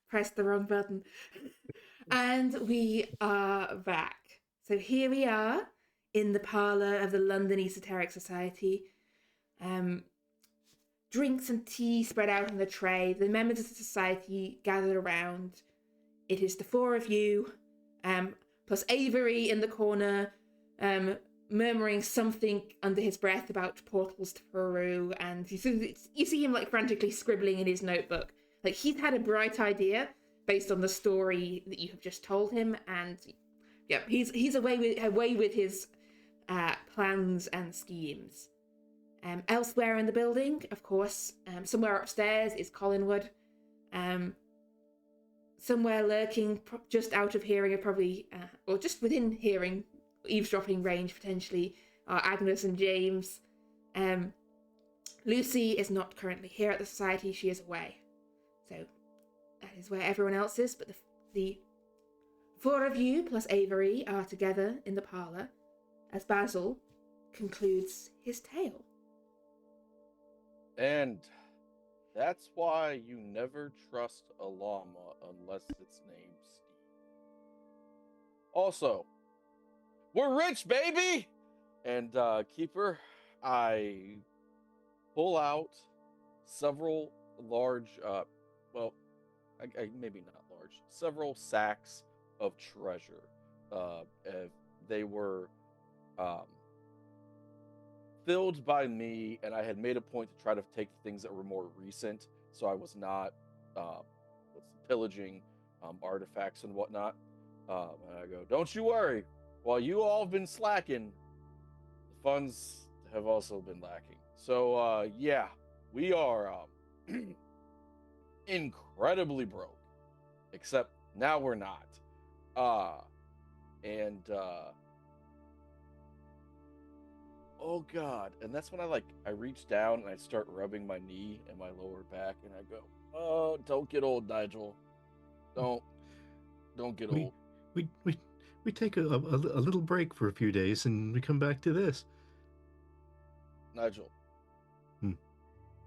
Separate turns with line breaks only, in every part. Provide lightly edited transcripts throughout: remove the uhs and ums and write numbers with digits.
pressed the wrong button. And we are back. So here we are in the parlour of the London Esoteric Society. Drinks and tea spread out on the tray. The members of the society gathered around. It is the four of you, plus Avery in the corner, murmuring something under his breath about portals to Peru, and you see him like frantically scribbling in his notebook. Like he's had a bright idea based on the story that you have just told him, and yeah, he's away with his plans and schemes. Elsewhere in the building, of course, somewhere upstairs is Collinwood. Somewhere lurking just out of hearing of probably, or just within hearing, eavesdropping range potentially, are Agnes and James. Lucy is not currently here at the society, she is away. So that is where everyone else is, but the four of you plus Avery are together in the parlour as Basil concludes his tale.
And that's why you never trust a llama unless it's named Steve. Also, we're rich, baby! And Keeper, I pull out several large, maybe not large, several sacks of treasure. They were filled by me, and I had made a point to try to take things that were more recent, so I was not pillaging artifacts and whatnot. And I go, don't you worry. While you all have been slacking, the funds have also been lacking. So, yeah, we are incredibly broke. Except now we're not. Oh God. And that's when I reach down and I start rubbing my knee and my lower back and I go, oh, don't get old, Nigel. Don't get old.
We take a little break for a few days and we come back to this.
Nigel,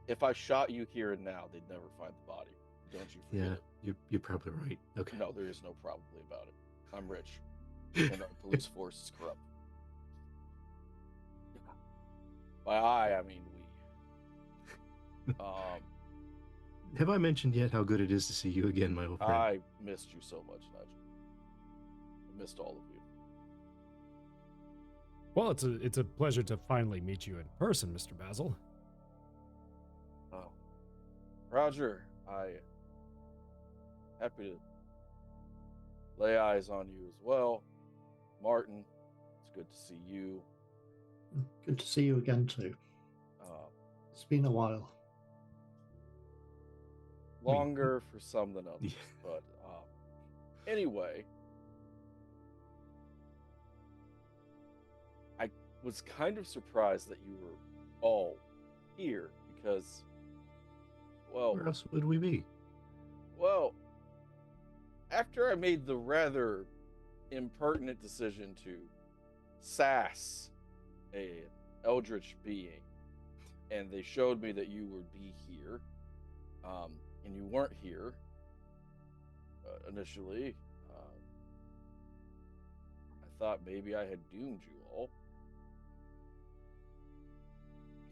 if I shot you here and now, they'd never find the body. Don't you forget it.
You're probably right. Okay.
No, there is no probably about it. I'm rich. And our police force is corrupt. By I mean we.
Have I mentioned yet how good it is to see you again, my old friend?
I missed you so much, Nigel. I missed all of you.
Well, it's a pleasure to finally meet you in person, Mr. Basil.
Oh, Roger, I happy to lay eyes on you as well. Martin, it's good to see you.
Good to see you again too. It's been a while.
Longer for some than others, but anyway, I was kind of surprised that you were all here because, well,
where else would we be?
Well, after I made the rather impertinent decision to sass an eldritch being, and they showed me that you would be here, and you weren't here initially. I thought maybe I had doomed you all.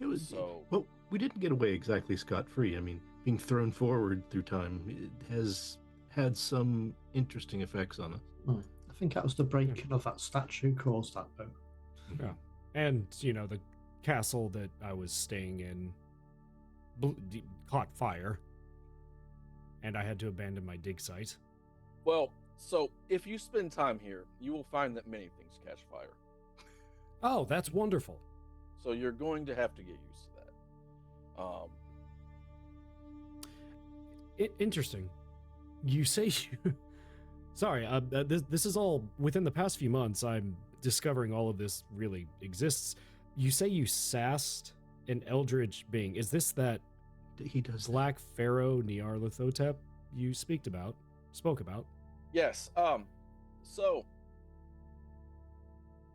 It was well, we didn't get away exactly scot-free. I mean, being thrown forward through time, it has had some interesting effects on us.
I think that was the breaking of that statue caused that, though.
Yeah. And, the castle that I was staying in caught fire, and I had to abandon my dig site.
Well, so if you spend time here, you will find that many things catch fire.
Oh, that's wonderful.
So you're going to have to get used to that.
Interesting. You say you... Sorry, this is all within the past few months. I'm discovering all of this really exists. You say you sassed an eldritch being. Is this that
he does
Black Pharaoh Nyarlathotep you spoke about?
Yes. So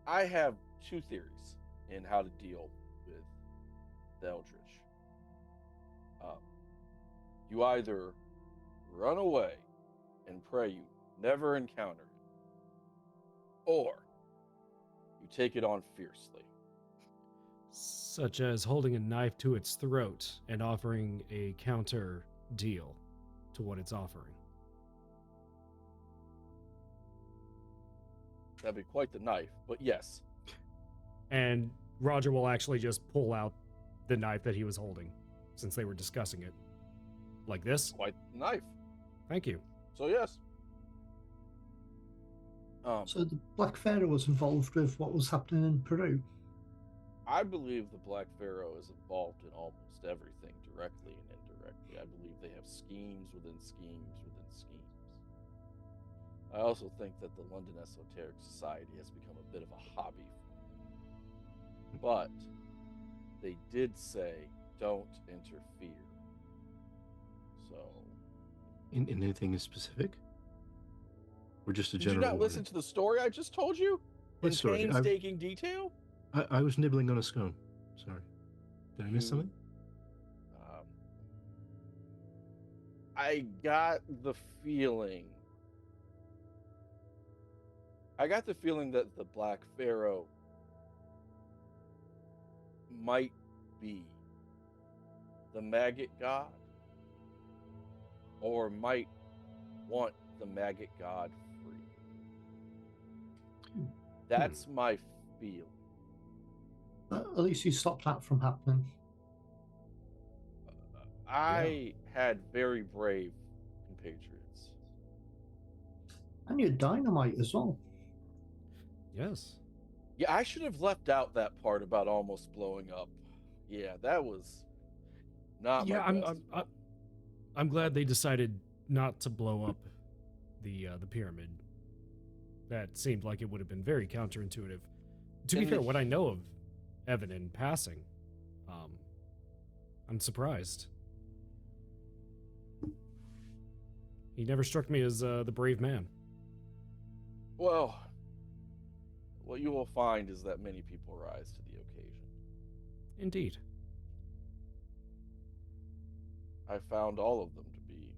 I have two theories in how to deal with the eldritch. You either run away and pray you never encounter it. Or you take it on fiercely.
Such as holding a knife to its throat and offering a counter deal to what it's offering.
That'd be quite the knife, but yes.
And Roger will actually just pull out the knife that he was holding, since they were discussing it. Like this?
Quite the knife.
Thank you.
So yes.
So the Black Pharaoh was involved with what was happening in Peru?
I believe the Black Pharaoh is involved in almost everything, directly and indirectly. I believe they have schemes within schemes within schemes. I also think that the London Esoteric Society has become a bit of a hobby. But they did say, don't interfere. So...
In anything specific? Or just a
Did
general
you not
order?
listen to the story I just told you?
What
In
story?
painstaking detail?
I was nibbling on a scone. Sorry. Did I miss something?
I got the feeling that the Black Pharaoh might be the maggot god, or might want the maggot god free. That's my feeling.
At least you stopped that from happening.
I had very brave compatriots.
And you're dynamite as well.
Yes.
Yeah, I should have left out that part about almost blowing up. Yeah, that was not my best.
I'm glad they decided not to blow up the pyramid. That seemed like it would have been very counterintuitive. To be fair, what I know of Evan in passing, I'm surprised. He never struck me as the brave man.
Well, what you will find is that many people rise to the occasion.
Indeed.
I found all of them to be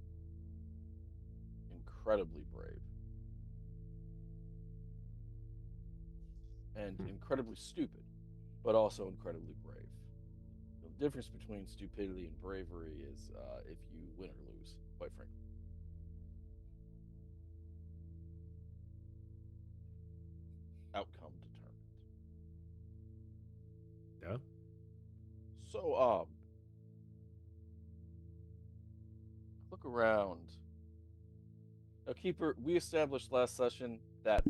incredibly brave. And incredibly stupid, but also incredibly brave. The difference between stupidity and bravery is if you win or lose, quite frankly. Outcome determined.
Yeah.
So, look around. Now, Keeper, we established last session that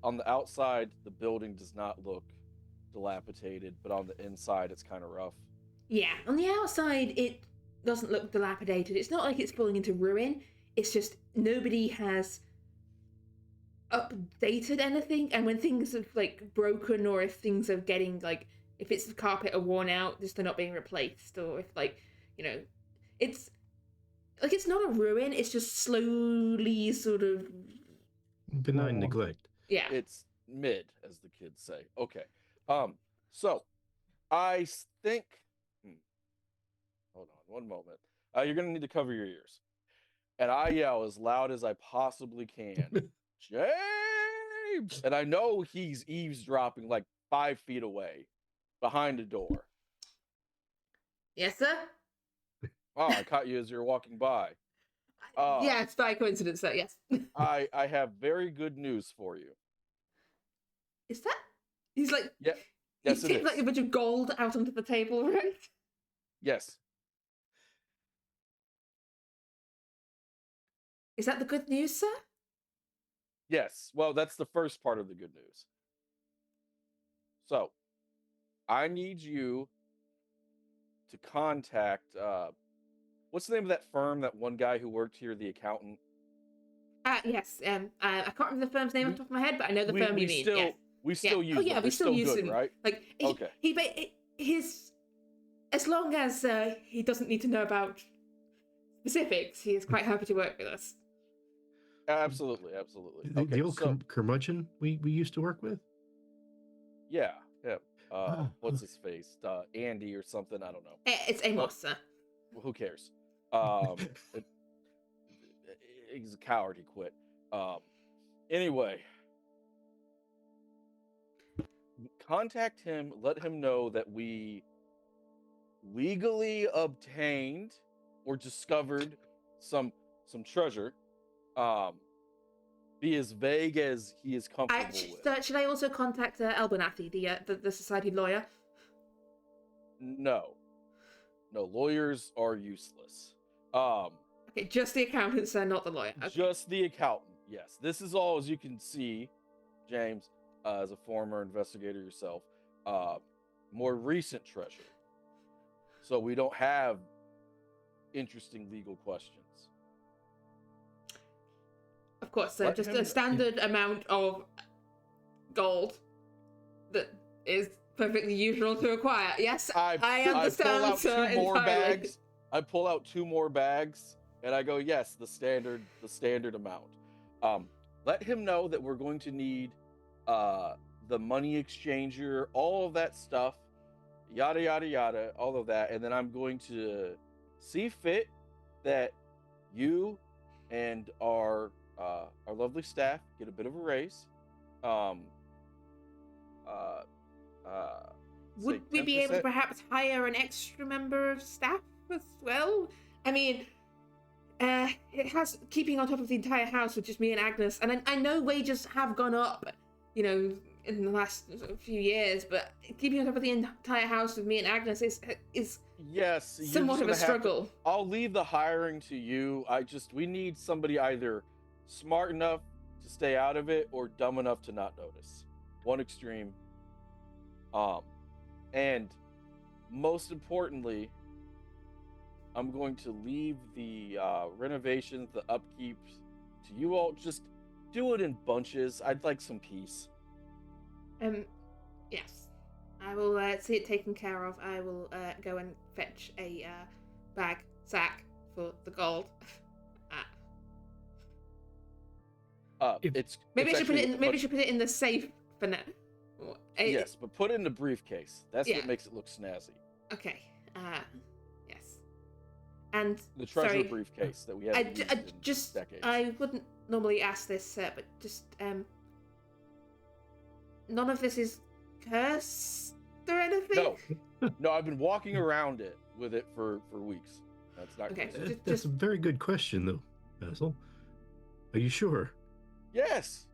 on the outside, the building does not look dilapidated, but on the inside, it's kind of rough.
Yeah, on the outside, it doesn't look dilapidated. It's not like it's falling into ruin. It's just nobody has updated anything, and when things have like broken, or if things are getting like, if it's the carpet are worn out, just they're not being replaced, or if like, you know, it's like it's not a ruin. It's just slowly sort of
benign neglect.
Yeah,
it's mid, as the kids say. Okay, so I think. Hold on one moment. You're gonna need to cover your ears, and I yell as loud as I possibly can. James! And I know he's eavesdropping like 5 feet away, behind a door.
Yes, sir.
Oh, I caught you as you were walking by.
Yeah, it's by coincidence, sir. Yes.
I have very good news for you.
Is that? He's like.
Yeah. Yes,
he's
it
taking
is.
like a bunch of gold out onto the table, right?
Yes.
Is that the good news, sir?
Yes. Well, that's the first part of the good news. So, I need you to contact, what's the name of that firm, that one guy who worked here, the accountant?
Yes. I can't remember the firm's name off the top of my head, but I know the firm you mean. Yes.
We still use them.
Oh yeah, we
They're
still use
good,
them.
right?
Like
okay.
His as long as he doesn't need to know about specifics, he is quite happy to work with us.
Absolutely. Okay,
The old curmudgeon we used to work with?
Yeah. What's his face? Andy or something? I don't know.
It's Amos, sir.
Who cares? he's a coward. He quit. Anyway, contact him. Let him know that we legally obtained or discovered some treasure. Be as vague as he is comfortable with.
Should I also contact Elbanathi, the society lawyer?
No, lawyers are useless.
Okay, just the accountant, sir, not the lawyer. Okay.
Just the accountant. Yes, this is all, as you can see, James, as a former investigator yourself, more recent treasure. So we don't have interesting legal questions.
Of course, so just a standard amount of gold that is perfectly usual to acquire. Yes, I understand, sir.
I pull out 2 more bags, and I go, yes, the standard amount. Let him know that we're going to need the money exchanger, all of that stuff, yada yada yada, all of that, and then I'm going to see fit that you and our lovely staff get a bit of a raise.
Would we be able to perhaps hire an extra member of staff as well? I mean, it has keeping on top of the entire house with just me and Agnes, and I know wages have gone up, in the last few years, but keeping on top of the entire house with me and Agnes is
yes,
somewhat of a struggle.
I'll leave the hiring to you. We need somebody either smart enough to stay out of it or dumb enough to not notice. One extreme. And most importantly, I'm going to leave the renovations, the upkeep to you all. Just do it in bunches. I'd like some peace.
Yes. I will see it taken care of. I will go and fetch a sack for the gold. Maybe I should put it in the safe for now.
Yes, but put it in the briefcase. That's what makes it look snazzy.
Okay. Yes. And
the treasure briefcase that we haven't used in decades.
I wouldn't normally ask this, sir, but just none of this is cursed or anything?
No, I've been walking around it with it for weeks. That's not
okay.
That's a very good question, though, Basil. Are you sure?
Yes,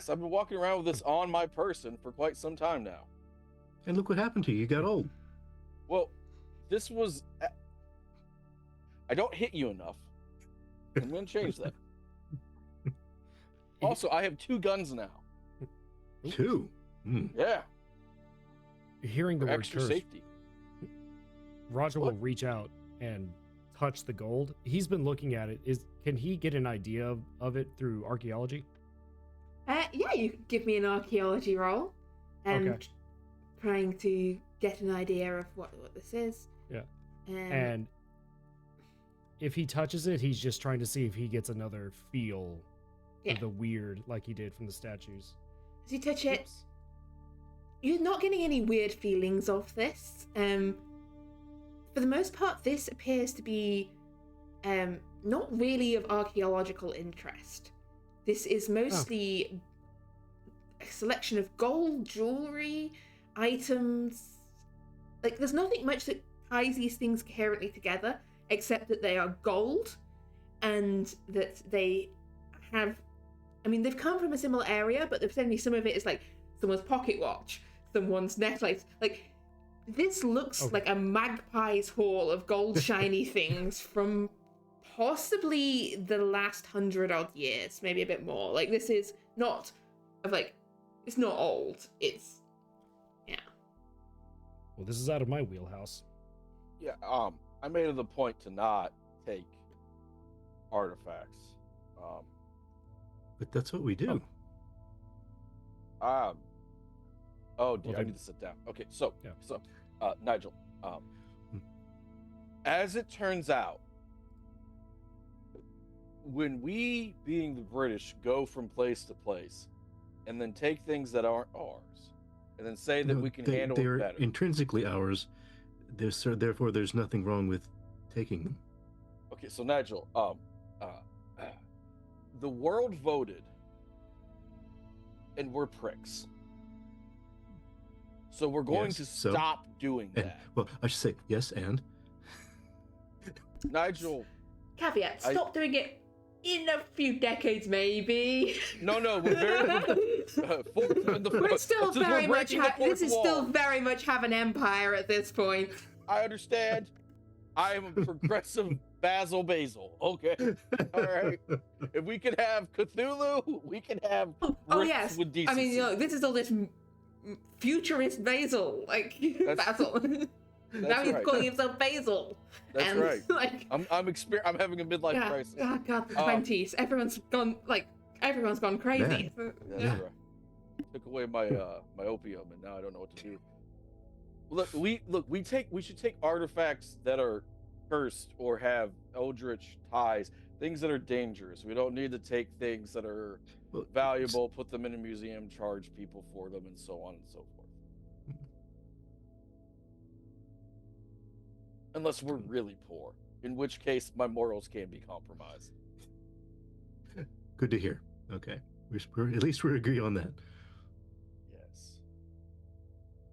I've been walking around with this on my person for quite some time now.
And look what happened to you. You got old.
Well, this was... I don't hit you enough. I'm going to change that. Also, I have 2 guns now.
2? Mm.
Yeah.
Hearing the word
extra
curse,
safety.
Roger will reach out and touch the gold. He's been looking at it. Can he get an idea of it through archaeology?
Yeah, you could give me an archaeology roll.
Okay.
Trying to get an idea of what this is.
Yeah. And if he touches it, he's just trying to see if he gets another feel of the weird, like he did from the statues.
As you touch it, you're not getting any weird feelings of this. For the most part, this appears to be not really of archaeological interest. This is mostly a selection of gold jewelry, items. Like, there's nothing much that ties these things coherently together, except that they are gold, and that they have... I mean, they've come from a similar area, but certainly some of it is like someone's pocket watch, someone's necklace. Like, this looks like a magpie's haul of gold shiny things from possibly the last 100-odd years, maybe a bit more. Like, this is not it's not old. It's,
Well, this is out of my wheelhouse.
Yeah, I made it a point to not take artifacts.
But that's what we do.
Oh dear, I need to sit down. Okay, so Nigel, as it turns out, when we, being the British, go from place to place and then take things that aren't ours and then say that we can handle it better.
They're intrinsically ours. Therefore, there's nothing wrong with taking them.
Okay, so Nigel, the world voted, and we're pricks. So we're going
Yes,
to
so?
stop doing
And,
that.
well, I should say yes, and
Nigel,
Caveat: stop doing it in a few decades, maybe.
no, we're very.
We're still very much. This is still
wall.
very much have an empire at this point.
I understand. I am a progressive Basil. Okay. All right. If we could have Cthulhu, we can have bricks
yes.
with decency.
I mean, this is all this futurist Basil, like Basil. Now he's calling himself Basil.
That's
and,
right.
Like,
I'm having a midlife crisis.
Oh God, the 20s. Everyone's gone crazy.
That's right. Took away my my opium, and now I don't know what to do. We should take artifacts that are cursed or have eldritch ties, things that are dangerous. We don't need to take things that are valuable, put them in a museum, charge people for them, and so on and so forth. Unless we're really poor, in which case my morals can be compromised.
Good to hear. Okay, at least we agree on that.
Yes.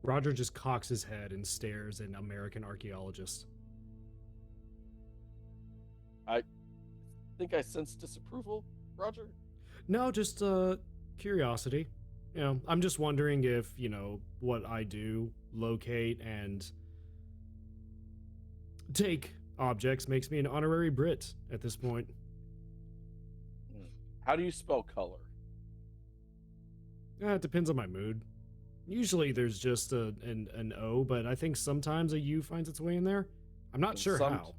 Roger just cocks his head and stares at an American archaeologist.
I think I sense disapproval, Roger.
No, just curiosity. I'm just wondering if, what I do, locate and take objects, makes me an honorary Brit at this point.
How do you spell color?
It depends on my mood. Usually there's just an O, but I think sometimes a U finds its way in there. I'm not sure how.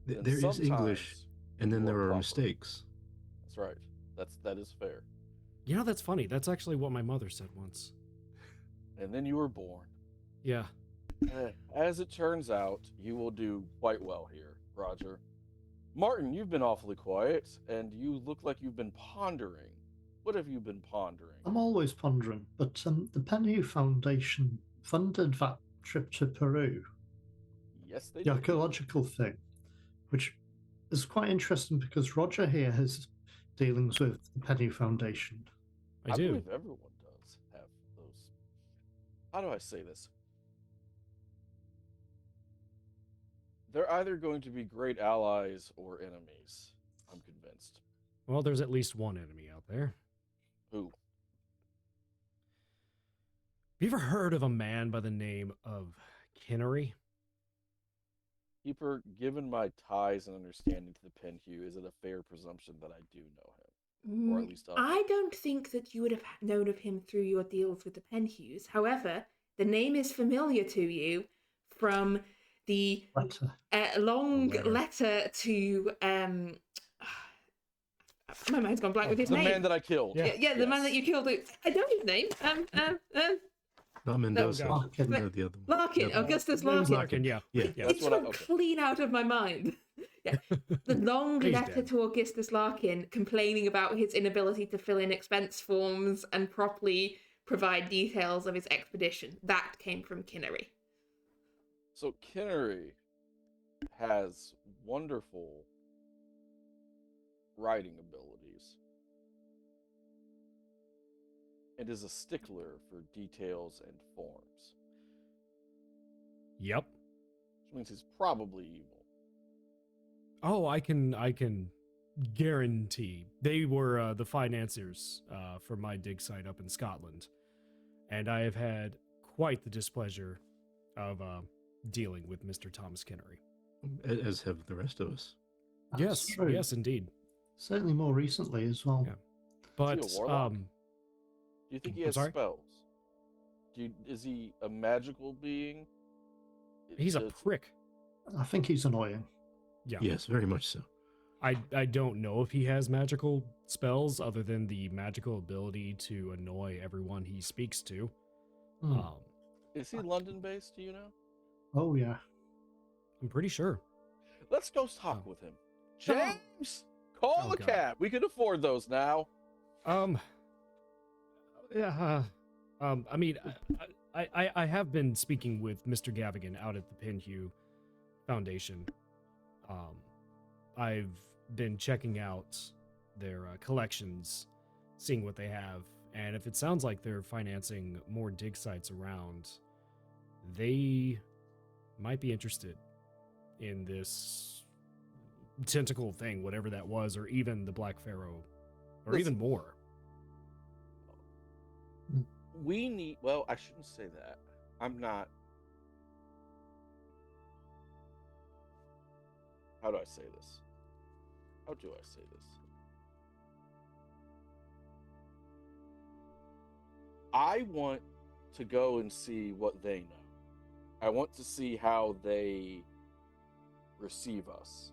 There is English, and then there are mistakes.
That's right. That is fair.
That's funny. That's actually what my mother said once.
And then you were born.
Yeah.
As it turns out, you will do quite well here, Roger. Martin, you've been awfully quiet, and you look like you've been pondering. What have you been pondering?
I'm always pondering, but the Penhew Foundation funded that trip to Peru.
Yes, they
the
did.
Archaeological thing, which is quite interesting because Roger here has dealings with the Penhew Foundation.
I do.
believe everyone does have those. How do I say this? They're either going to be great allies or enemies, I'm convinced.
Well, there's at least one enemy out there.
Who?
Have you ever heard of a man by the name of Kinnery?
Keeper, given my ties and understanding to the Penhew, is it a fair presumption that I do know him? Or at least
I don't think that you would have known of him through your deals with the Penhews. However, the name is familiar to you from the long letter to my mind's gone blank with his name.
The man that I killed.
Yeah, the man that you killed. I know his name.
Not Mendoza.
Larkin.
No, the other one.
Larkin, Augustus Larkin.
Larkin, yeah.
It's gone clean out of my mind. Yeah. The long
He's
letter
dead.
to Augustus Larkin complaining about his inability to fill in expense forms and properly provide details of his expedition. That came from Kinnery.
So Kinnery has wonderful writing abilities and is a stickler for details and forms.
Yep.
Which means he's probably evil.
Oh, I can guarantee they were the financiers for my dig site up in Scotland, and I have had quite the displeasure of dealing with Mr. Thomas Kinnery.
As have the rest of us.
That's true.
Yes, indeed.
Certainly more recently as well.
Yeah. But
Is he a warlock? Do you think he has
sorry?
spells? Is he a magical being?
He's a prick.
I think he's annoying.
Yeah.
Yes, very much so.
I don't know if he has magical spells other than the magical ability to annoy everyone he speaks to.
Is he London-based, do you know?
Oh, yeah.
I'm pretty sure.
Let's go talk with him. James! Call a cab. We can afford those now.
Yeah. I mean, I have been speaking with Mr. Gavigan out at the Penhew Foundation. I've been checking out their collections, seeing what they have, and if it sounds like they're financing more dig sites around, they might be interested in this tentacle thing, whatever that was, or even the Black Pharaoh, or even more.
We need, well, I shouldn't say that. I'm not. How do I say this? How do I say this? I want to go and see what they know. I want to see how they receive us.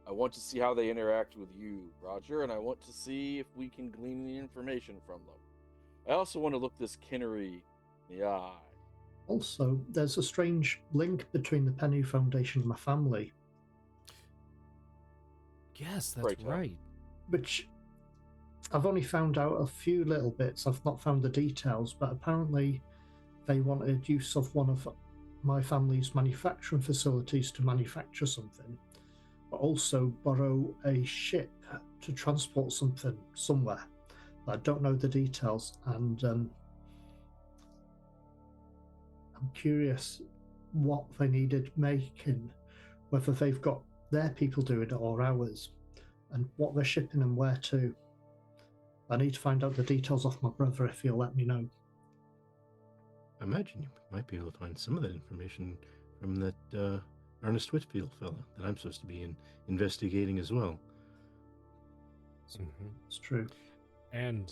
I want to see how they interact with you, Roger, and I want to see if we can glean the information from them. I also want to look this Kinnery in the eye.
Also, there's a strange link between the Penny Foundation and my family.
Yes, that's right.
Which I've only found out a few little bits. I've not found the details, but apparently they wanted use of one of my family's manufacturing facilities to manufacture something, but also borrow a ship to transport something somewhere. I don't know the details, and I'm curious what they needed making, whether they've got their people doing it or ours, and what they're shipping and where to. I need to find out the details off my brother if he'll let me know.
I imagine you might be able to find some of that information from that Ernest Whitfield fellow that I'm supposed to be investigating as well.
Mm-hmm.
It's true.
And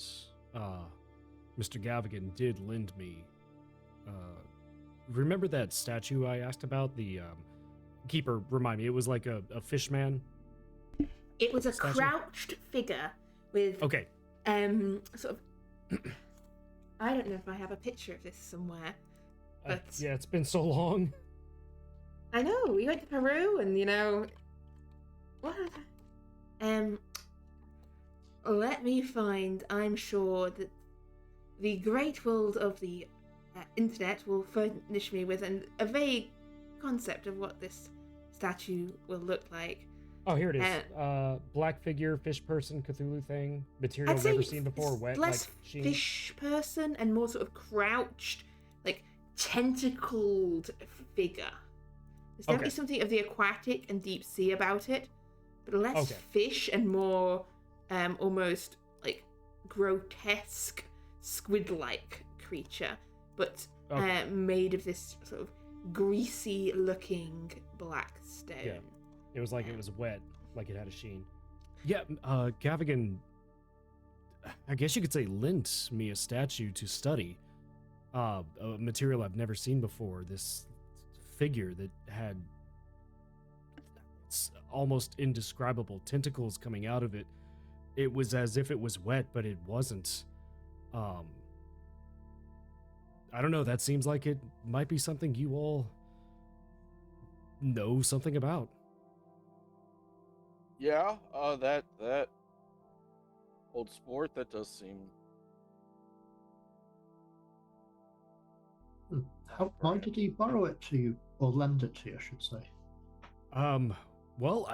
Mr. Gavigan did lend me. Remember that statue I asked about? The keeper, remind me. It was like a fish man.
It was a
statue?
Crouched figure with
Okay.
Sort of. I don't know if I have a picture of this somewhere, but
Yeah, it's been so long.
I know we went to Peru, and what? Let me find. I'm sure that the great world of the internet will furnish me with a vague concept of what this statue will look like.
Oh, here it is. Black figure, fish person, Cthulhu thing. Material
I'd say
never seen before. Wet,
less
like sheen.
fish person and more sort of crouched, like tentacled figure. There's definitely something of the aquatic and deep sea about it, but less fish and more almost like grotesque squid-like creature, but made of this sort of greasy-looking black stone.
Yeah. It was like it was wet, like it had a sheen. Yeah, Gavigan, I guess you could say, lent me a statue to study. A material I've never seen before. This figure that had almost indescribable tentacles coming out of it. It was as if it was wet, but it wasn't. I don't know, that seems like it might be something you all know something about.
Yeah, that old sport, that does seem.
Why did he borrow it to you, or lend it to you, I should say?
Well,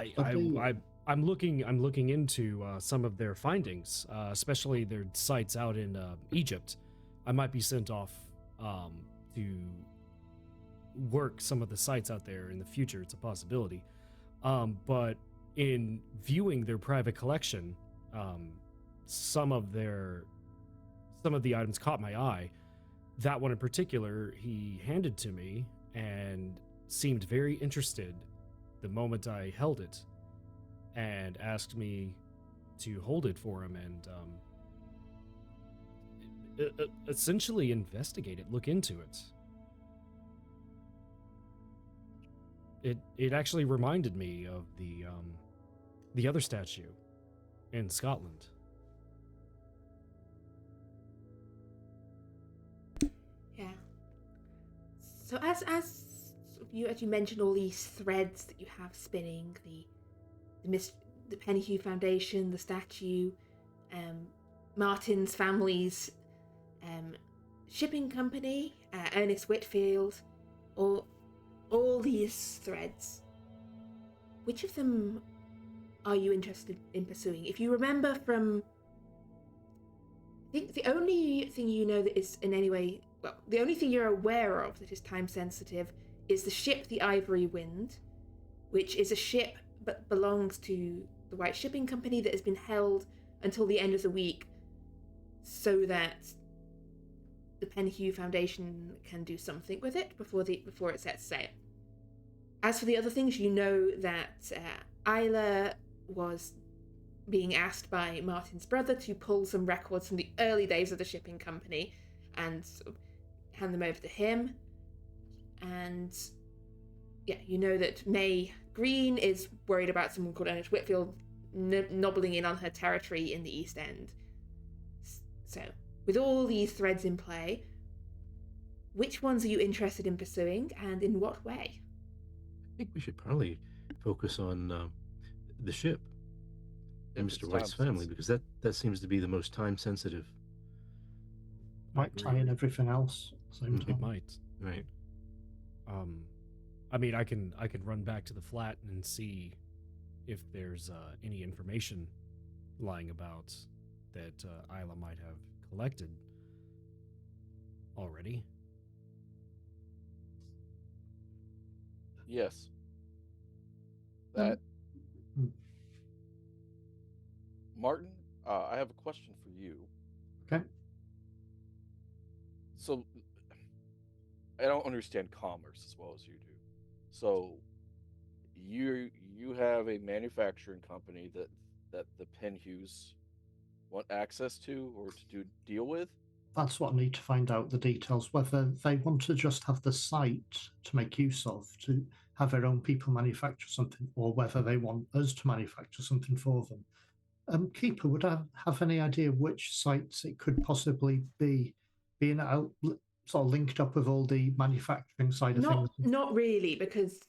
I'm looking into some of their findings, especially their sites out in Egypt. I might be sent off to work some of the sites out there in the future. It's a possibility. But in viewing their private collection, some of the items caught my eye. That one in particular, he handed to me and seemed very interested the moment I held it, and asked me to hold it for him and essentially investigate it, look into it. It actually reminded me of the other statue in Scotland.
Yeah. So as you mentioned, all these threads that you have spinning, the Pennyhue Foundation, the statue, Martin's family's shipping company, Ernest Whitfield, all these threads. Which of them are you interested in pursuing? If you remember from, I think the only thing you know that is in any way, well, the only thing you're aware of that is time sensitive is the ship, the Ivory Wind, which is a ship but belongs to the White Shipping Company that has been held until the end of the week so that the Penhew Foundation can do something with it before it sets sail. As for the other things, you know that Isla was being asked by Martin's brother to pull some records from the early days of the shipping company and sort of hand them over to him. And yeah, you know that May Green is worried about someone called Ernest Whitfield nobbling in on her territory in the East End. So, with all these threads in play, which ones are you interested in pursuing, and in what way?
I think we should probably focus on the ship and Mr. White's family, because that seems to be the most time sensitive.
Might tie in everything else at the same time.
It might.
Right.
I mean, I can run back to the flat and see if there's any information lying about that Isla might have collected already.
Yes. That. Martin, I have a question for you.
Okay.
So, I don't understand commerce as well as you do. So, you have a manufacturing company that the Penhews want access to or to deal with?
That's what I need to find out the details, whether they want to just have the site to make use of, to have their own people manufacture something, or whether they want us to manufacture something for them. Keeper, would I have any idea which sites it could possibly be, being out sort of linked up with all the manufacturing side of things?
Not really, because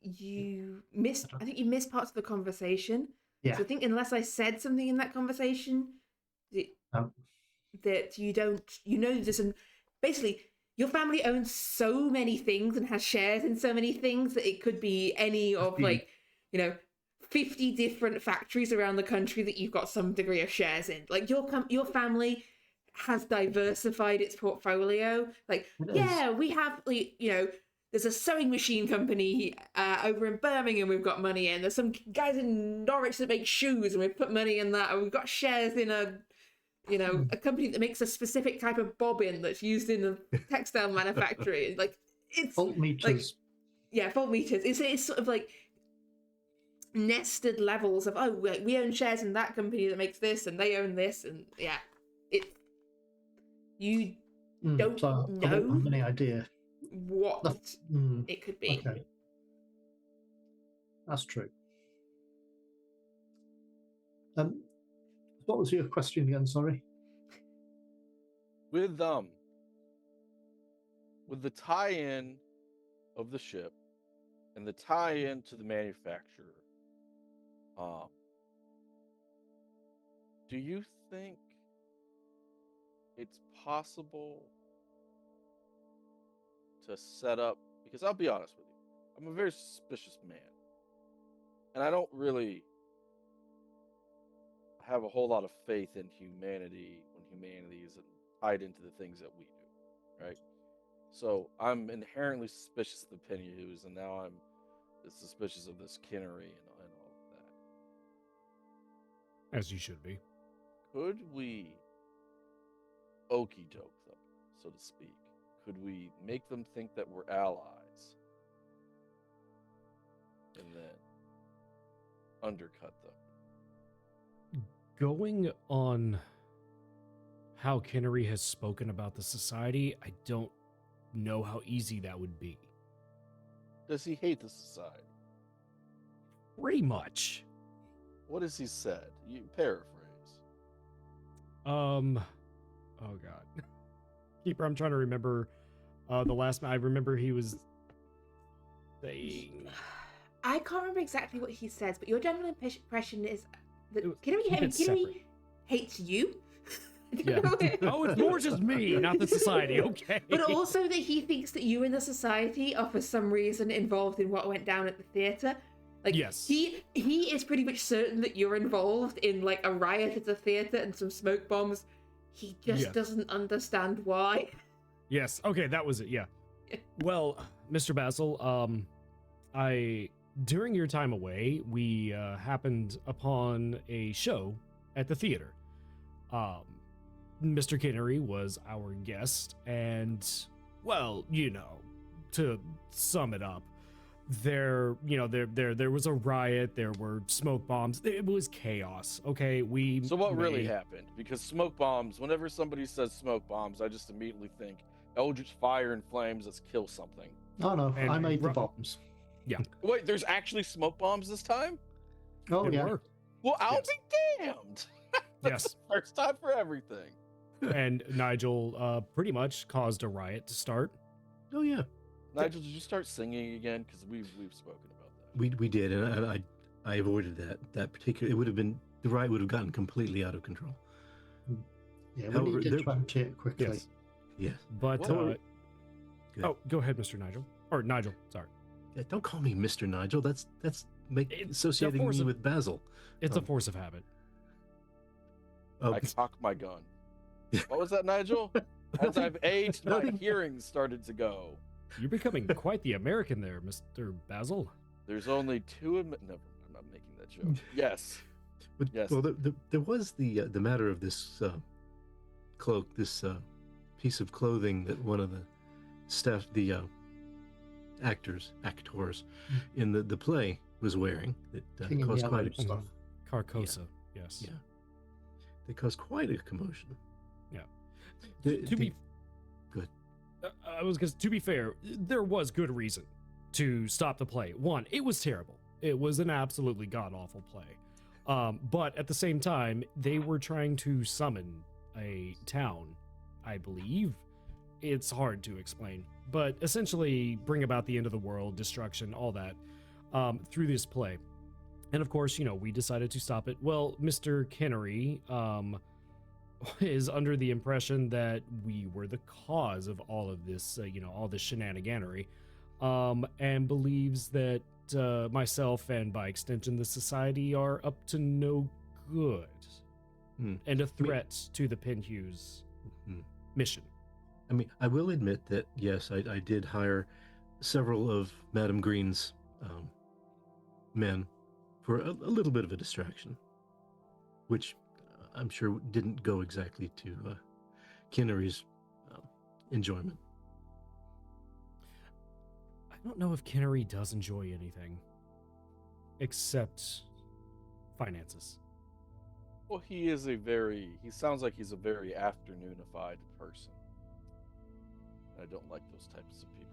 you missed. I think you missed parts of the conversation.
Yeah.
So I think unless I said something in that conversation, that you don't. You know, basically your family owns so many things and has shares in so many things that it could be any of 50 different factories around the country that you've got some degree of shares in. Like your family has diversified its portfolio. Like, yeah, we have, there's a sewing machine company over in Birmingham we've got money in. There's some guys in Norwich that make shoes and we've put money in that. And we've got shares in a company that makes a specific type of bobbin that's used in the textile manufacturing. Like, it's
voltmeters.
Voltmeters. It's sort of like nested levels of, we own shares in that company that makes this and they own this, and you don't know.
I don't have any idea
what it could be.
Okay. That's true. What was your question again? Sorry.
With the tie-in of the ship and the tie-in to the manufacturer, do you think it's possible to set up, because I'll be honest with you, I'm a very suspicious man, and I don't really have a whole lot of faith in humanity when humanity isn't tied into the things that we do, right? So I'm inherently suspicious of the Penhews, and now I'm suspicious of this Kinnery and all of that.
As you should be.
Could we okey doke them, so to speak? Could we make them think that we're allies and then undercut them?
Going on how Kinnery has spoken about the society, I don't know how easy that would be.
Does he hate the society?
Pretty much.
What has he said? You paraphrase.
Oh god. Keeper, I'm trying to remember the last I remember he was saying,
I can't remember exactly what he says, but your general impression is that Kinnery hates you.
Yeah. Oh, it's more just me, not the society. Okay.
But also that he thinks that you and the society are for some reason involved in what went down at the theatre. Like,
Yes.
he is pretty much certain that you're involved in, like, a riot at the theater and some smoke bombs. He just
Yes.
doesn't understand why.
Yes. Okay, that was it. Yeah. Well, Mr. Basil, during your time away, we happened upon a show at the theater. Mr. Kinnery was our guest, and, well, to sum it up, there was a riot, there were smoke bombs, it was chaos. Okay,
So what really happened? Because smoke bombs, whenever somebody says smoke bombs, I just immediately think eldritch fire and flames, let's kill something.
Oh no,
And
I made the bombs.
Wait, there's actually smoke bombs this time?
Oh
There
yeah.
were.
Well, I'll
Yes.
be damned.
Yes.
First time for everything.
And Nigel pretty much caused a riot to start.
Oh yeah,
Nigel, did you start singing again? Because we've spoken about that.
we did, and I avoided that particular. It would have been the riot would have gotten completely out of control.
Yeah, we
However,
needed
there-
to empty it quickly.
Yes.
Yes.
But
What?
oh, go ahead, Mr. Nigel. Or Nigel, sorry.
Yeah, don't call me Mr. Nigel. That's
It's
associating
the force
me
of-
with Basil.
It's a
Um,
force of habit.
I cock my gun. What was that, Nigel? As I've aged, my hearing started to go.
You're becoming quite the American there, Mr. Basil.
There's only two. Never, I'm not making that joke. Yes.
But,
Yes.
Well, there was the matter of this cloak, this piece of clothing that one of the staff, the actors in the play was wearing. That
King in
caused
yellow
quite
and
a,
stuff.
Carcosa, yes.
yeah, they caused quite a commotion.
Yeah.
The-
To be
Good.
I was because to be fair, there was good reason to stop the play. One, it was terrible. It was an absolutely god awful play. But at the same time, they were trying to summon a town, I believe. It's hard to explain, but essentially bring about the end of the world, destruction, all that, through this play. And of course, we decided to stop it. Well, Mr. Kinnery, is under the impression that we were the cause of all of this, all this shenaniganery, and believes that myself and by extension the society are up to no good and a threat to the Penhughes mission.
I mean, I will admit that yes, I did hire several of Madame Green's men for a little bit of a distraction, which I'm sure didn't go exactly to Kinnery's enjoyment.
I don't know if Kinnery does enjoy anything except finances.
Well, he sounds like he's a very afternoonified person. I don't like those types of people.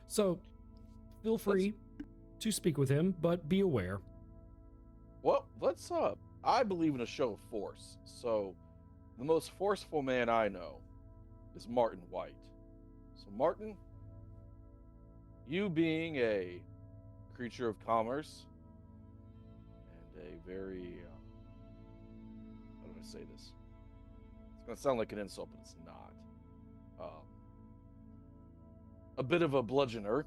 So feel free to speak with him, but be aware.
Well, I believe in a show of force. So, the most forceful man I know is Martin White. So, Martin, you being a creature of commerce and a very, how do I say this? It's going to sound like an insult, but it's not. A bit of a bludgeoner.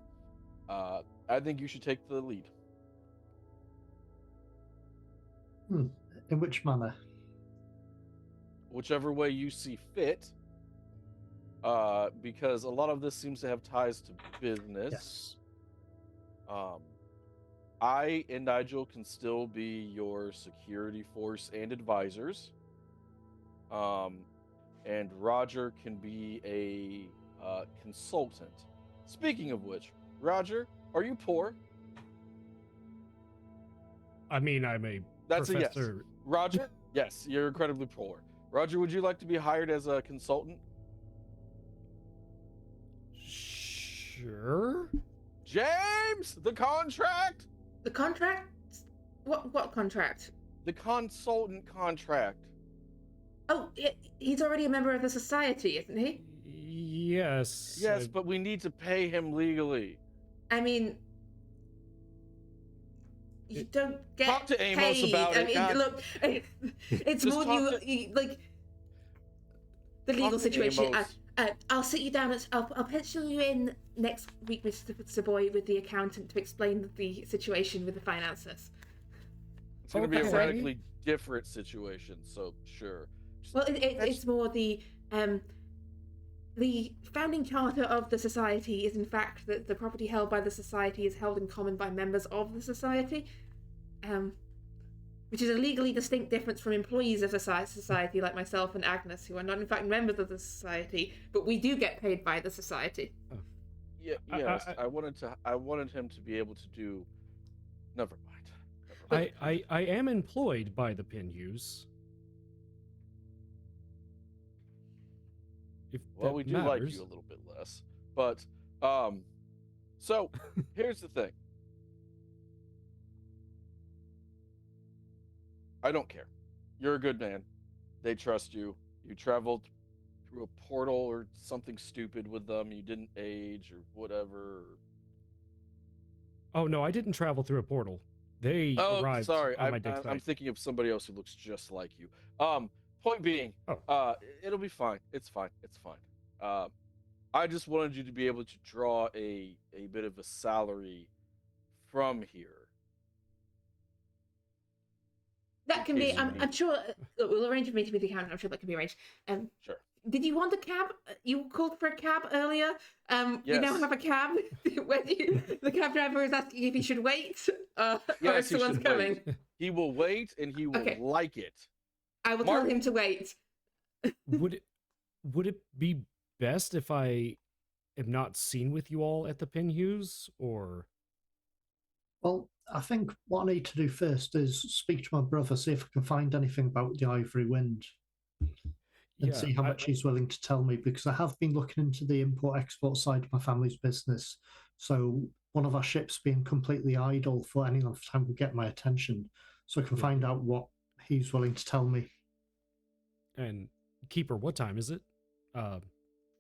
I think you should take the lead.
In which manner?
Whichever way you see fit, because a lot of this seems to have ties to business.
Yes.
I and Nigel can still be your security force and advisors. And Roger can be a consultant. Speaking of which, Roger, are you poor?
I mean, I'm a
That's
professor.
a yes. Roger? Yes, you're incredibly poor. Roger, would you like to be hired as a consultant?
Sure.
James, the contract?
The contract? What contract?
The consultant contract.
Oh, he's already a member of the society, isn't he?
Yes.
Yes, but we need to pay him legally.
I mean, you don't get
Talk to Amos
paid.
about
I
it,
mean,
God.
look, it's
Just
more
talk
you like the legal
to
situation.
Amos.
I'll sit you down. I'll pencil you in next week, Mr. Savoy, with the accountant to explain the situation with the finances.
It's going to be a
Okay.
radically different situation, so sure. Just
Well, it's more the founding charter of the society is in fact that the property held by the society is held in common by members of the society, which is a legally distinct difference from employees of the society like myself and Agnes, who are not in fact members of the society, but we do get paid by the society.
Yeah, yes. I wanted him to be able to do. Never mind.
I am employed by the Pinhues. If
Well,
that
we do
matters.
like you a little bit less, but so here's the thing. I don't care. You're a good man. They trust you. You traveled through a portal or something stupid with them. You didn't age or whatever.
Oh no, I didn't travel through a portal. They arrived
sorry.
on my dick
I'm
site.
thinking of somebody else who looks just like you. Point being, it'll be fine. It's fine. It's fine. I just wanted you to be able to draw a bit of a salary from here.
That can be.
case you need
I'm sure we'll arrange a meeting with the accountant. I'm sure that can be arranged.
Sure.
Did you want a cab? You called for a cab earlier. We now
Yes.
have a cab. The cab driver is asking if he should wait, or if
Yes, he
someone's
should
coming.
wait. He will wait, and he will
Okay.
like it.
I will
Mark-
tell him to wait.
would it be best if I am not seen with you all at the Pinhues, or?
Well, I think what I need to do first is speak to my brother, see if I can find anything about the Ivory Wind, and see how much he's willing to tell me, because I have been looking into the import-export side of my family's business. So one of our ships being completely idle for any length of time would get my attention. So I can find out what he's willing to tell me.
And Keeper, what time is it? For us?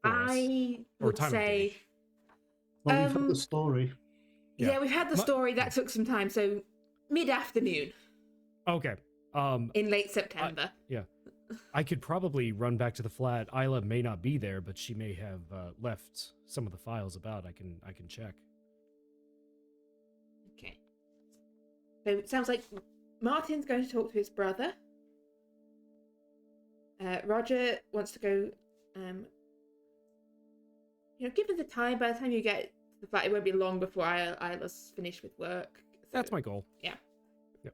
I
Or
would
time of
say.
day.
Well, we've had the story.
Yeah, we've had the story. That took some time. So mid-afternoon
Okay.
in late September.
Yeah. I could probably run back to the flat. Isla may not be there, but she may have left some of the files about. I can check.
Okay. So it sounds like Martin's going to talk to his brother. Roger wants to go. Given the time, by the time you get to the flat, it won't be long before Isla's finished with work. So,
That's my goal.
Yeah.
Yep.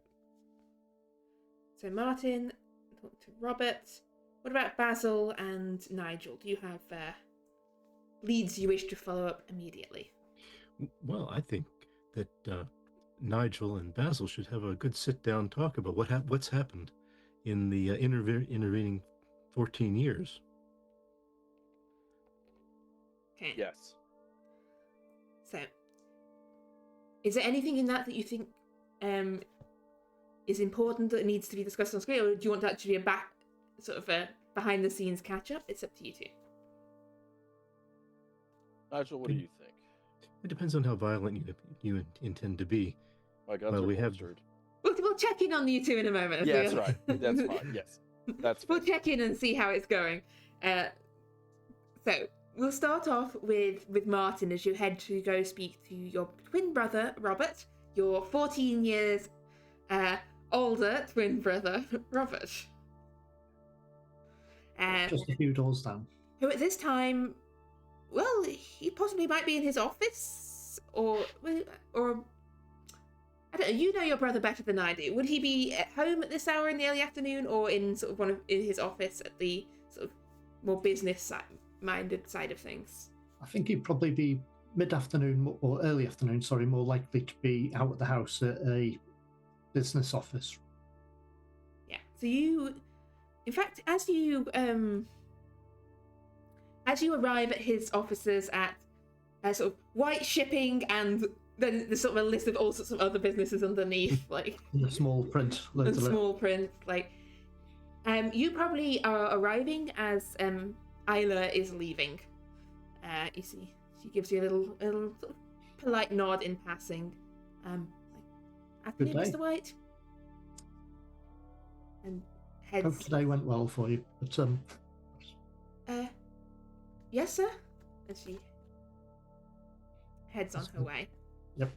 So Martin, talk to Robert. What about Basil and Nigel? Do you have leads you wish to follow up immediately?
Well, I think that Nigel and Basil should have a good sit-down talk about what's happened in the intervening 14 years.
Okay.
Yes.
So, is there anything in that you think is important that needs to be discussed on screen, or do you want that to be a behind-the-scenes catch-up? It's up to you two.
Nigel, what do you think?
It depends on how violent you intend to be.
My guns
Well,
are
we have-
holstered.
We'll check in on you two in a moment.
Yeah, that's right. That's fine. Yes, that's
We'll
fine.
check in and see how it's going. So we'll start off with Martin as you head to go speak to your twin brother Robert, your 14 years older twin brother Robert,
Just a few doors down.
who at this time, well, he possibly might be in his office or I don't know. You know your brother better than I do. Would he be at home at this hour in the early afternoon, or in sort of in his office at the sort of more business-minded side of things?
I think he'd probably be mid-afternoon or early afternoon, sorry, more likely to be out at the house at a business office.
Yeah. So you, in fact, as you arrive at his offices at sort of white shipping, and then there's sort of a list of all sorts of other businesses underneath, like
In the small print.
and
loads of it.
small print, like you probably are arriving as Isla is leaving. You see, she gives you a little sort of polite nod in passing. Afternoon,
Good day.
Mr. White. And heads.
Hope today went well for you. But
Yes, sir. And she heads on her way.
Yep.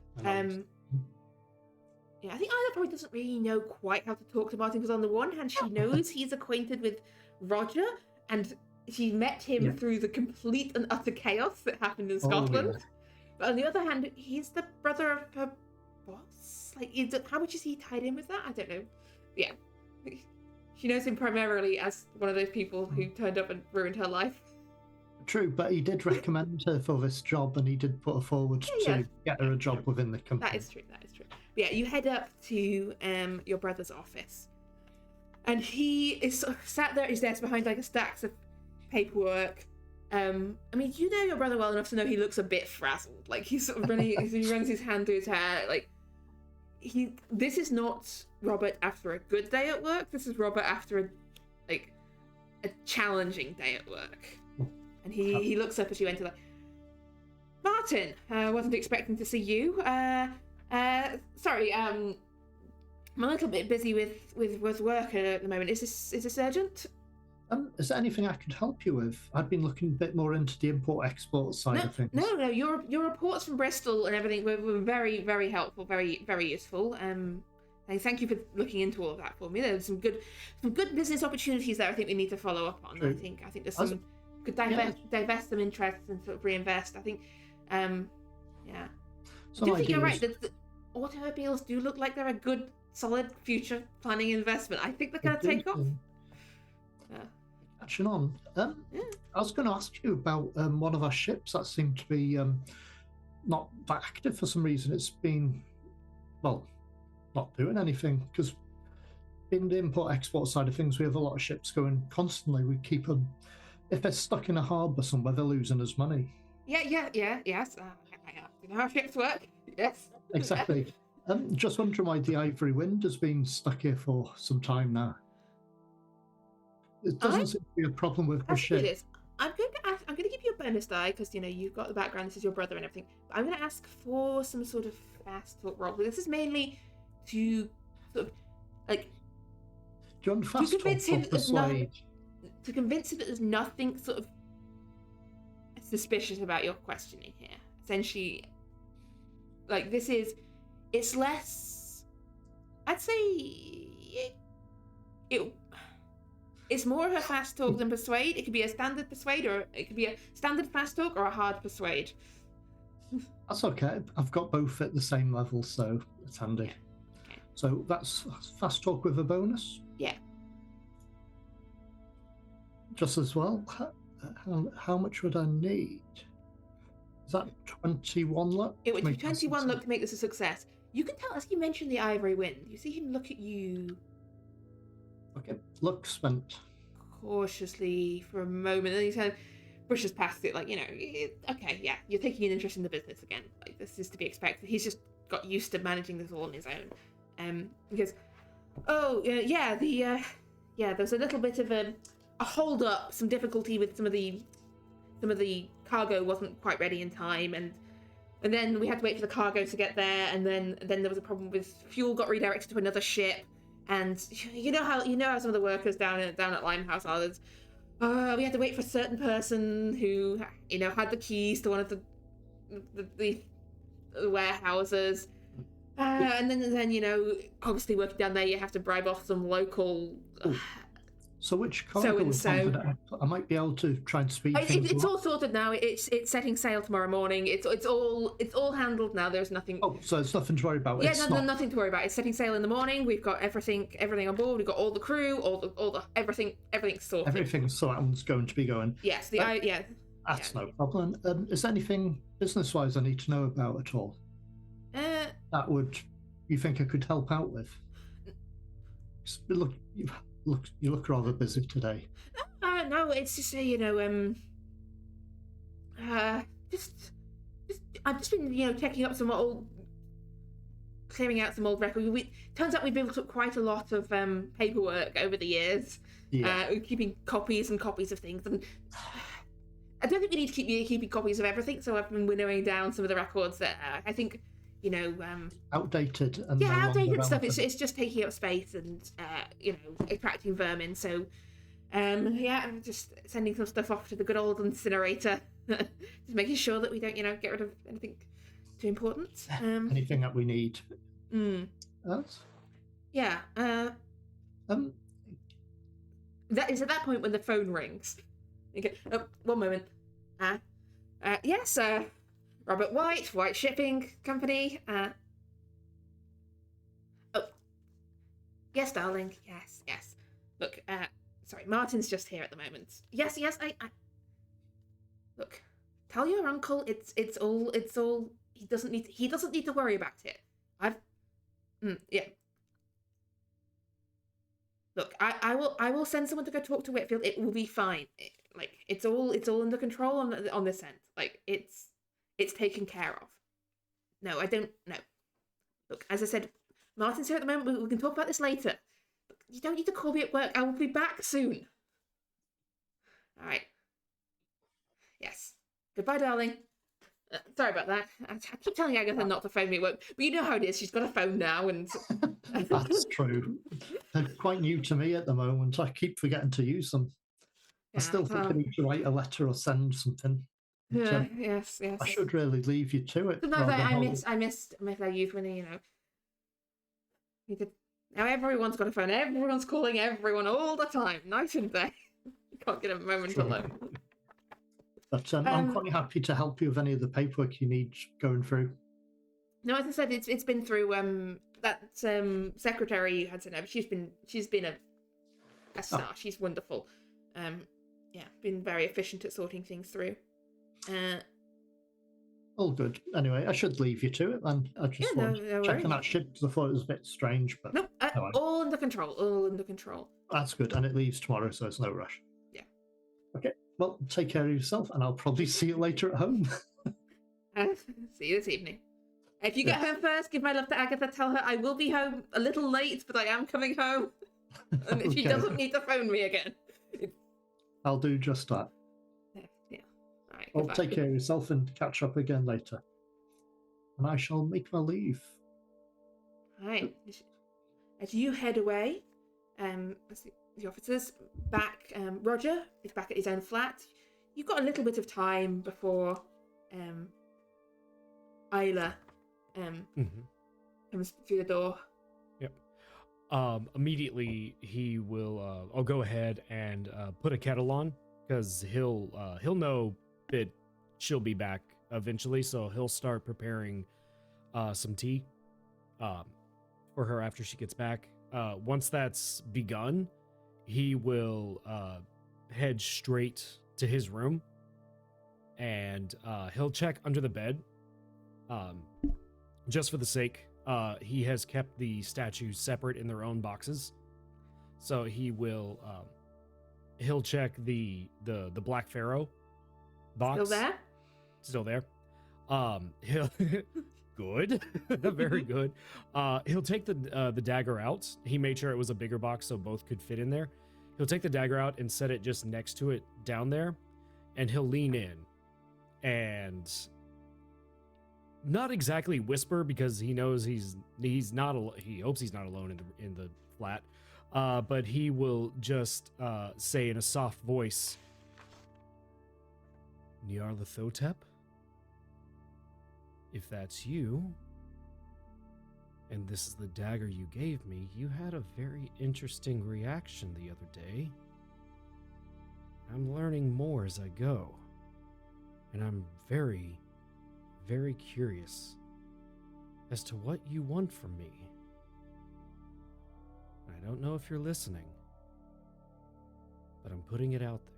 Yeah, I think Isla probably doesn't really know quite how to talk to Martin, because on the one hand, she knows he's acquainted with Roger, and she met him through the complete and utter chaos that happened in Scotland.
Yeah.
But on the other hand, he's the brother of her boss. Like, how much is he tied in with that? I don't know. Yeah. She knows him primarily as one of those people who turned up and ruined her life.
True, but he did recommend her for this job, and he did put her forward to get her a job within the company.
That is true. But yeah, you head up to your brother's office, and he is sort of sat there at his desk behind like a stacks of paperwork. I mean, you know your brother well enough to know he looks a bit frazzled. Like he's sort of running, he runs his hand through his hair. Like this is not Robert after a good day at work. This is Robert after a challenging day at work. And he looks up as you enter, like, Martin, wasn't expecting to see you. Sorry, I'm a little bit busy with work at the moment. Is this urgent?
Is there anything I could help you with? I've been looking a bit more into the import-export side of things.
No. Your reports from Bristol and everything were very, very helpful, very, very useful. And thank you for looking into all of that for me. There's some good business opportunities there. I think we need to follow up on.
True.
I think there's some. Could divest some interests and sort of reinvest. I think, I do think you're right. The automobiles do look like they're a good, solid future planning investment. I think they're going to take off.
Catching on. I was going to ask you about one of our ships that seemed to be not that active for some reason. It's been, not doing anything, because in the import-export side of things, we have a lot of ships going constantly. We keep them. If they're stuck in a harbour somewhere, they're losing us money.
Yes. You know how ships work. Yes.
Exactly. Just wondering why the Ivory Wind has been stuck here for some time now. It doesn't seem to be a problem with the ship.
I'm going to give you a bonus die because you've got the background. This is your brother and everything. But I'm going to ask for some sort of fast talk roll. This is mainly to sort of like.
Do you want fast talk or persuade?
To convince him that there's nothing sort of suspicious about your questioning here. Essentially, like it's less. I'd say it's more of a fast talk than persuade. It could be a standard persuade, or it could be a standard fast talk or a hard persuade.
That's okay. I've got both at the same level, so it's handy. Okay. So that's fast talk with a bonus?
Yeah.
Just as well. How much would I need? Is that 21 luck?
It would be 21 luck to make this a success. You can tell, as you mentioned the Ivory Wind, you see him look at you.
Okay, luck spent.
Cautiously for a moment, and he kind of brushes past it, like, okay, yeah, you're taking an interest in the business again. Like, this is to be expected. He's just got used to managing this all on his own. He goes, there's a little bit of a hold up, some difficulty with some of the cargo wasn't quite ready in time, and then we had to wait for the cargo to get there, and then there was a problem with fuel got redirected to another ship, and you know how some of the workers down at Limehouse are. We had to wait for a certain person who had the keys to one of the warehouses. And then obviously working down there, you have to bribe off some local.
So which cargo was on? I might be able to try and speed things
It's
up.
all sorted now. It's setting sail tomorrow morning. It's all handled now. There's nothing.
Oh, so there's nothing to worry about.
Yeah, nothing to worry about. It's setting sail in the morning. We've got everything on board. We've got all the crew, all the everything's sorted.
Everything's going to be going.
Yes,
That's no problem. Is there anything business-wise I need to know about at all? That you think I could help out with? You look rather busy today.
No, it's just I've just been checking up clearing out some old records. Turns out we built up quite a lot of paperwork over the years. Yeah. Keeping copies and copies of things, and I don't think we need to keep keeping copies of everything. So I've been winnowing down some of the records that I think.
Outdated and
outdated stuff. It's just taking up space and attracting vermin. So Yeah, I'm just sending some stuff off to the good old incinerator. Just making sure that we don't, get rid of anything too important.
Anything that we need.
Mm,
Else?
yeah.
Um,
That is at that point when the phone rings. Okay, one moment. Yes, Robert White Shipping Company. Oh, yes, darling. Yes. Look, sorry, Martin's just here at the moment. Yes, I look. Tell your uncle it's all. He doesn't need to worry about it. Yeah. Look, I will send someone to go talk to Whitfield. It will be fine. It's all under control on this end. Like it's taken care of. No, I don't. No. Look, as I said, Martin's here at the moment. We can talk about this later. Look, you don't need to call me at work. I will be back soon. All right. Yes. Goodbye, darling. Sorry about that. I keep telling Agatha not to phone me at work, but you know how it is. She's got a phone now, and
that's true. They're quite new to me at the moment. I keep forgetting to use them. I still think I need to write a letter or send something.
Yes.
I should really leave you to it.
Sometimes I missed our youth when now everyone's got a phone. Everyone's calling everyone all the time, night and day. You can't get a moment alone.
But I'm quite happy to help you with any of the paperwork you need going through.
No, as I said, it's been through that secretary you had sent over. She's been a star. Oh. She's wonderful. Been very efficient at sorting things through.
All good. Anyway, I should leave you to it then. I just want checking that ship because I thought it was a bit strange, but
no, all under control. All under control.
That's good, and it leaves tomorrow, so it's no rush.
Yeah.
Okay. Well, take care of yourself, and I'll probably see you later at home.
See you this evening. If you get home first, give my love to Agatha. Tell her I will be home a little late, but I am coming home. And okay. She doesn't need to phone me again.
I'll do just that.
Yeah. All right.
Well, take care of yourself and catch up again later. And I shall make my leave.
All right. As you head away, the officers back. Roger is back at his own flat. You've got a little bit of time before Isla comes through the door.
Yep. Immediately he will. I'll go ahead and put a kettle on because he'll know that she'll be back eventually, so he'll start preparing some tea for her after she gets back. Once that's begun, he will head straight to his room and he'll check under the bed. Just for the sake, he has kept the statues separate in their own boxes. So he'll check the Black Pharaoh box. Still there? He'll good. Very good. He'll take the dagger out. He made sure it was a bigger box so both could fit in there. He'll take the dagger out and set it just next to it down there, and he'll lean in and not exactly whisper because he knows he's not he hopes he's not alone in the flat, but he will just say in a soft voice, Nyarlathotep, if that's you, and this is the dagger you gave me, you had a very interesting reaction the other day. I'm learning more as I go, and I'm very, very curious as to what you want from me. I don't know if you're listening, but I'm putting it out there.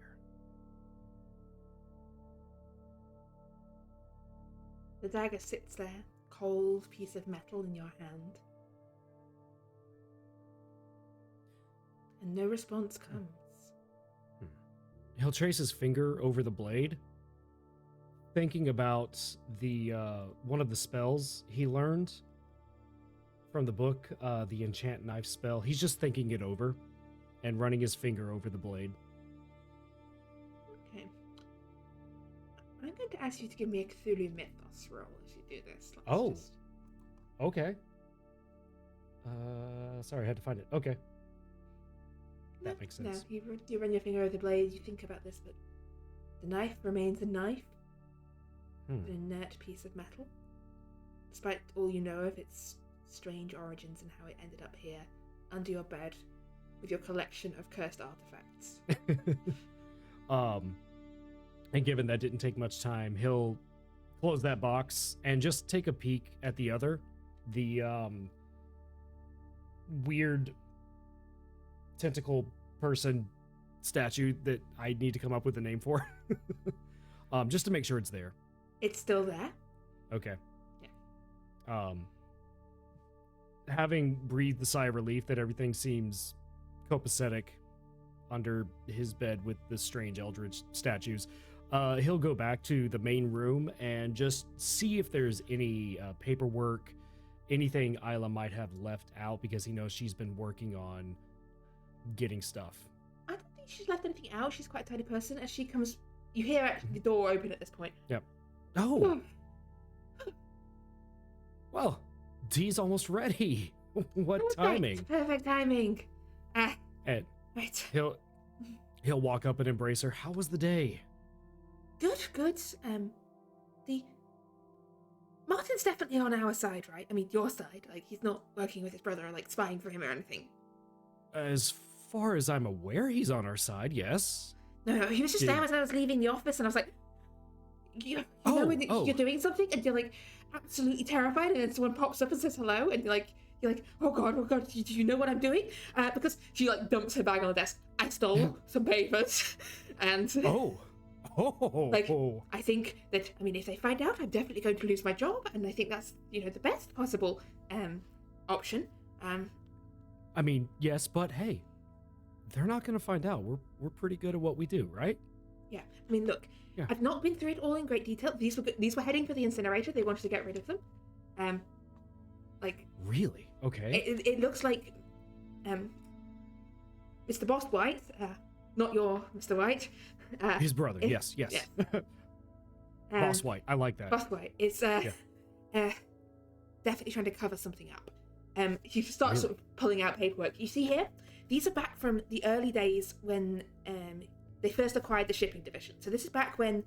The dagger sits there, cold piece of metal in your hand. And no response comes.
He'll trace his finger over the blade, thinking about the one of the spells he learned from the book, the enchant knife spell. He's just thinking it over and running his finger over the blade.
Okay. I'm going to ask you to give me a Cthulhu Mythos roll as you do this.
Okay. Sorry, I had to find it. Okay. that makes sense.
No, you run your finger over the blade, you think about this, but the knife remains a knife, an inert piece of metal. Despite all you know of its strange origins and how it ended up here, under your bed, with your collection of cursed artifacts.
And given that didn't take much time, he'll close that box and just take a peek at the other, the weird tentacle person statue that I need to come up with a name for. Just to make sure it's there.
It's still there.
Okay.
Yeah.
Having breathed the sigh of relief that everything seems copacetic under his bed with the strange eldritch statues, he'll go back to the main room and just see if there's any paperwork, anything Isla might have left out, because he knows she's been working on getting stuff.
I don't think she's left anything out. She's quite a tidy person. As she comes, you hear actually the door open at this point.
Yep. Oh. Well, Dee's almost ready. What timing?
Right. Perfect timing.
And
Right.
he'll walk up and embrace her. How was the day?
Good. The Martin's definitely on our side, right? I mean, your side. Like, he's not working with his brother or, like, spying for him or anything.
As far as I'm aware, he's on our side, yes.
No, he was just there as I was leaving the office, and I was like, you know when you're doing something, and you're, like, absolutely terrified, and then someone pops up and says hello, and you're like, oh god, do you know what I'm doing? Because she, like, dumps her bag on the desk. I stole some papers, and... Like, I think that, I mean, if they find out, I'm definitely going to lose my job, and I think that's, the best possible option.
I mean, yes, but hey, they're not going to find out. We're pretty good at what we do, right?
Yeah. I mean, look, I've not been through it all in great detail. These were heading for the incinerator. They wanted to get rid of them. Like...
Really? Okay.
It looks like, Mr. Boss White, not your Mr. White,
his brother, yes. Boss White, I like that.
Boss White is definitely trying to cover something up. You start sort of pulling out paperwork. You see here, these are back from the early days when they first acquired the shipping division. So this is back when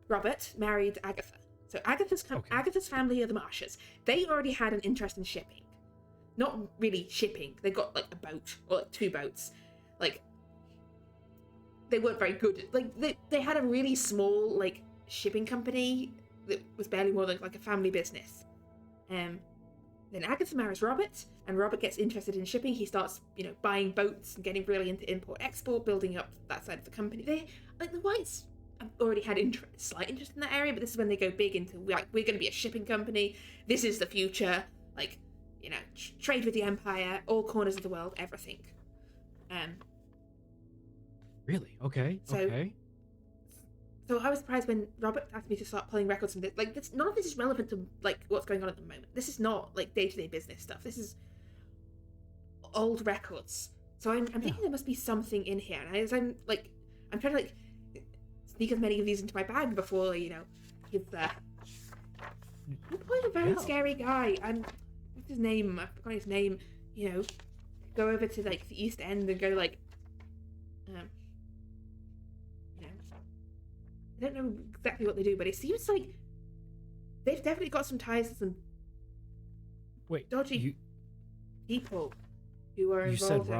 Robert married Agatha. So Agatha's family are the Marshes. They already had an interest in shipping. Not really shipping. They got like a boat or like 2 boats. Like, they weren't very good. Like, they had a really small, like, shipping company that was barely more than, like, a family business. Then Agatha marries Robert, and Robert gets interested in shipping. He starts, buying boats and getting really into import-export, building up that side of the company. The Whites already had slight interest in that area, but this is when they go big into, like, we're going to be a shipping company. This is the future. Like, trade with the Empire, all corners of the world, everything.
Really? Okay.
So I was surprised when Robert asked me to start pulling records from this. Like, none of this is relevant to, like, what's going on at the moment. This is not, like, day-to-day business stuff. This is old records. So I'm thinking there must be something in here. And as I'm trying to, like, sneak as many of these into my bag before, he's I'm playing a very scary guy. What's his name? I forgot his name. Go over to, like, the East End and go, like, I don't know exactly what they do, but it seems like they've definitely got some ties to some dodgy people who are involved.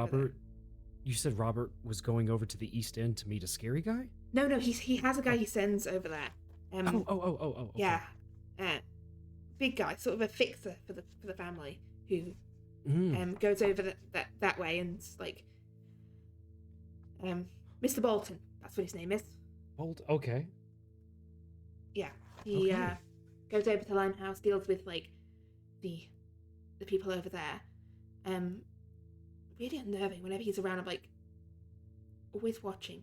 You said Robert was going over to the East End to meet a scary guy?
No, he has a guy he sends over there.
Okay.
Yeah, big guy, sort of a fixer for the family who goes over that way, and like Mr. Bolton, that's what his name is.
Okay.
Yeah, he goes over to Limehouse, deals with like the people over there. Really unnerving. Whenever he's around, I'm like always watching.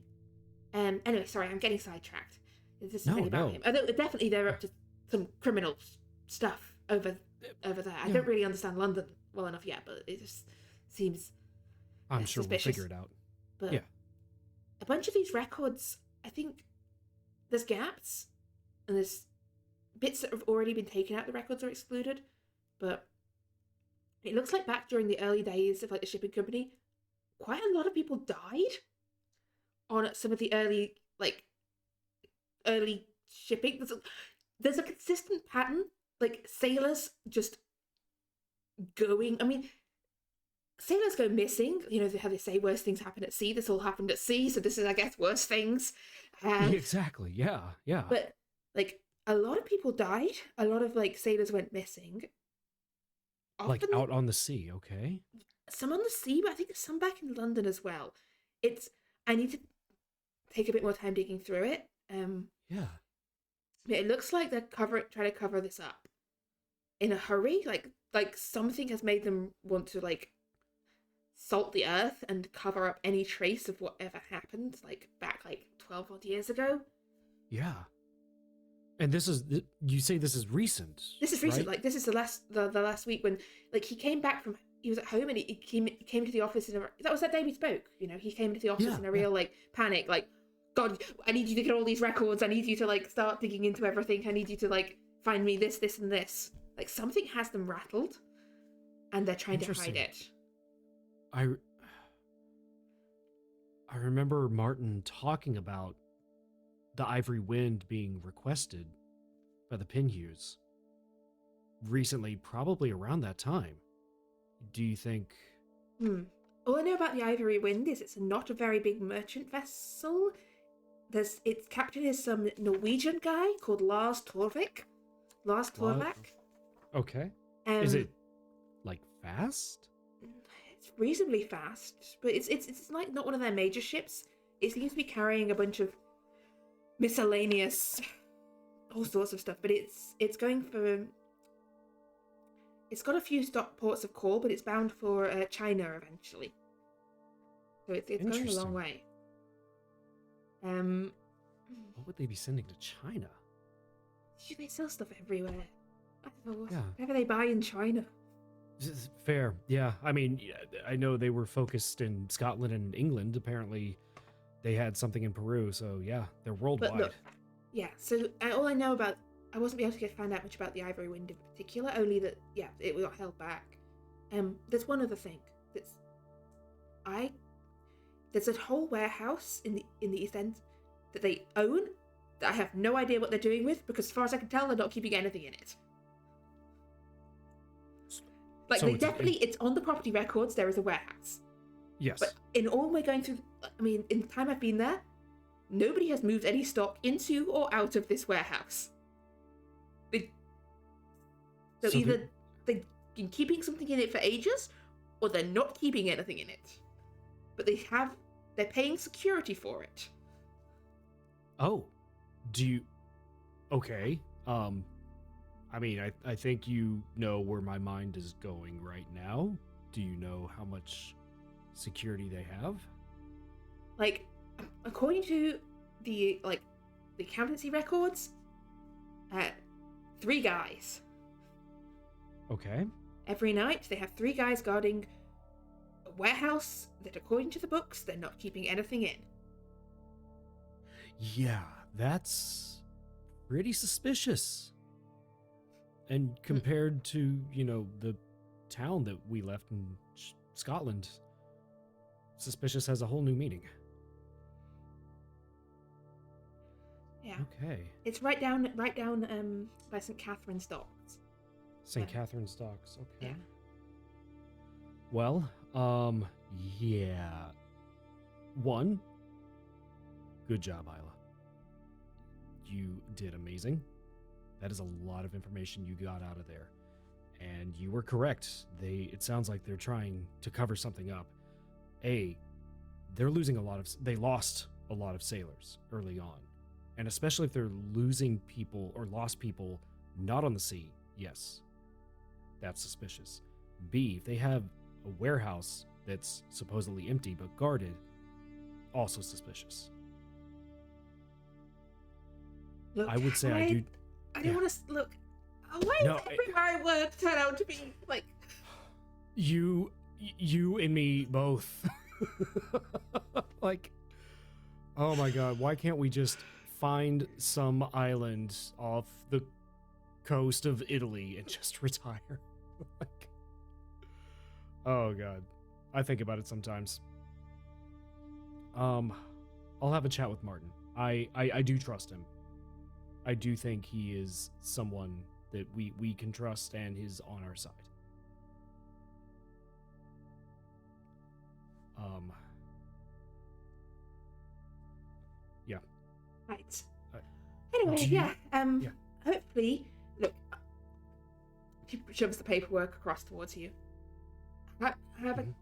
Anyway, sorry, I'm getting sidetracked. This is really about him. Definitely they're up to some criminal stuff over there. I don't really understand London well enough yet, but it just seems
I'm sure
suspicious.
We'll figure it out.
But a bunch of these records, I think there's gaps and there's bits that have already been taken out. The records are excluded, but it looks like back during the early days of like the shipping company, quite a lot of people died on some of the early shipping. There's a consistent pattern, like sailors just going. I mean, sailors go missing. You know how they say worst things happen at sea. This all happened at sea, so this is, I guess, worse things.
Exactly. Yeah. Yeah.
But like a lot of people died. A lot of like sailors went missing.
Like
Often,
out on the sea. Okay.
some on the sea, but I think there's some back in London as well. I need to take a bit more time digging through it.
Yeah.
But it looks like they're trying to cover this up in a hurry. Like something has made them want to like salt the earth and cover up any trace of whatever happened like back like 12 odd years ago.
Yeah. And you say this is recent.
This is recent.
right?
Like this is the last week when like he was at home and he came to the office that was that day we spoke. You know, he came to the office in a real like panic, like, God, I need you to get all these records. I need you to like start digging into everything. I need you to like find me this, and this. Like something has them rattled, and they're trying to hide it.
I remember Martin talking about the Ivory Wind being requested by the Pinhues recently, probably around that time. Do you think?
All I know about the Ivory Wind is it's not a very big merchant vessel. Its captain is some Norwegian guy called Lars Torvik. Lars Torvik.
Okay. Is it like fast?
It's reasonably fast, but it's like not one of their major ships. It seems to be carrying a bunch of miscellaneous, all sorts of stuff. But it's going for. It's got a few stop ports of call, but it's bound for China eventually. So it's going a long way.
What would they be sending to China?
They sell stuff everywhere. I don't know.
Yeah.
Whatever they buy in China.
Fair. Yeah. I mean, I know they were focused in Scotland and England. Apparently, they had something in Peru. So yeah, they're worldwide.
But look, yeah. So all I know about, I wasn't able to find out much about the Ivory Wind in particular. Only that it got held back. There's one other thing there's a whole warehouse in the East End that they own that I have no idea what they're doing with, because as far as I can tell, they're not keeping anything in it. Like, so it's on the property records, there is a warehouse.
Yes.
But in all we're going through, I mean, in the time I've been there, nobody has moved any stock into or out of this warehouse. So either they've been keeping something in it for ages, or they're not keeping anything in it. But they're paying security for it.
Oh, okay. I mean, I think you know where my mind is going right now. Do you know how much security they have?
Like, according to the accountancy records, 3 guys.
Okay.
Every night they have 3 guys guarding a warehouse that, according to the books, they're not keeping anything in.
Yeah, that's pretty suspicious. And compared to, the town that we left in Scotland, suspicious has a whole new meaning.
Yeah.
Okay.
It's right down by St. Catherine's Docks.
St. Catherine's Docks. Okay.
Yeah.
Well, yeah. 1, good job, Isla. You did amazing. That is a lot of information you got out of there. And you were correct. It sounds like they're trying to cover something up. They lost a lot of sailors early on. And especially if they're losing people or lost people not on the sea, yes, that's suspicious. B, if they have a warehouse that's supposedly empty but guarded, also suspicious.
Look,
I would say
I don't want to look. Why does everywhere I work turn out to be like
you and me both? Like, oh my god, why can't we just find some island off the coast of Italy and just retire? Like, oh god, I think about it sometimes. I'll have a chat with Martin. I do trust him. I do think he is someone that we can trust and is on our side. Yeah.
Right.
Uh,
Anyway,
do you-
yeah.
yeah.
Hopefully, look. She shoves the paperwork across towards you.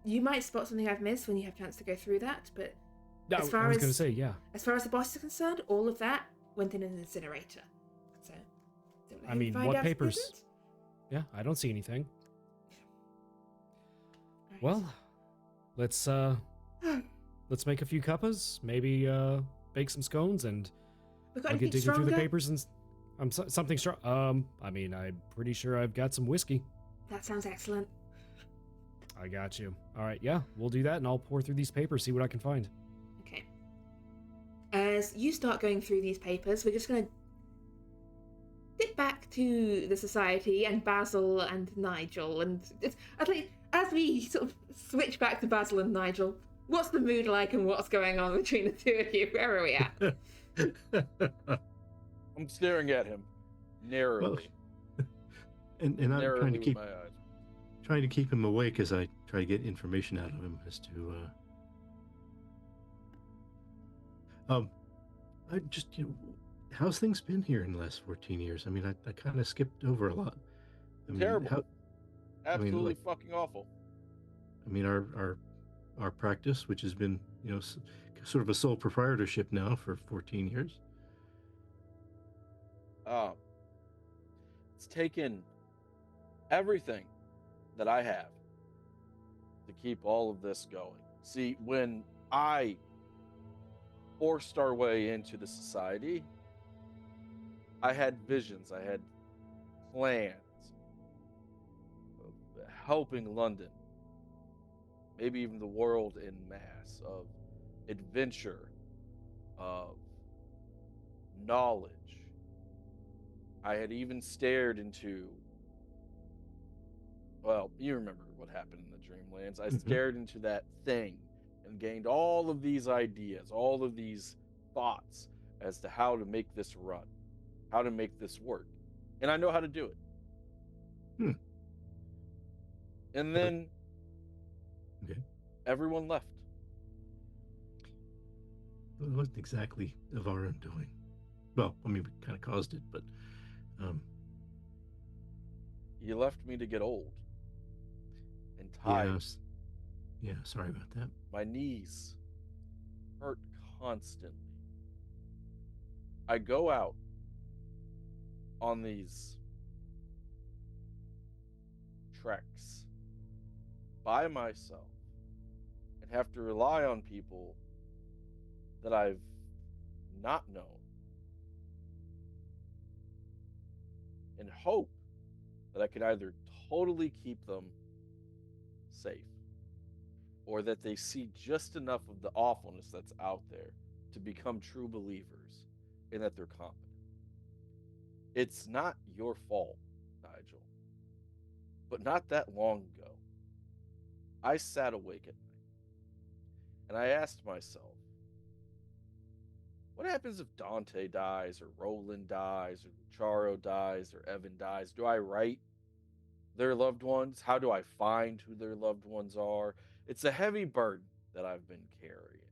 You might spot something I've missed when you have a chance to go through that, but
No,
as far
I was
as
going to say, yeah.
as far as the boss is concerned, all of that went in an incinerator. So, don't let
I
him
mean,
find
what
out if it
papers?
isn't.
Yeah, I don't see anything.
Right.
Well, let's make a few cuppas, maybe bake some scones, and
we got
I'll get
anything
digging
stronger?
through the papers and something strong. I mean, I'm pretty sure I've got some whiskey.
That sounds excellent.
I got you. All right, yeah, we'll do that, and I'll pour through these papers, see what I can find.
Okay. As you start going through these papers, we're just going to dip back to the society and Basil and Nigel, and I think as we sort of switch back to Basil and Nigel, what's the mood like and what's going on between the two of you? Where are we at?
I'm staring at him narrowly.
and I'm
narrowly with my eyes.
trying to keep him awake as I try to get information out of him as to I just how's things been here in the last 14 years? I mean, I kind of skipped over a lot. I mean,
Terrible. Absolutely
like,
fucking awful.
I mean, our practice, which has been, sort of a sole proprietorship now for 14 years.
It's taken everything that I have to keep all of this going. See, when I forced our way into the society, I had visions, I had plans of helping London, maybe even the world in mass, of adventure, of knowledge. I had even stared into, well, you remember what happened in the Dreamlands. I stared into that thing and gained all of these ideas, all of these thoughts as to how to make this run, how to make this work. And I know how to do it. And then everyone left.
It wasn't exactly of our own doing. Well, I mean, we kind of caused it, but
You left me to get old and tired.
Yeah, sorry about that.
My knees hurt constantly. I go out on these treks by myself and have to rely on people that I've not known and hope that I can either totally keep them safe or that they see just enough of the awfulness that's out there to become true believers and that they're competent. It's not your fault, Nigel. But not that long ago, I sat awake at night and I asked myself, what happens if Dante dies, or Roland dies, or Charo dies, or Evan dies? Do I write their loved ones? How do I find who their loved ones are? It's a heavy burden that I've been carrying.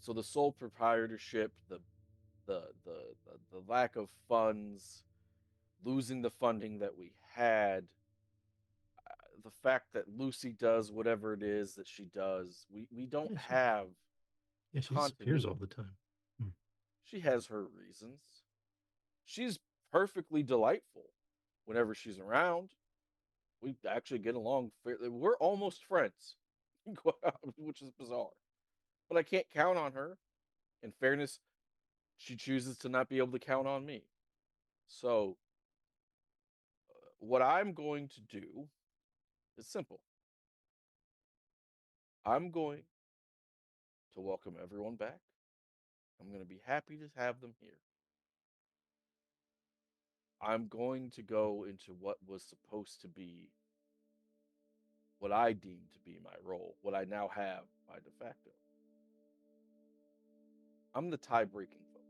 So the sole proprietorship, the lack of funds, losing the funding that we had, the fact that Lucy does whatever it is that she does, we don't have.
Yeah, she disappears all the time.
She has her reasons. She's perfectly delightful whenever she's around. We actually get along fairly. We're almost friends, which is bizarre. But I can't count on her. In fairness, she chooses to not be able to count on me. So, what I'm going to do is simple. I'm going to welcome everyone back. I'm going to be happy to have them here. I'm going to go into what was supposed to be what what I deem to be my role, what I now have by de facto. I'm the tie-breaking vote.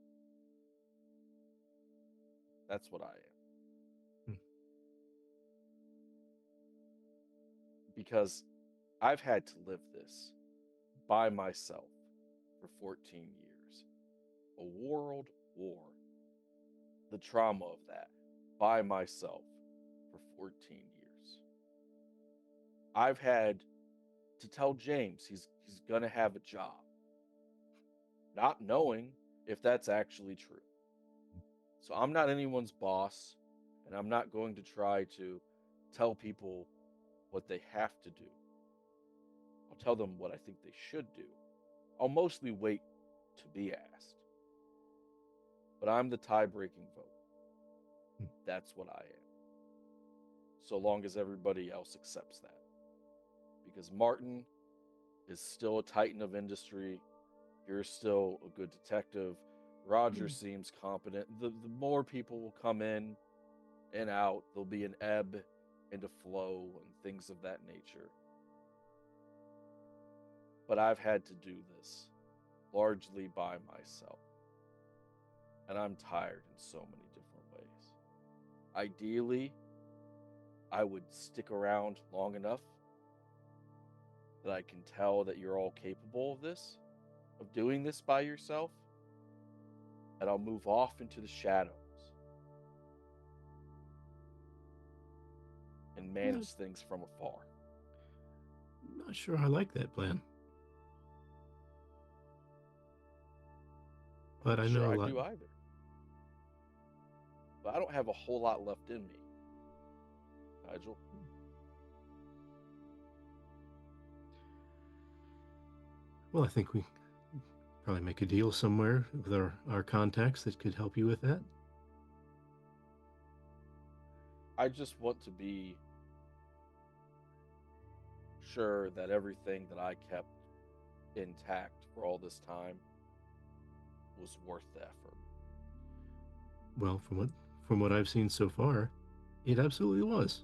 That's what I am.
Hmm.
Because I've had to live this by myself for 14 years. A world war. The trauma of that by myself for 14 years. I've had to tell James he's going to have a job, not knowing if that's actually true. So I'm not anyone's boss, and I'm not going to try to tell people what they have to do. I'll tell them what I think they should do. I'll mostly wait to be asked. But I'm the tie-breaking vote. That's what I am. So long as everybody else accepts that. Because Martin is still a titan of industry. You're still a good detective. Roger seems competent. The more people will come in and out, there'll be an ebb and a flow and things of that nature. But I've had to do this largely by myself. And I'm tired in so many different ways. Ideally, I would stick around long enough that I can tell that you're all capable of this, of doing this by yourself, and I'll move off into the shadows and manage things from afar.
I'm not sure I like that plan. But I know
Sure,
a
I
lot.
do either. But I don't have a whole lot left in me, Nigel.
Well, I think we probably make a deal somewhere with our contacts that could help you with that.
I just want to be sure that everything that I kept intact for all this time was worth the effort.
Well, from what I've seen so far, it absolutely was.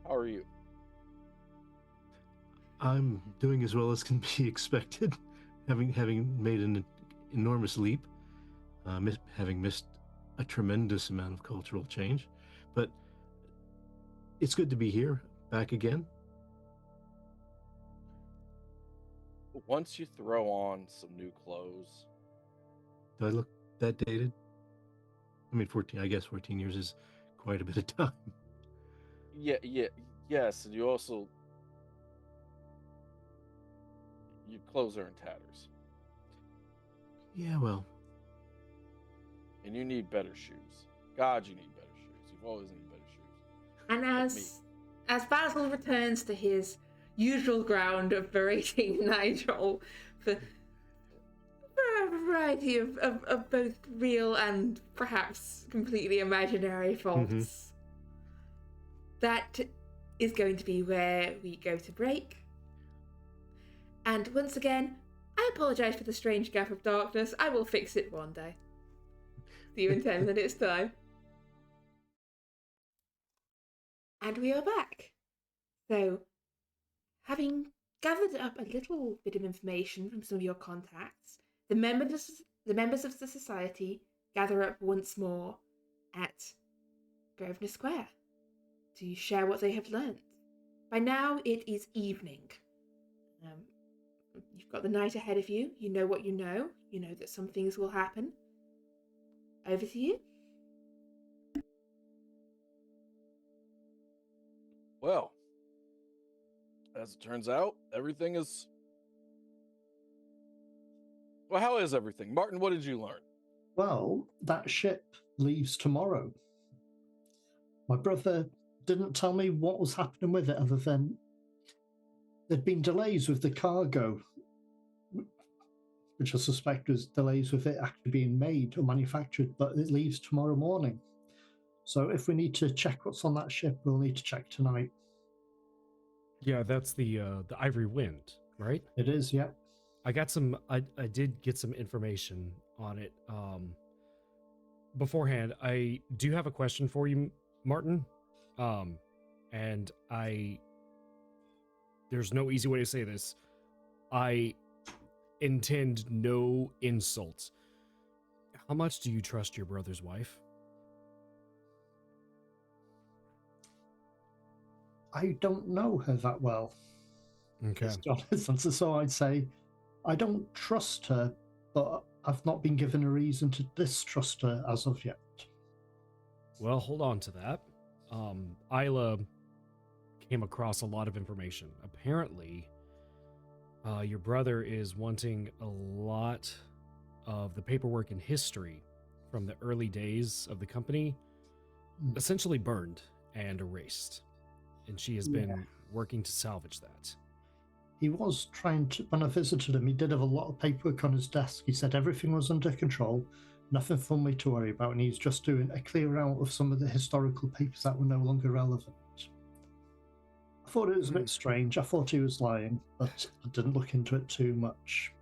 How are you?
I'm doing as well as can be expected, having made an enormous leap, having missed a tremendous amount of cultural change, but it's good to be here, back again.
Once you throw on some new clothes,
Do I look that dated? I mean, 14. I guess 14 years is quite a bit of time.
yes, and you also, your clothes are in tatters,
Yeah, well,
and you need better shoes. God, you need better shoes. You've always needed better shoes.
And
Like me.
as Basil returns to his usual ground of berating Nigel for a variety of both real and perhaps completely imaginary faults, that is going to be where we go to break. And once again, I apologise for the strange gap of darkness. I will fix it one day. See you in 10 minutes' time. And we are back. So, having gathered up a little bit of information from some of your contacts, the members of the society gather up once more at Grosvenor Square to share what they have learned. By now, it is evening. You've got the night ahead of you. You know what you know. You know that some things will happen. Over to you.
Well, as it turns out, everything is... Well, how is everything? Martin, what did you learn?
Well, that ship leaves tomorrow. My brother didn't tell me what was happening with it other than there'd been delays with the cargo, which I suspect was delays with it actually being made or manufactured, but it leaves tomorrow morning. So if we need to check what's on that ship, we'll need to check tonight.
Yeah, that's the Ivory Wind, right?
It is, yeah.
I did get some information on it beforehand. I do have a question for you, Martin, and there's no easy way to say this. I intend no insults. How much do you trust your brother's wife?
I don't know her that well.
Okay.
It's the honest answer. So I'd say I don't trust her, but I've not been given a reason to distrust her as of yet.
Well, hold on to that. Isla came across a lot of information. Apparently, your brother is wanting a lot of the paperwork and history from the early days of the company, essentially burned and erased. And she has been working to salvage that.
He was trying to, when I visited him, he did have a lot of paperwork on his desk. He said everything was under control, nothing for me to worry about, and he's just doing a clear out of some of the historical papers that were no longer relevant. I thought it was a bit strange. I thought he was lying, but I didn't look into it too much.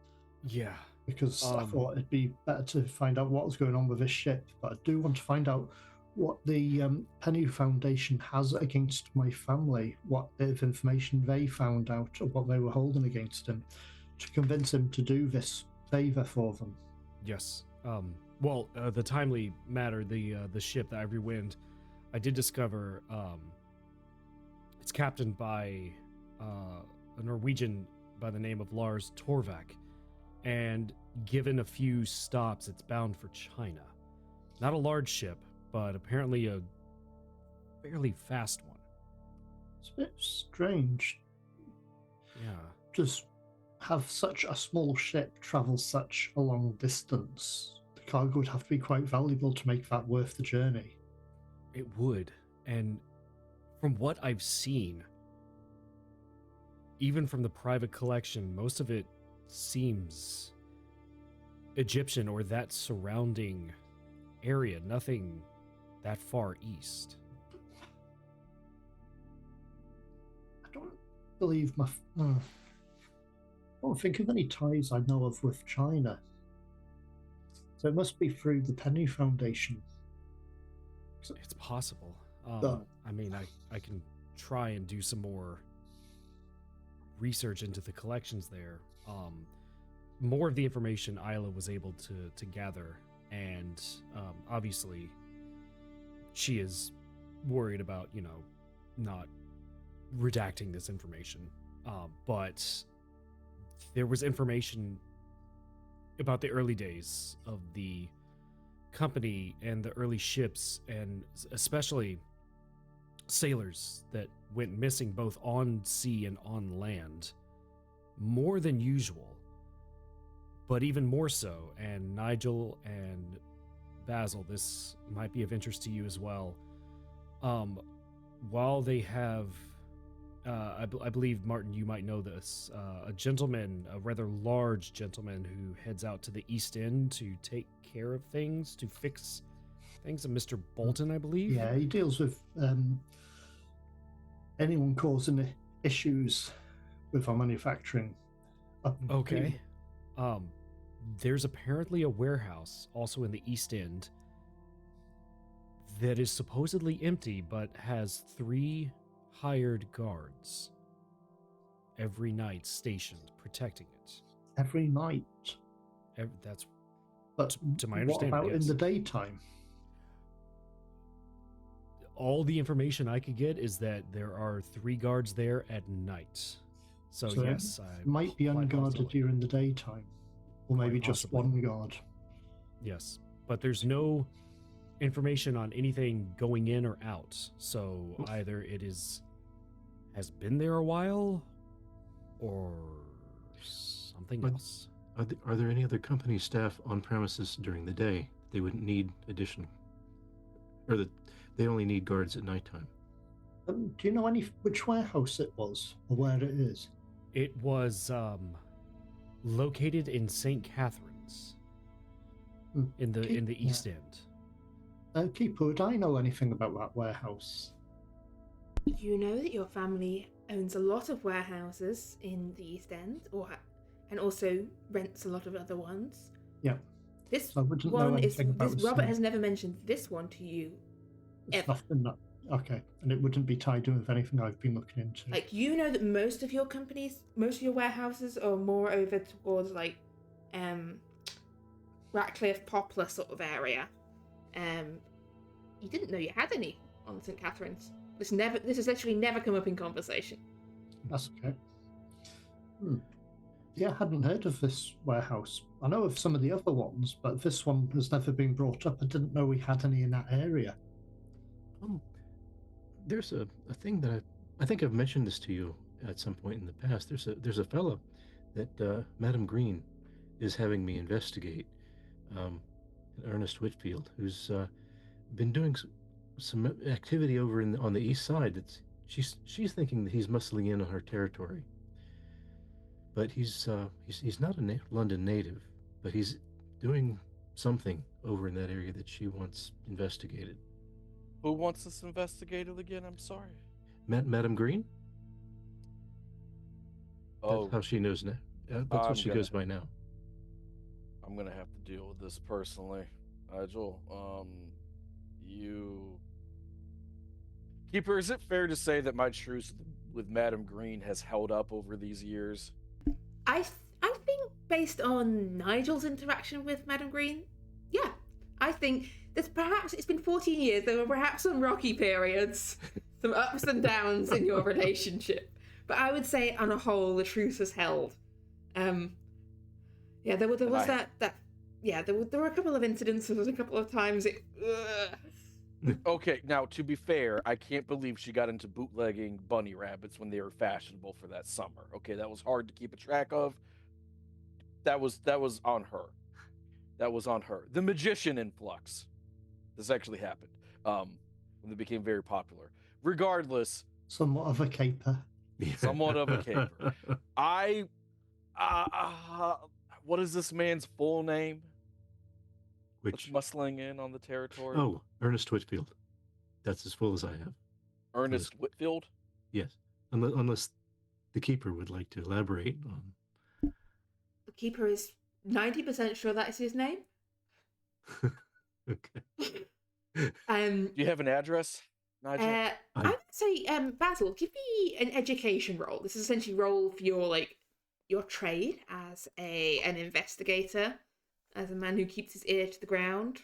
Yeah.
Because I thought it'd be better to find out what was going on with his ship, but I do want to find out what the Penny Foundation has against my family, what bit of information they found out of what they were holding against him, to convince him to do this favor for them.
Yes. Well, the timely matter, the ship, the Ivory Wind, I did discover it's captained by a Norwegian by the name of Lars Torvak, and given a few stops, it's bound for China. Not a large ship, but apparently a fairly fast one.
It's a bit strange.
Yeah.
Just have such a small ship travel such a long distance. The cargo would have to be quite valuable to make that worth the journey.
It would. And from what I've seen, even from the private collection, most of it seems Egyptian or that surrounding area, nothing that far east.
I don't believe I don't think of any ties I know of with China. So it must be through the Penny Foundation.
It's possible.
I
mean, I can try and do some more research into the collections there. More of the information Isla was able to gather, and obviously she is worried about, not redacting this information. But there was information about the early days of the company and the early ships, and especially sailors that went missing both on sea and on land, more than usual. But even more so, and Nigel and Basil, this might be of interest to you as well. While they have, I believe, Martin, you might know this, a gentleman, a rather large gentleman who heads out to the East End to take care of things, to fix things, Mr. Bolton, I believe?
Yeah, he deals with anyone causing issues with our manufacturing.
Okay. There's apparently a warehouse also in the East End that is supposedly empty, but has 3 hired guards every night stationed, protecting it.
Every night?
That's
But
to my
what
understanding.
about
Yes.
in the daytime?
All the information I could get is that there are 3 guards there at night. So yes,
it might be
quite
unguarded
possibly.
during the daytime. Or maybe
Quite
just
possibly.
one guard.
Yes, but there's no information on anything going in or out. So either it has been there a while, or something
But-
else.
Are there any other company staff on premises during the day? They wouldn't need additional, or that they only need guards at nighttime.
Do you know which warehouse it was or where it is?
It was located in St. Catherine's in the East End.
Keeper, would I know anything about that warehouse?
You know that your family owns a lot of warehouses in the East End, and also rents a lot of other ones.
Yeah.
This
I wouldn't know
one is.
anything about
This
the
Robert
same.
has never mentioned this one to you.
It's
Ever.
nothing that Okay, and it wouldn't be tied in with anything I've been looking into.
Like, you know that most of your warehouses are more over towards like Ratcliffe, Poplar sort of area. You didn't know you had any on St. Catherine's. This has literally never come up in conversation.
That's okay. Yeah, I hadn't heard of this warehouse. I know of some of the other ones, but this one has never been brought up. I didn't know we had any in that area.
There's a thing that I think I've mentioned this to you at some point in the past. There's a fellow that Madam Green is having me investigate, Ernest Whitfield, who's been doing some activity over on the east side. That's she's thinking that he's muscling in on her territory, but he's not a London native, but he's doing something over in that area that she wants investigated.
Who wants this investigated again? I'm sorry.
Madam Green?
Oh,
That's how she knows now. That's what she goes by now.
I'm gonna have to deal with this personally, Nigel. Keeper, is it fair to say that my truce with Madam Green has held up over these years?
I think based on Nigel's interaction with Madam Green, yeah, I think there's perhaps, it's been 14 years, there were perhaps some rocky periods, some ups and downs in your relationship, but I would say on a whole the truce has held. Yeah, there was there were a couple of incidents, there was a couple of times
Okay, now to be fair, I can't believe she got into bootlegging bunny rabbits when they were fashionable for that summer. Okay, that was hard to keep a track of. That was on her. That was on her. The magician influx. This actually happened. When they became very popular. Regardless,
Somewhat of a caper.
Somewhat of a caper. What is this man's full name?
Which
Muscling in on the territory?
Oh, Ernest Whitfield. That's as full as I have.
Ernest Whitfield?
Yes. Unless the keeper would like to elaborate on.
The keeper is 90% sure that is his name.
Okay.
Do you have an address, Nigel?
I would say, Basil, give me an education roll. This is essentially roll for your trade as an investigator, as a man who keeps his ear to the ground.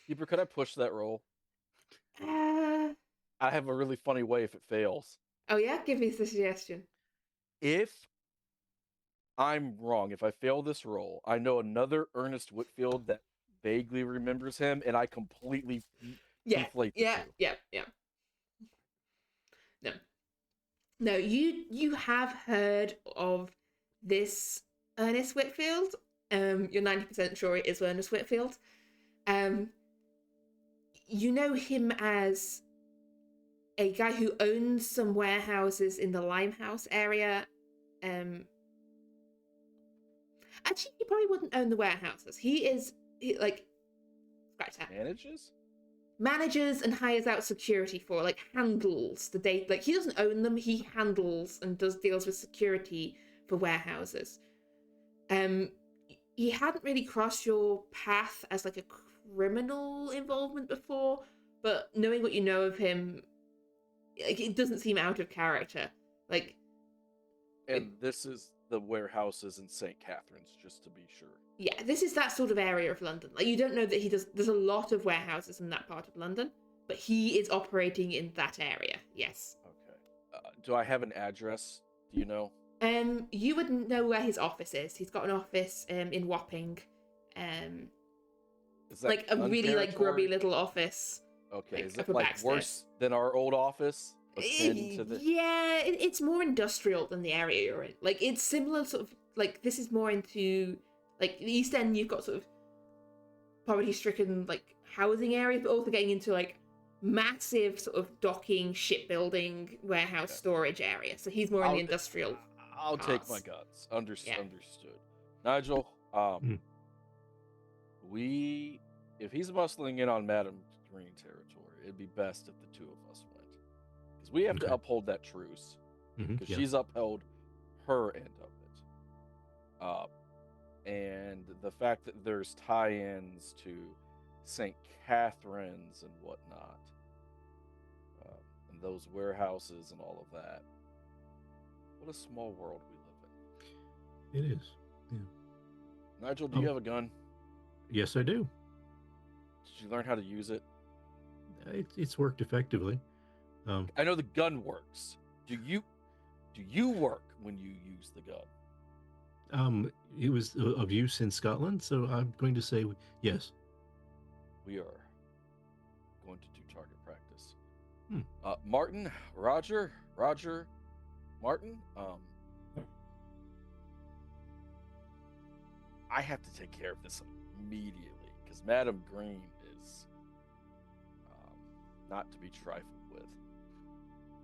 Keeper, could I push that roll?
Uh,
I have a really funny way if it fails.
Oh yeah? Give me the suggestion.
If I'm wrong, if I fail this roll, I know another Ernest Whitfield that vaguely remembers him, and I completely conflate the two.
Yeah. No, you have heard of this Ernest Whitfield. You're 90% sure it is Ernest Whitfield. You know him as a guy who owns some warehouses in the Limehouse area. Actually, he probably wouldn't own the warehouses. Scratch that. Manages and hires out security for, handles the data. He doesn't own them, he handles and deals with security for warehouses. He hadn't really crossed your path as a criminal involvement before, but knowing what you know of him, it doesn't seem out of character.
And this is the warehouses in St. Catherine's, just to be sure.
Yeah, this is that sort of area of London. You don't know that there's a lot of warehouses in that part of London, but he is operating in that area, yes.
Okay. Do I have an address? Do you know?
You wouldn't know where his office is. He's got an office in Wapping.
Is that
a really grubby little office.
Okay, is it worse than our old office?
Yeah, it's more industrial than the area you're in. It's similar sort of, this is more into, the East End, you've got sort of poverty-stricken, housing areas, but also getting into, massive sort of docking, shipbuilding, warehouse storage area. So he's more in the industrial
I'll take my guts. Understood. Nigel, if he's muscling in on Madam Green territory, it'd be best if the two of us went. Because we have to uphold that truce. Because she's upheld her end of it. And the fact that there's tie-ins to St. Catherine's and whatnot, and those warehouses and all of that. What a small world we live
It is. Yeah.
in. Nigel, do you have a gun?
Yes, I do.
Did you learn how to use it?
It's worked effectively.
I know the gun works. Do you work when you use the gun?
It was of use in Scotland, so I'm going to say yes.
We are going to do target practice.
Hmm.
Martin, Roger, Martin. I have to take care of this immediately because Madam Green is not to be trifled with.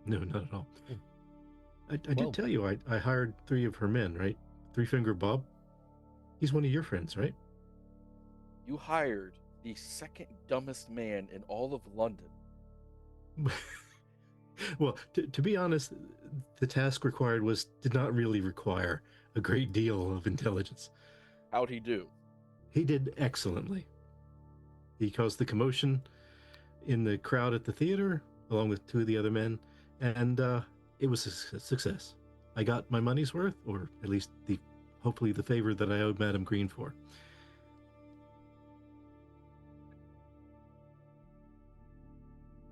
No, not at all. I
Well-
did tell you I hired 3 of her men, right? Three Finger Bob. He's one of your friends, right?
You hired the second dumbest man in all of London.
Well, to be honest, the task required did not really require a great deal of intelligence.
How'd he do?
He did excellently. He caused the commotion in the crowd at the theater, along with 2 of the other men, and it was a success. I got my money's worth, or at least hopefully the favor that I owed Madam Green for.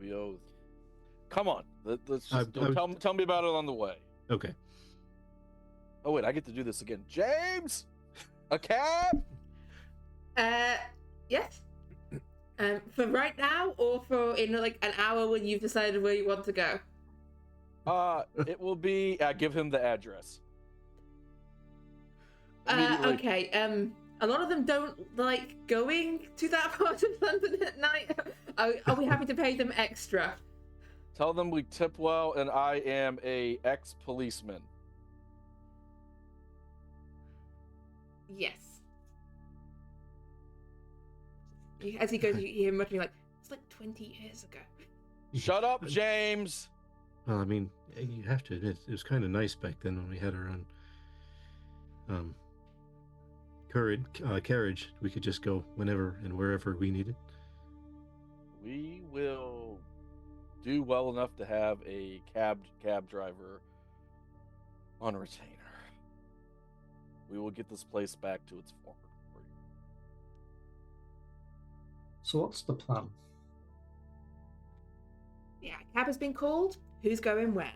We owe. Come on, let's
I-
just tell me about it on the way.
Okay.
Oh wait, I get to do this again. James, a cab?
Yes. For right now, or for in like an hour when you've decided where you want to go?
It will be. Give him the address. Immediately.
Okay. A lot of them don't like going to that part of London at night. Are we happy to pay them extra?
Tell them we tip well, and I am a ex-policeman.
Yes. As he goes, you hear him muttering like, "It's like 20 years ago."
Shut up, James.
Well, I mean, you have to admit, it was kind of nice back then when we had our own carriage. We could just go whenever and wherever we needed.
We will do well enough to have a cab driver on retainer. We will get this place back to its former glory.
So what's the plan?
Yeah, cab has been called. Who's going where?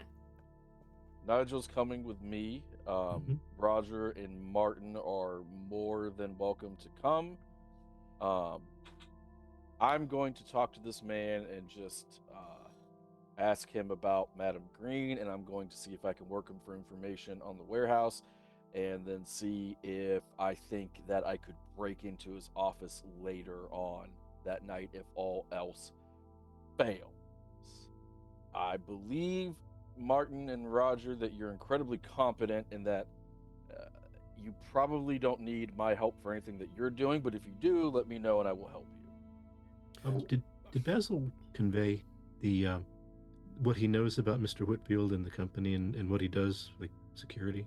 Nigel's coming with me. Roger and Martin are more than welcome to come. I'm going to talk to this man and just ask him about Madam Green, and I'm going to see if I can work him for information on the warehouse, and then see if I think that I could break into his office later on that night if all else fails. I believe, Martin and Roger, that you're incredibly competent and that you probably don't need my help for anything that you're doing, but if you do, let me know and I will help you.
Did Basil convey the what he knows about Mr. Whitfield and the company and what he does, like security?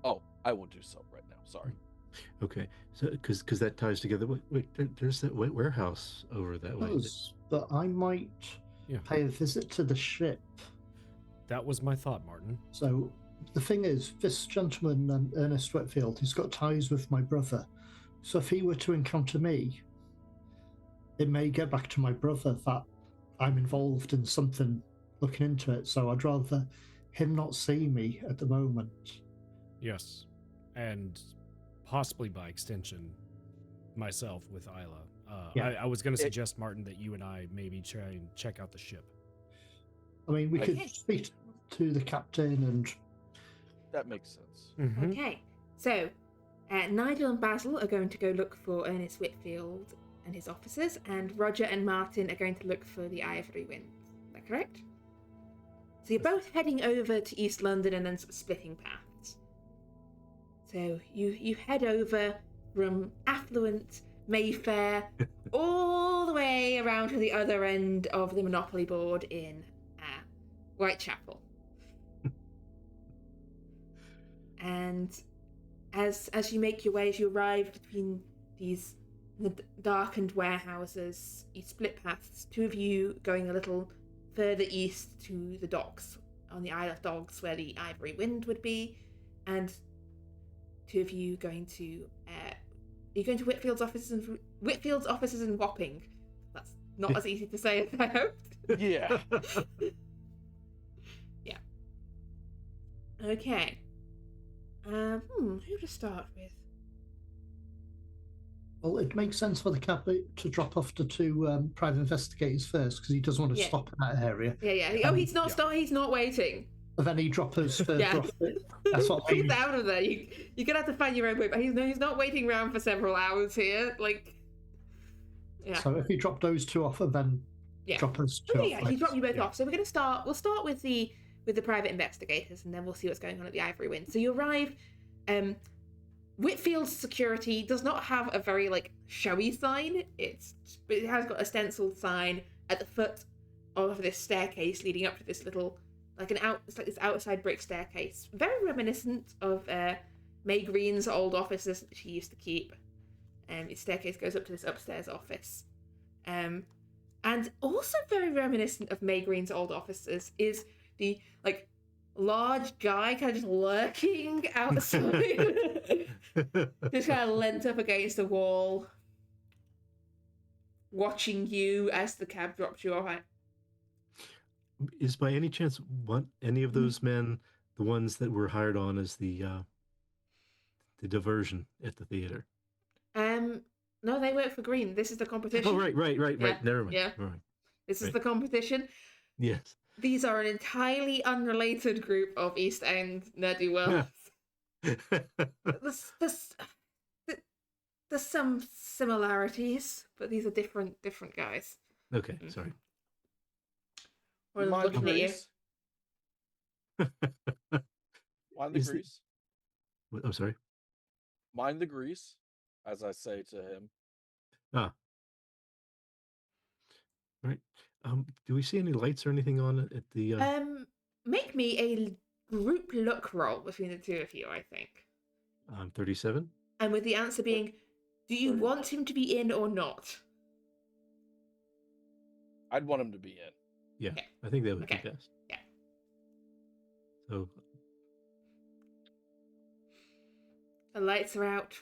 Oh, I will do so right now. Sorry.
Okay, so because that ties together. Wait, there's that warehouse over that way.
But I might
Yeah.
pay a visit to the ship.
That was my thought, Martin.
So the thing is, this gentleman, Ernest Whitfield, he's got ties with my brother. So if he were to encounter me, it may get back to my brother that I'm involved in something looking into it. So I'd rather him not see me at the moment.
Yes. And possibly by extension, myself with Isla.
Yeah.
I was going to suggest, Martin, that you and I maybe try and check out the ship.
I mean, we could
Okay.
speak to the captain and...
That makes sense.
Mm-hmm.
Okay, so Nigel and Basil are going to go look for Ernest Whitfield and his officers, and Roger and Martin are going to look for the Ivory Winds. Is that correct? So you're both heading over to East London and then sort of splitting paths. So you head over from affluent Mayfair all the way around to the other end of the Monopoly board in Whitechapel. And as you make your way, as you arrive between these the darkened warehouses. You split paths. Two of you going a little further east to the docks on the Isle of Dogs, where the Ivory Wind would be, and two of you going to Whitfield's offices in Wapping. That's not as easy to say as I hoped.
Yeah.
Yeah. Okay. Who to start with?
Well, it makes sense for the cab to drop off the two private investigators first, because he doesn't want to
Yeah.
stop in that area.
Yeah. He's not waiting.
And then he drops us further
Yeah.
off. That's what I
He's
mean.
out of there. You're gonna have to find your own way. But he's not waiting around for several hours here. Like, yeah.
So if he dropped those two off and then drop us two off.
Yeah, he dropped you both off. So we're gonna start. We'll start with the private investigators, and then we'll see what's going on at the Ivory Wind. So you arrive. Whitfield's security does not have a very showy sign. But it has got a stenciled sign at the foot of this staircase leading up to this little it's like this outside brick staircase, very reminiscent of May Green's old offices that she used to keep. Its staircase goes up to this upstairs office, and also very reminiscent of May Green's old offices is the large guy kind of just lurking outside, just kind of leant up against the wall, watching you as the cab drops you off.
Is by any chance any of those men the ones that were hired on as the diversion at the theater?
No, they work for Green. This is the competition.
Oh, right.
Yeah.
Never mind.
Yeah.
All right.
This is the competition.
Yes.
These are an entirely unrelated group of East End ne'er-do-wells. There's some similarities, but these are different guys.
Okay, sorry.
Or
Mind the
looking at you.
grease. Mind the
Is it-
grease.
I'm sorry.
Mind the grease, as I say to him.
Ah. Right. Do we see any lights or anything on it at the?
Make me a group look roll between the two of you, I think.
37.
And with the answer being, do you
39.
want him to be in or not?
I'd want him to be in.
Yeah,
Okay.
I think that would
Okay.
be best.
Yeah.
So
The lights are out.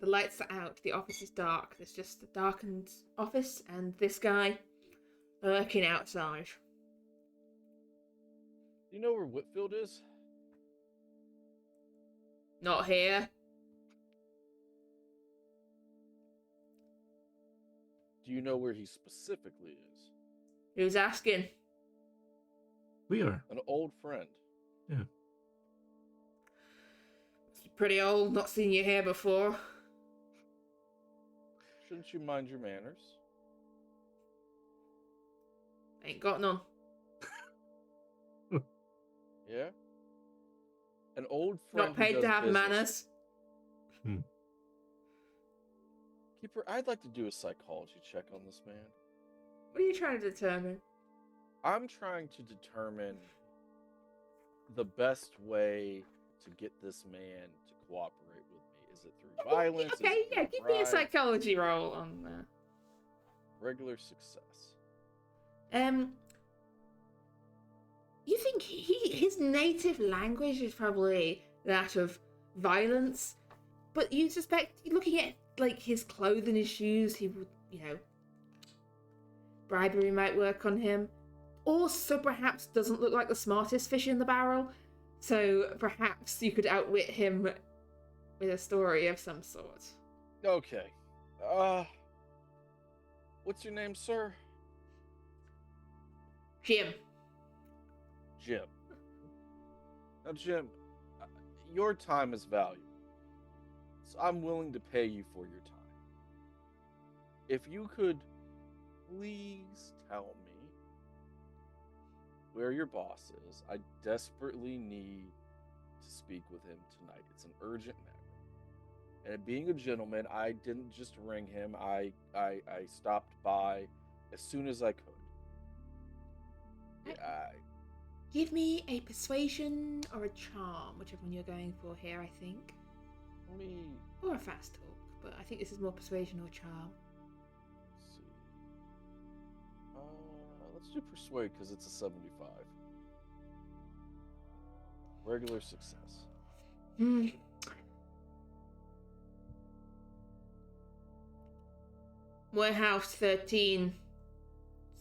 The lights are out. The office is dark. There's just a darkened office and this guy lurking outside.
Do you know where Whitfield is?
Not here.
Do you know where he specifically is?
Who's asking?
we are.
An old friend.
Pretty old, not seen you here before.
Shouldn't you mind your manners?
Ain't got none.
Yeah? An old friend.
Not paid
who
to
does
have
business.
manners.
Keeper, I'd like to do a psychology check on this man.
What are you trying to determine?
I'm trying to determine the best way to get this man to cooperate with me. Is it through violence? Is
Okay,
it
yeah,
through
give me a
bribe?
psychology roll on that.
Regular success.
You think his native language is probably that of violence, but you suspect, looking at his clothing, his shoes, he would, bribery might work on him. Also, perhaps doesn't look like the smartest fish in the barrel, so perhaps you could outwit him with a story of some sort.
Okay. What's your name, sir?
Jim.
Jim. Now, Jim, your time is valuable, so I'm willing to pay you for your time. If you could please tell me where your boss is, I desperately need to speak with him tonight. It's an urgent matter. And being a gentleman, I didn't just ring him. I stopped by as soon as I could. Yeah,
Give me a persuasion or a charm, whichever one you're going for here, I think.
let me
Or a fast talk. but I think this is more persuasion or charm.
Let's see. Let's do persuade because it's a 75. Regular success.
Warehouse 13,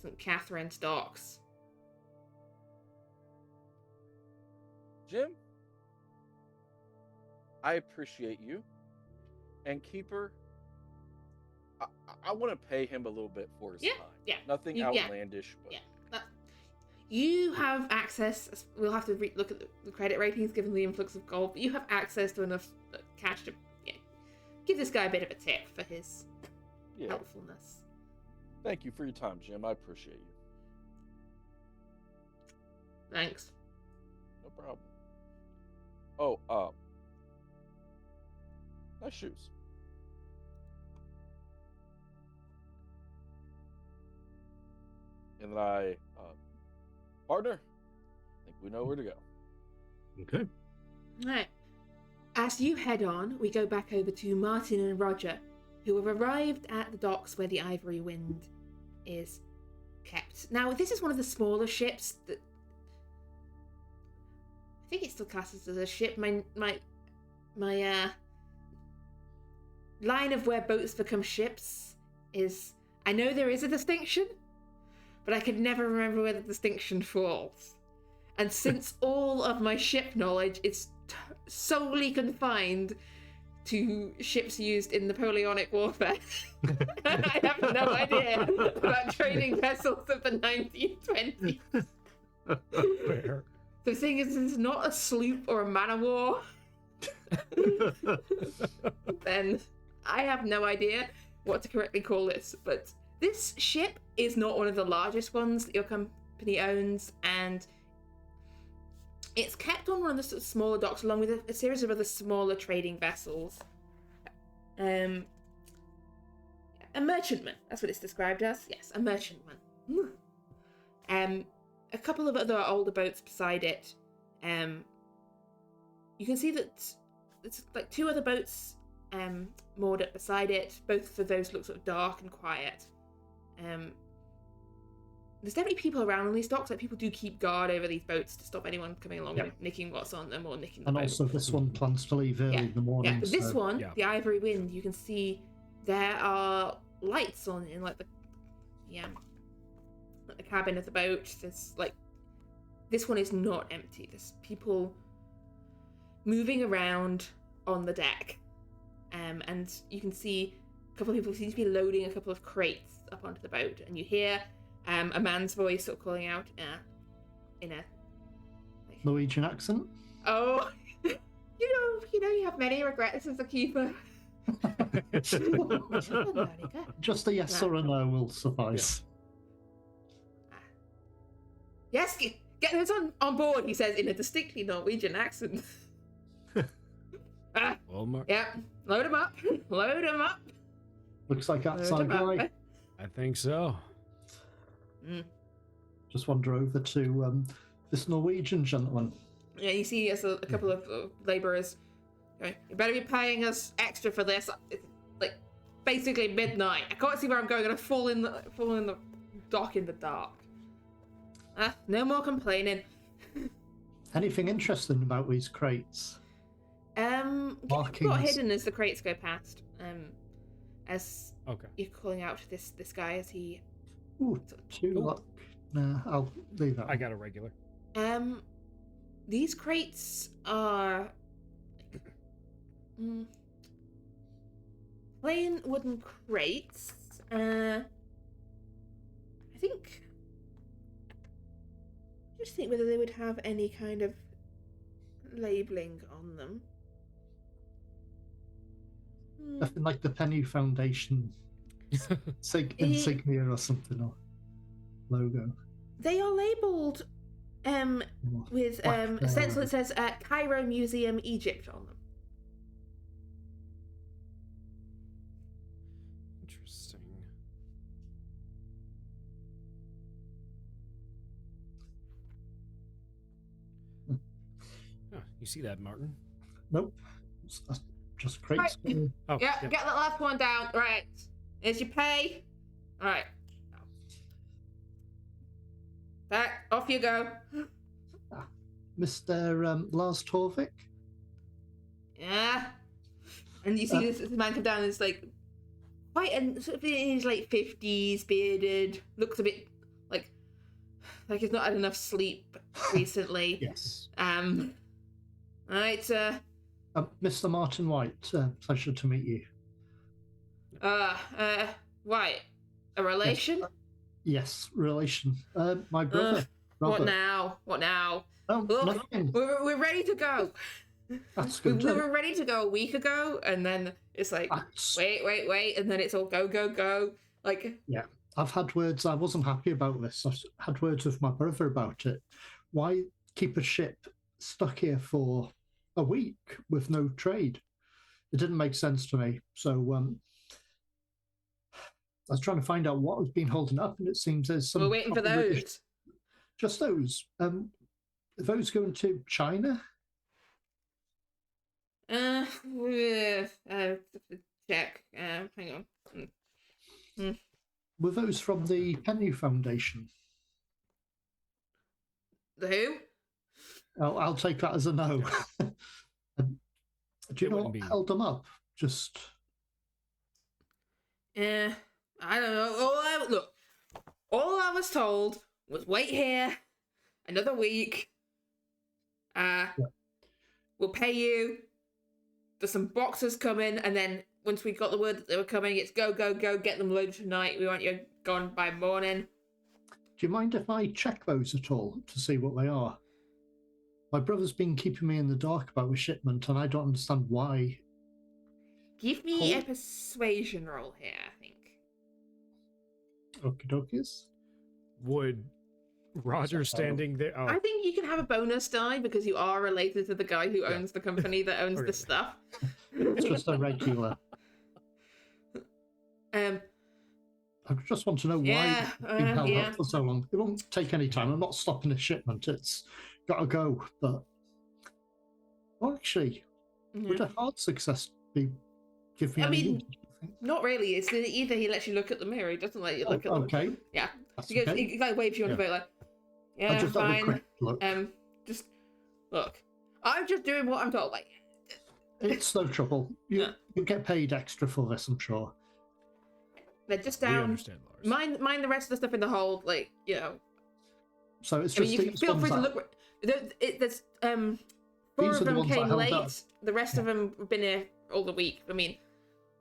St. Catherine's Docks.
Jim, I appreciate you. And Keeper, I want to pay him a little bit for his time.
Yeah.
Nothing
Yeah.
outlandish, but
Yeah. You have access. We'll have to look at the credit ratings given the influx of gold, but you have access to enough cash to give this guy a bit of a tip for his helpfulness.
Thank you for your time, Jim. I appreciate you.
Thanks.
No problem. Nice shoes. And then partner, I think we know where to go.
Okay.
All right. As you head on, we go back over to Martin and Roger, who have arrived at the docks where the Ivory Wind is kept. Now, this is one of the smaller ships that I think it still classes as a ship. My line of where boats become ships is, I know there is a distinction, but I could never remember where the distinction falls. And since all of my ship knowledge is solely confined to ships used in Napoleonic warfare, I have no idea about trading vessels of the 1920s.
Fair.
The thing is, it's not a sloop or a man of war. Then I have no idea what to correctly call this, but this ship is not one of the largest ones that your company owns, and it's kept on one of the sort of smaller docks along with a series of other smaller trading vessels. A merchantman, that's what it's described as. Yes, a merchantman. A couple of other older boats beside it. You can see that it's like two other boats moored up beside it. Both of those look sort of dark and quiet. There's definitely people around on these docks. Like, people do keep guard over these boats to stop anyone coming along and nicking what's on them or nicking the
And
boat.
also, this one plans to leave early in the morning.
Yeah, but this
so-
one, the Ivory Wind, you can see there are lights on in like the cabin of the boat. There's like, this one is not empty. There's people moving around on the deck, and you can see a couple of people seem to be loading a couple of crates up onto the boat, and you hear a man's voice sort of calling out in a
Norwegian accent.
Oh, you have many regrets as a keeper.
Just a yes or a no will suffice.
Yes, get those on board, he says in a distinctly Norwegian accent.
Well,
Yeah, load them up. Load them up.
Looks like outside guy.
I think so.
Just wander over to this Norwegian gentleman.
Yeah, you see a couple of labourers. Okay, you better be paying us extra for this. It's like basically midnight. I can't see where I'm going. I'm gonna fall in the dock in the dark. No more complaining.
Anything interesting about these crates?
Got hidden as the crates go past. As you're calling out this guy as he.
Ooh, 2 luck. Nah, I'll leave that.
I got a regular.
These crates are plain wooden crates. I just think whether they would have any kind of labeling on them.
Nothing like the Penny Foundation insignia or something, or logo.
They are labelled with a stencil that says Cairo Museum, Egypt on them.
Interesting. You see that, Martin?
Nope. just crates.
Right.
getting-
Oh,
Yeah, get that last one down. Right. Here's your pay. All right. Back. Off you go.
Mr. Lars Torvik?
Yeah. And you see this man come down and it's like quite sort of in his late 50s, bearded, looks a bit like he's not had enough sleep recently.
Yes.
Right,
Mr. Martin White, pleasure to meet you.
White, a relation?
Yes, relation. My brother.
What
Robert.
now? What now?
Oh,
Look,
nothing.
we're ready to go.
That's
We
good.
were ready to go a week ago, and then it's like,
That's-
wait, and then it's all go. Like,
I've had words. I wasn't happy about this. I've had words with my brother about it. Why keep a ship stuck here for a week with no trade? It didn't make sense to me. So I was trying to find out what has been holding up, and it seems there's some.
we're waiting for those.
Just those. Are those going to China?
Check. Hang on.
Were those from the Penny Foundation?
The who?
I'll take that as a no. Do you
It
know
wouldn't
what
be.
held them up? Just
I don't know. All I was told was wait here another week. We'll pay you. There's some boxes coming, and then once we got the word that they were coming, it's go, get them loaded tonight. We want you gone by morning.
do you mind if I check those at all to see what they are? My brother's been keeping me in the dark about the shipment, and I don't understand why.
Give me a
Hold.
persuasion roll here, I think.
Okie dokies.
Would Roger standing there? Oh,
I think you can have a bonus die because you are related to the guy who owns the company that owns
Okay.
the stuff.
It's just a regular.
Um,
I just want to know why
Yeah,
it's been held
yeah.
up for so long. It won't take any time. I'm not stopping the shipment. It's got to go. But well, actually, would a hard success be give me?
I
any
mean,
hint, do you think?
not really. It's either he lets you look at the mirror, he doesn't let you look at the
Okay,
Yeah.
that's
He goes,
okay.
he like waves you on the boat like,
I
yeah,
just have a
fine.
quick look.
Just look. I'm just doing what I'm told. Like,
It's no trouble. You
Yeah.
you get paid extra for this, I'm sure.
they're just
we
down.
understand, Lars.
Mind the rest of the stuff in the hold. Like, you know.
So it's
I
just
mean, you can
these
feel
ones
free to
that-
look. There's four
These
of
are the
them
ones that
came
held
late.
up.
The rest of them have been here all the week. I mean,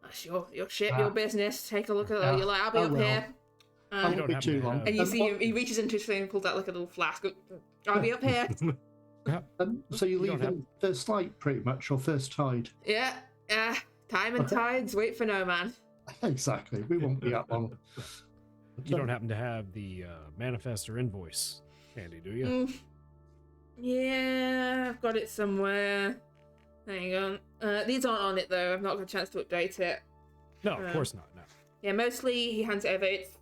that's your ship, your business. Take a look at it.
Ah,
You're like, I'll be
oh
up
well.
here.
I
You
won't
don't
be
happen
too
to
long.
have-
And you
Um,
see him, he reaches into his thing and pulls out like a little flask. I'll be up here.
So you
You don't
leave in first light, pretty much, or first tide.
Yeah. Time and
Okay.
tides wait for no man.
Exactly. We won't be that long.
You don't happen to have the manifest or invoice handy, do you?
Yeah, I've got it somewhere. Hang on. These aren't on it though. I've not got a chance to update it.
No, of course not. No.
Yeah, mostly he hands it over. It's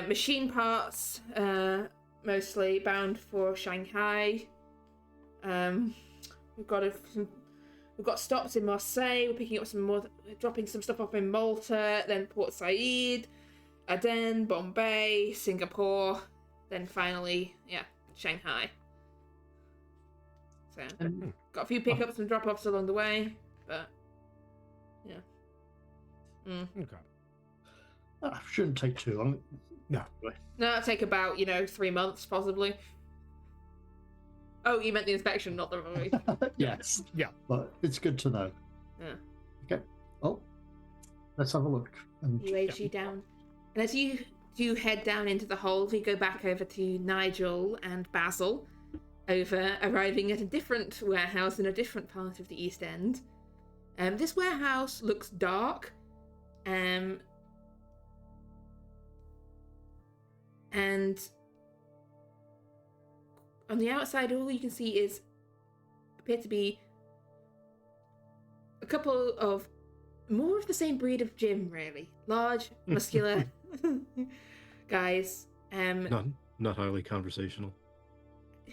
machine parts, mostly bound for Shanghai. We've got stops in Marseille. We're picking up some more, dropping some stuff off in Malta, then Port Said, Aden, Bombay, Singapore, then finally, Shanghai. So
And
got a few pickups and drop-offs along the way, but yeah.
Okay.
shouldn't take too long.
No.
No, it'll take about 3 months possibly. Oh, you meant the inspection, not the
Yes.
Yeah.
But it's good to know.
Yeah.
Okay. Well, let's have a look. And
He waves you down. And as you head down into the hold, we go back over to Nigel and Basil, arriving at a different warehouse in a different part of the East End. This warehouse looks dark, and on the outside, all you can see appear to be a couple of more of the same breed of Jim, really. Large, muscular guys.
Not highly conversational.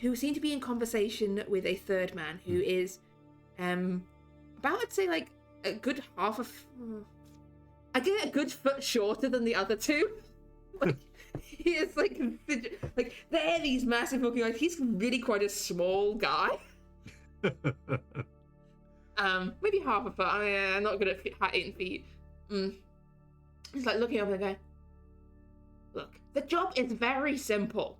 Who seem to be in conversation with a third man who is about, I'd say, like a good I get a good foot shorter than the other two. Like, he is like they're these massive looking eyes. He's really quite a small guy. Maybe half a foot. I mean, I'm not good at height and feet. He's like looking up and going, look, the job is very simple.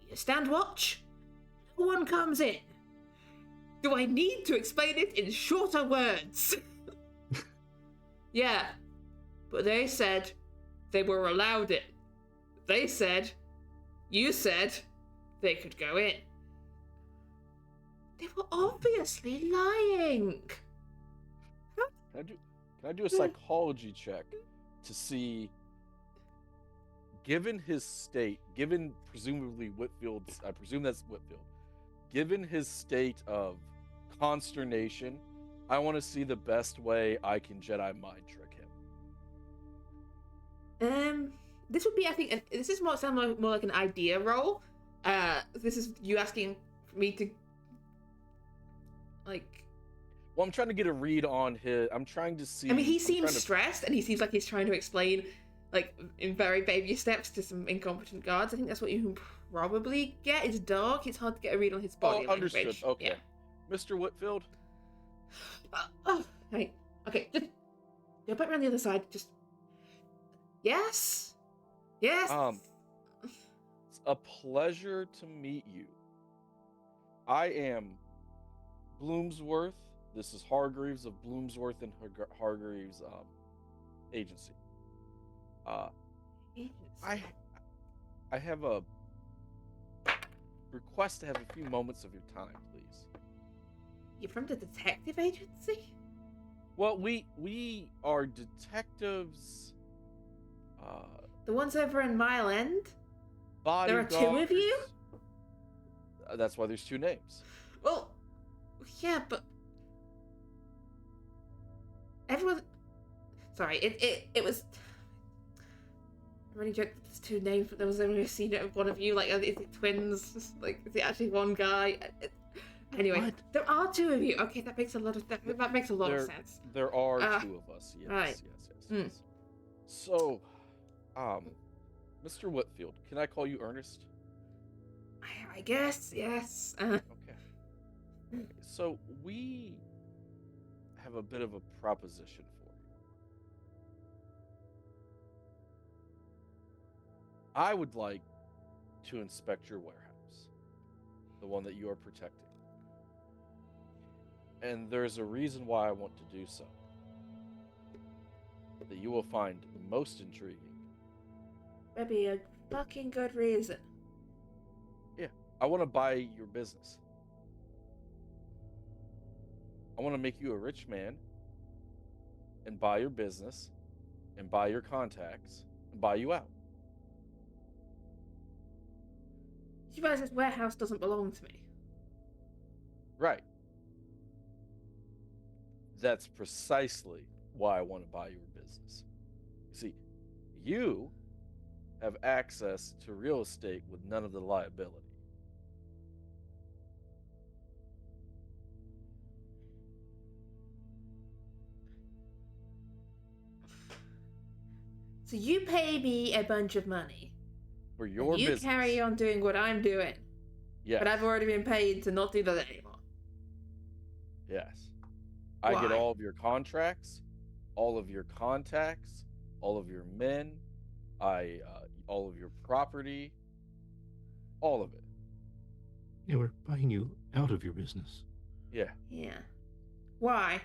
You stand watch, no one comes in. Do I need to explain it in shorter words? Yeah, but they said they were allowed it. They said, you said, they could go in. They were obviously lying.
Can I do a psychology check to see, given his state, given presumably Whitfield's, I presume that's Whitfield, given his state of consternation, I want to see the best way I can Jedi mind trick him.
This would be, I think, this is more like an idea roll. This is you asking me to, like.
Well, I'm trying to get a read on his. I'm trying to see.
I mean, he seems stressed, and he seems like he's trying to explain, like, in very baby steps to some incompetent guards. I think that's what you can probably get. It's dark. It's hard to get a read on his body language.
Understood. Okay.
Yeah.
Mr. Whitfield?
Hey. Okay, just go back around the other side. Just. Yes? Yes?
It's a pleasure to meet you. I am Bloomsworth. This is Hargreaves of Bloomsworth and Hargreaves agency. I have a request to have a few moments of your time, please.
You're from the detective agency?
Well, we are detectives.
The ones over in Mile End? There are
Bodyguards.
two of you?
That's why there's two names.
Well, yeah, but everyone. Sorry, it was. I really joked that there's two names, but there was only a scene of one of you. Like, is it twins? Like, is it actually one guy? Anyway,
What?
there are two of you. Okay, that makes a lot of sense.
There are two of us. Yes,
right.
yes. So, Mr. Whitfield, can I call you Ernest?
I guess, yes.
Okay. So we have a bit of a proposition for you. I would like to inspect your warehouse, the one that you are protecting. And there's a reason why I want to do so, that you will find most intriguing.
Maybe a fucking good reason.
Yeah, I want to buy your business. I want to make you a rich man and buy your business and buy your contacts and buy you out.
You realize this warehouse doesn't belong to me.
Right. That's precisely why I want to buy your business. You see, you have access to real estate with none of the liability.
So you pay me a bunch of money.
For your
you
business.
Carry on doing what I'm doing.
Yes.
But I've already been paid to not do that anymore.
Yes. I get
Why?
all of your contracts, all of your contacts, all of your men, all of your property, all of it.
Yeah, we're buying you out of your business.
Yeah.
Yeah. Why?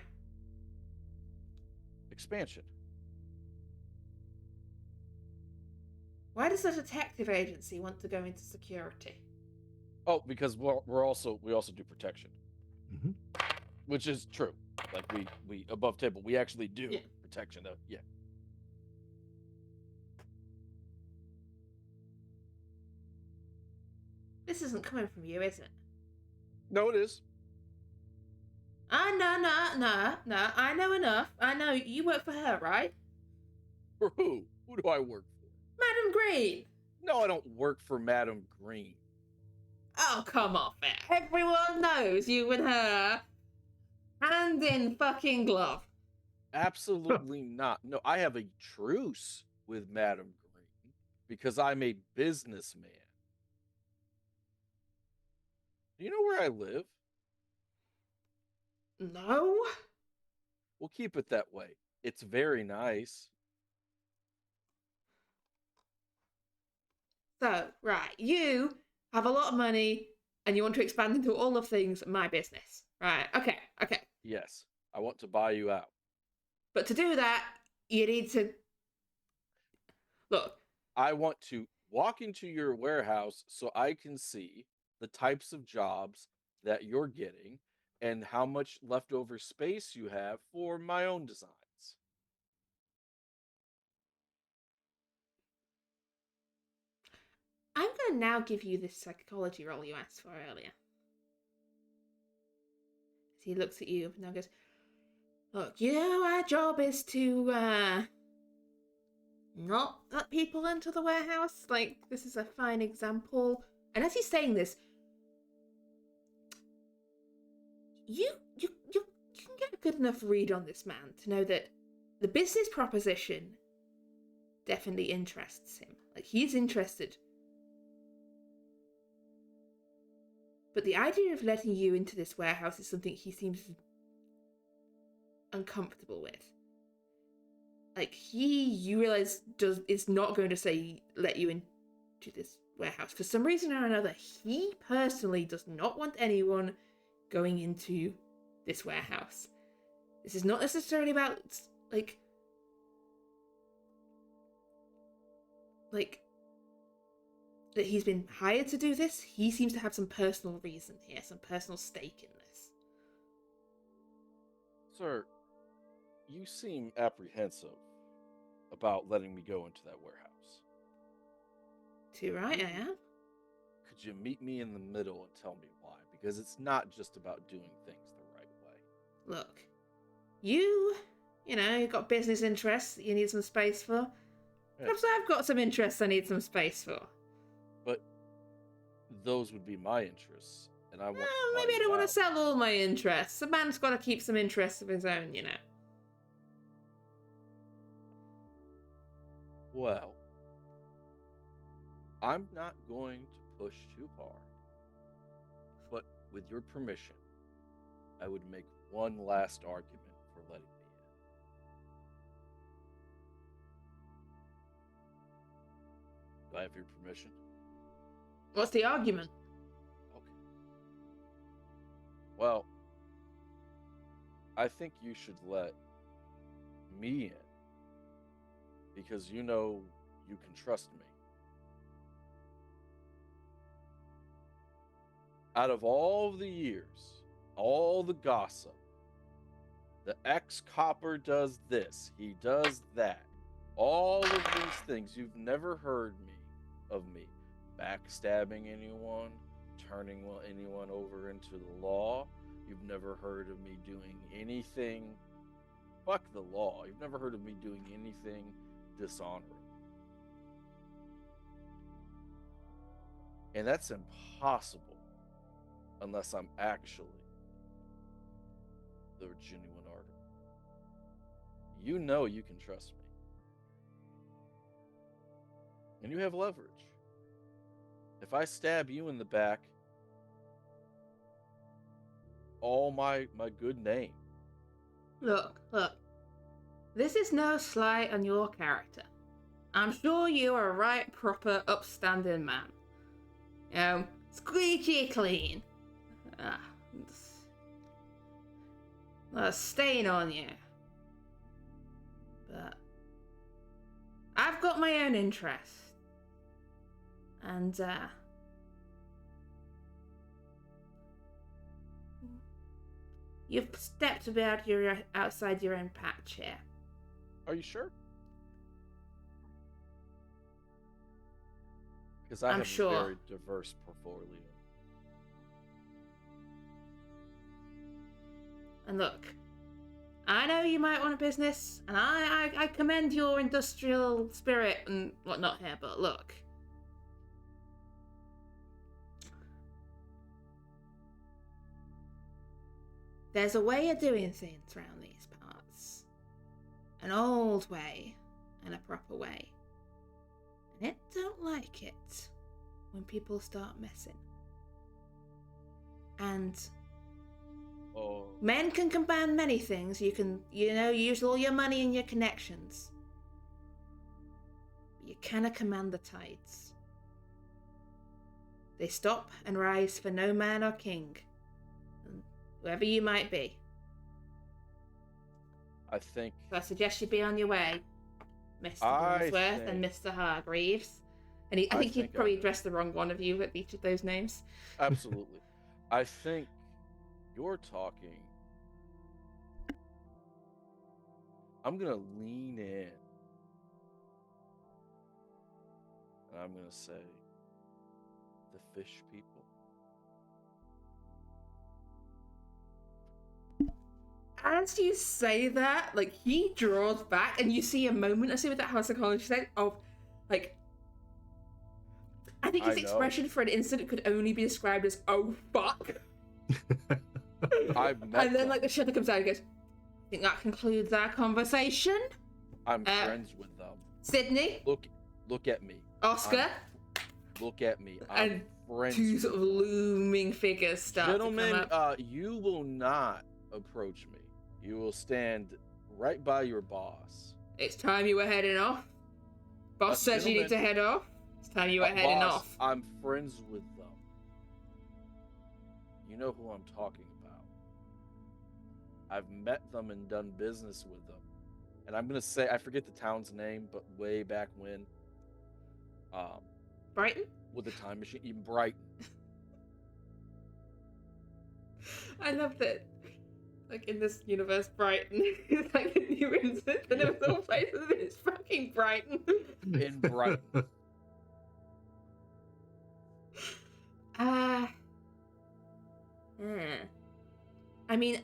Expansion.
Why does the detective agency want to go into security?
Oh, because we also do protection,
Mm-hmm.
which is true. Like we above table, we actually do
Yeah.
protection. Though, yeah.
This isn't coming from you, is it?
No, it is.
No. I know enough. I know you work for her, right?
For who? Who do I work for?
Madam Green.
No, I don't work for Madam Green.
Oh, come off it. Everyone knows you and her Hand in fucking glove.
Absolutely not. No, I have a truce with Madam Green because I'm a businessman. Do you know where I live?
No?
We'll keep it that way. It's very nice.
So, right, you have a lot of money and you want to expand into all of things my business. Right, okay.
Yes, I want to buy you out.
But to do that, you need to... Look,
I want to walk into your warehouse so I can see the types of jobs that you're getting and how much leftover space you have for my own designs.
I'm going to now give you this psychology roll you asked for earlier. As he looks at you and now goes, look, you know our job is to, not let people into the warehouse. Like, this is a fine example. And as he's saying this, you can get a good enough read on this man to know that the business proposition definitely interests him. Like, he's interested. But the idea of letting you into this warehouse is something he seems uncomfortable with. Like, you realize, is not going to say let you into this warehouse. For some reason or another, he personally does not want anyone going into this warehouse. This is not necessarily about, like that he's been hired to do this. He seems to have some personal reason here, some personal stake in this.
Sir, you seem apprehensive about letting me go into that warehouse.
Too right, I am.
Could you meet me in the middle and tell me why? Because it's not just about doing things the right way.
Look, you've got business interests that you need some space for.
Yeah.
Perhaps I've got some interests I need some space for.
But those would be my interests, and I want to buy
Maybe I
you
don't want
out.
to sell all my interests. A man's got to keep some interests of his own, you know.
Well, I'm not going to push too hard, but with your permission, I would make one last argument for letting me in. Do I have your permission?
What's the argument?
Okay. Well, I think you should let me in because you know you can trust me. Out of all the years, all the gossip, the ex-copper does this, he does that, all of these things, you've never heard of me backstabbing anyone, turning anyone over into the law. You've never heard of me doing anything, fuck the law. You've never heard of me doing anything dishonorable. And that's impossible unless I'm actually the genuine artist. You know you can trust me. And you have leverage. If I stab you in the back, all my good name.
Look. This is no slight on your character. I'm sure you are a right, proper, upstanding man. Squeaky clean. Not a stain on you. But I've got my own interests. And, you've stepped about outside your own patch here.
Are you sure? Because I
I'm
have
sure.
a very diverse portfolio.
And look, I know you might want a business, and I commend your industrial spirit and whatnot here, but look. There's a way of doing things around these parts. An old way and a proper way. And it don't like it when people start messing. And men can command many things. You can, use all your money and your connections. But you cannot command the tides. They stop and rise for no man or king, and whoever you might be.
I think.
So I suggest you be on your way, Mr. Holmesworth and Mr. Hargreaves. And I think he probably addressed the wrong one of you with each of those names.
Absolutely. I think you're talking. I'm going to lean in. And I'm going to say, the fish people.
As you say that, like, he draws back and you see a moment, I see what that house psychology said, of, like, I think his expression for an instant could only be described as, oh, fuck.
I've met
and then, like, the shutter comes out and goes, I think that concludes our conversation.
I'm friends with them.
Sydney.
Look at me.
Oscar.
Look at me. I'm
and
friends
two sort of looming figures start to come up.
You will not approach me. You will stand right by your boss.
It's time you were heading off. Boss says you need to head off. It's time you were heading off.
I'm friends with them. You know who I'm talking about. I've met them and done business with them. And I'm going to say, I forget the town's name, but way back when.
Brighton?
With the time machine, even Brighton.
I love that. Like, in this universe, Brighton is like the new instance, and it was all places, and it's fucking Brighton.
In Brighton.
I mean,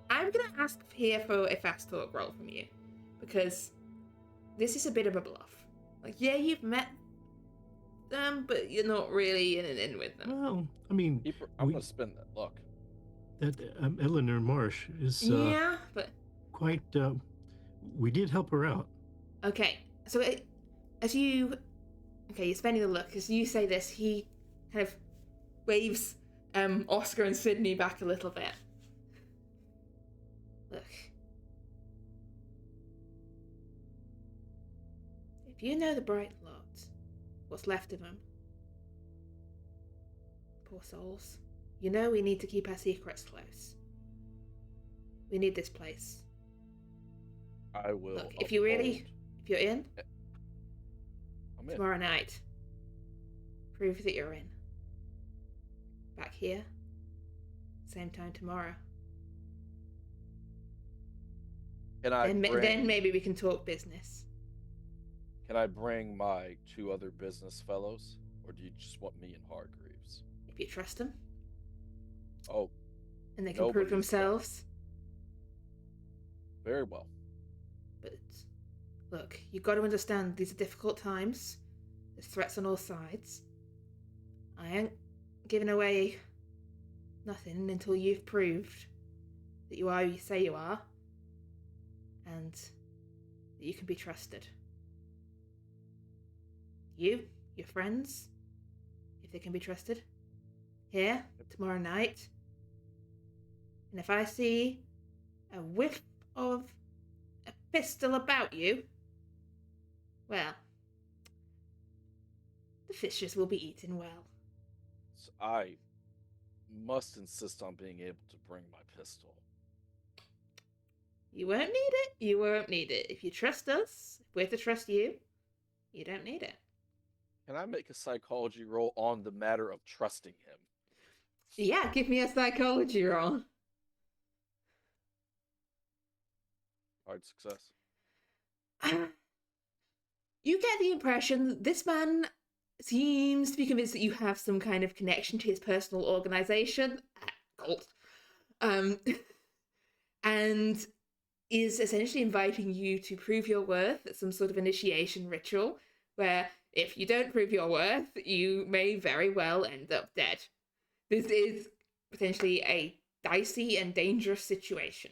I'm gonna ask here for a fast talk roll from you, because this is a bit of a bluff. Like, yeah, you've met them, but you're not really in with them.
Well, I mean,
I'm gonna spin that. Look.
That Eleanor Marsh is
yeah, but
quite. We did help her out.
Okay, so you're spending the look. As you say this, he kind of waves Oscar and Sydney back a little bit. Look, if you know the Brighton lot, what's left of them, poor souls. You know we need to keep our secrets close. We need this place.
I will.
Look, if you're in,
I'm in.
Tomorrow night, prove that you're in. Back here, same time tomorrow. Then maybe we can talk business.
Can I bring my 2 other business fellows? Or do you just want me and Hargreaves?
If you trust them.
Oh.
And they can prove themselves.
Very well.
But, look, you've got to understand these are difficult times. There's threats on all sides. I ain't giving away nothing until you've proved that you are who you say you are. And that you can be trusted. You, your friends, if they can be trusted. Here, tomorrow night. And if I see a whiff of a pistol about you, well, the fishes will be eaten well.
So I must insist on being able to bring my pistol.
You won't need it. You won't need it. If you trust us, if we're to trust you, you don't need it.
Can I make a psychology roll on the matter of trusting him?
Yeah, give me a psychology roll.
Hard success.
You get the impression that this man seems to be convinced that you have some kind of connection to his personal organization, cult, and is essentially inviting you to prove your worth at some sort of initiation ritual, where if you don't prove your worth, you may very well end up dead. This is potentially a dicey and dangerous situation.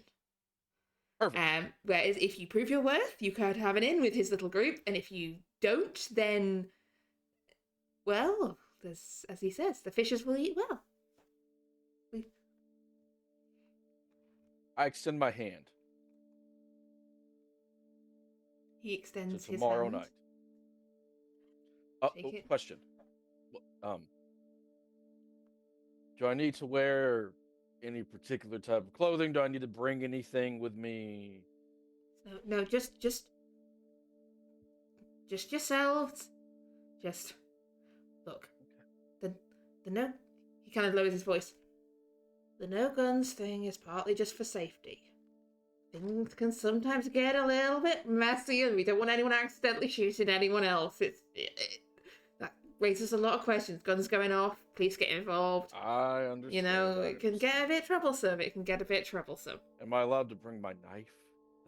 Perfect.
Whereas if you prove your worth, you could have an in with his little group, and if you don't, then, well, there's, as he says, the fishes will eat well.
I extend my hand
He
to
extends his
tomorrow
hand.
night.
Take it.
Question. Do I need to wear any particular type of clothing? Do I need to bring anything with me?
No, just yourselves. Just look. The no. He kind of lowers his voice. The no guns thing is partly just for safety. Things can sometimes get a little bit messy, and we don't want anyone accidentally shooting anyone else. That raises a lot of questions. Guns going off, police get involved.
I understand.
You know, it can get a bit troublesome.
Am I allowed to bring my knife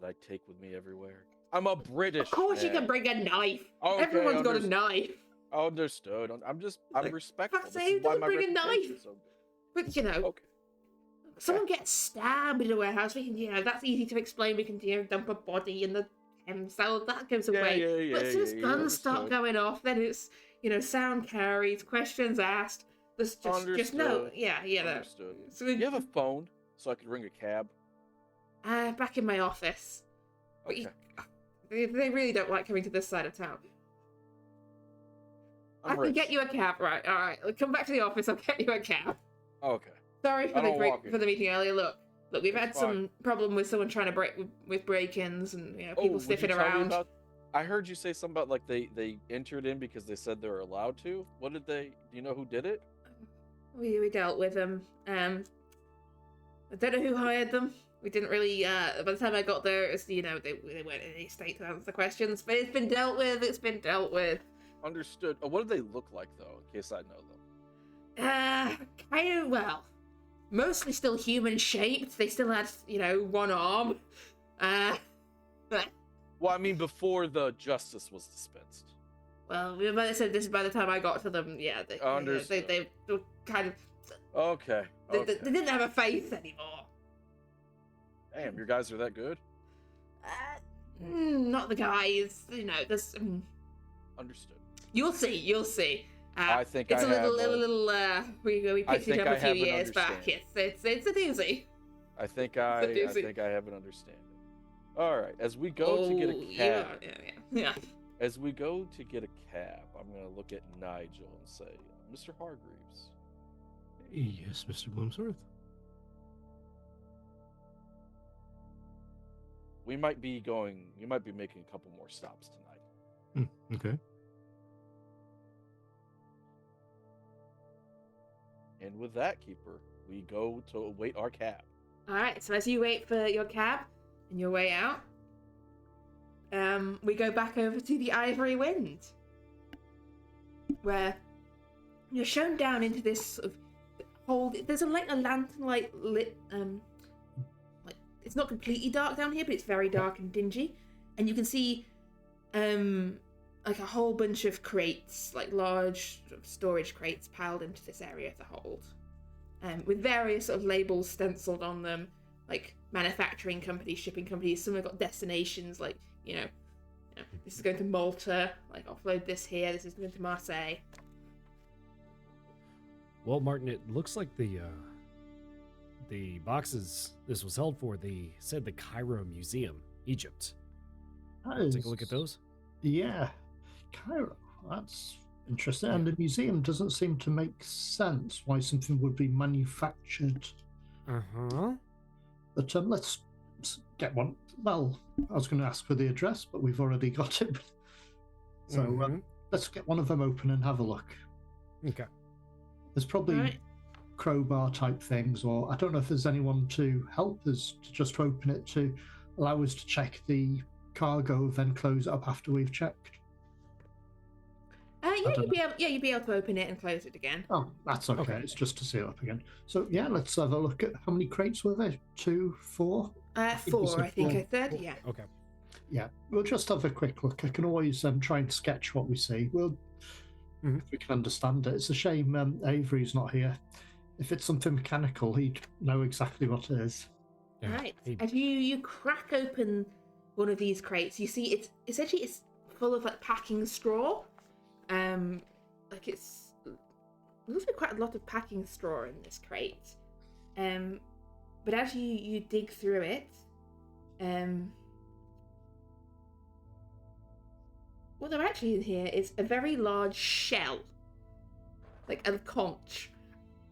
that I take with me everywhere? I'm a British.
Of course, you
man.
can bring a knife.
Okay,
Everyone's got a knife.
Understood. I'm
Like,
respectful.
fuck's
This
sake,
is why
don't
my
bring a
reputation's
knife.
so good.
But you know,
Okay.
someone gets stabbed in a warehouse. We can, that's easy to explain. We can, dump a body in the cell. That goes away. But as soon as guns start going off, then it's, sound carries, questions asked. There's just no,
Understood.
So
You have a phone, so I could ring a cab.
back in my office. But
Okay.
they really don't like coming to this side of town. I
I'm
can
rich.
get you a cab, right? All right, come back to the office. I'll get you a cab.
Okay.
Sorry
I
for
don't walk
the meeting earlier. Look, we've had
It's
some problem with someone trying to break with break-ins and people
would
sniffing
you tell me
around.
about- I heard you say something about like they entered in because they said they were allowed to. What did they? Do you know who did it?
We dealt with them. I don't know who hired them. We didn't really. By the time I got there, it's they weren't in any state to answer the questions. But it's been dealt with.
Understood. What do they look like though? In case I know them.
Kind of, well, mostly still human shaped. They still had, one arm.
Well, I mean, before the justice was dispensed.
Well, I said this is by the time I got to them. Yeah, they were kind of.
Okay.
They didn't have a face anymore.
Damn, your guys are that good.
Not the guys. There's.
Understood.
You'll see.
I think
it's
I
a little,
have a-
little. We picked it
think
up
I
a few
have an
years back.
understanding.
It's a doozy.
I think I have an understanding. All right. As we go to get a cab.
Yeah.
As we go to get a cab, I'm going to look at Nigel and say, Mr. Hargreaves,
Yes, Mr. Bloomsworth.
you might be making a couple more stops tonight.
Okay.
And with that, Keeper, we go to await our cab.
All right. So as you wait for your cab and your way out, we go back over to the Ivory Wind, where you're shown down into this sort of hole. There's a lantern light lit. Like it's not completely dark down here, but it's very dark and dingy, and you can see like a whole bunch of crates, like large sort of storage crates, piled into this area to hold, with various sort of labels stenciled on them, like manufacturing companies, shipping companies. Some have got destinations, like this is going to Malta, like offload this here. This is going to Marseille.
Well, Martin, it looks like the boxes this was held for, they said the Cairo Museum, Egypt. Take a look at those.
Yeah, Cairo. That's interesting. And the museum doesn't seem to make sense why something would be manufactured.
Uh-huh.
But let's get one. Well, I was going to ask for the address, but we've already got it. So let's get one of them open and have a look.
Okay.
There's probably
Right.
crowbar type things, or I don't know if there's anyone to help us to just open it to allow us to check the cargo, then close it up after we've checked.
You'd be able to open it and close it again.
Oh, that's okay. It's just to seal up again. So yeah, let's have a look at how many crates were there. 2, 4?
4, I think I said.
Four.
Yeah.
Okay.
Yeah, we'll just have a quick look. I can always try and sketch what we see. We'll, if we can understand it. It's a shame Avery's not here. If it's something mechanical, he'd know exactly what it is.
Yeah,
Right.
hey,
As you crack open one of these crates, you see it's full of like packing straw. Like there's also quite a lot of packing straw in this crate. But as you dig through it, what they're actually in here is a very large shell, like a conch.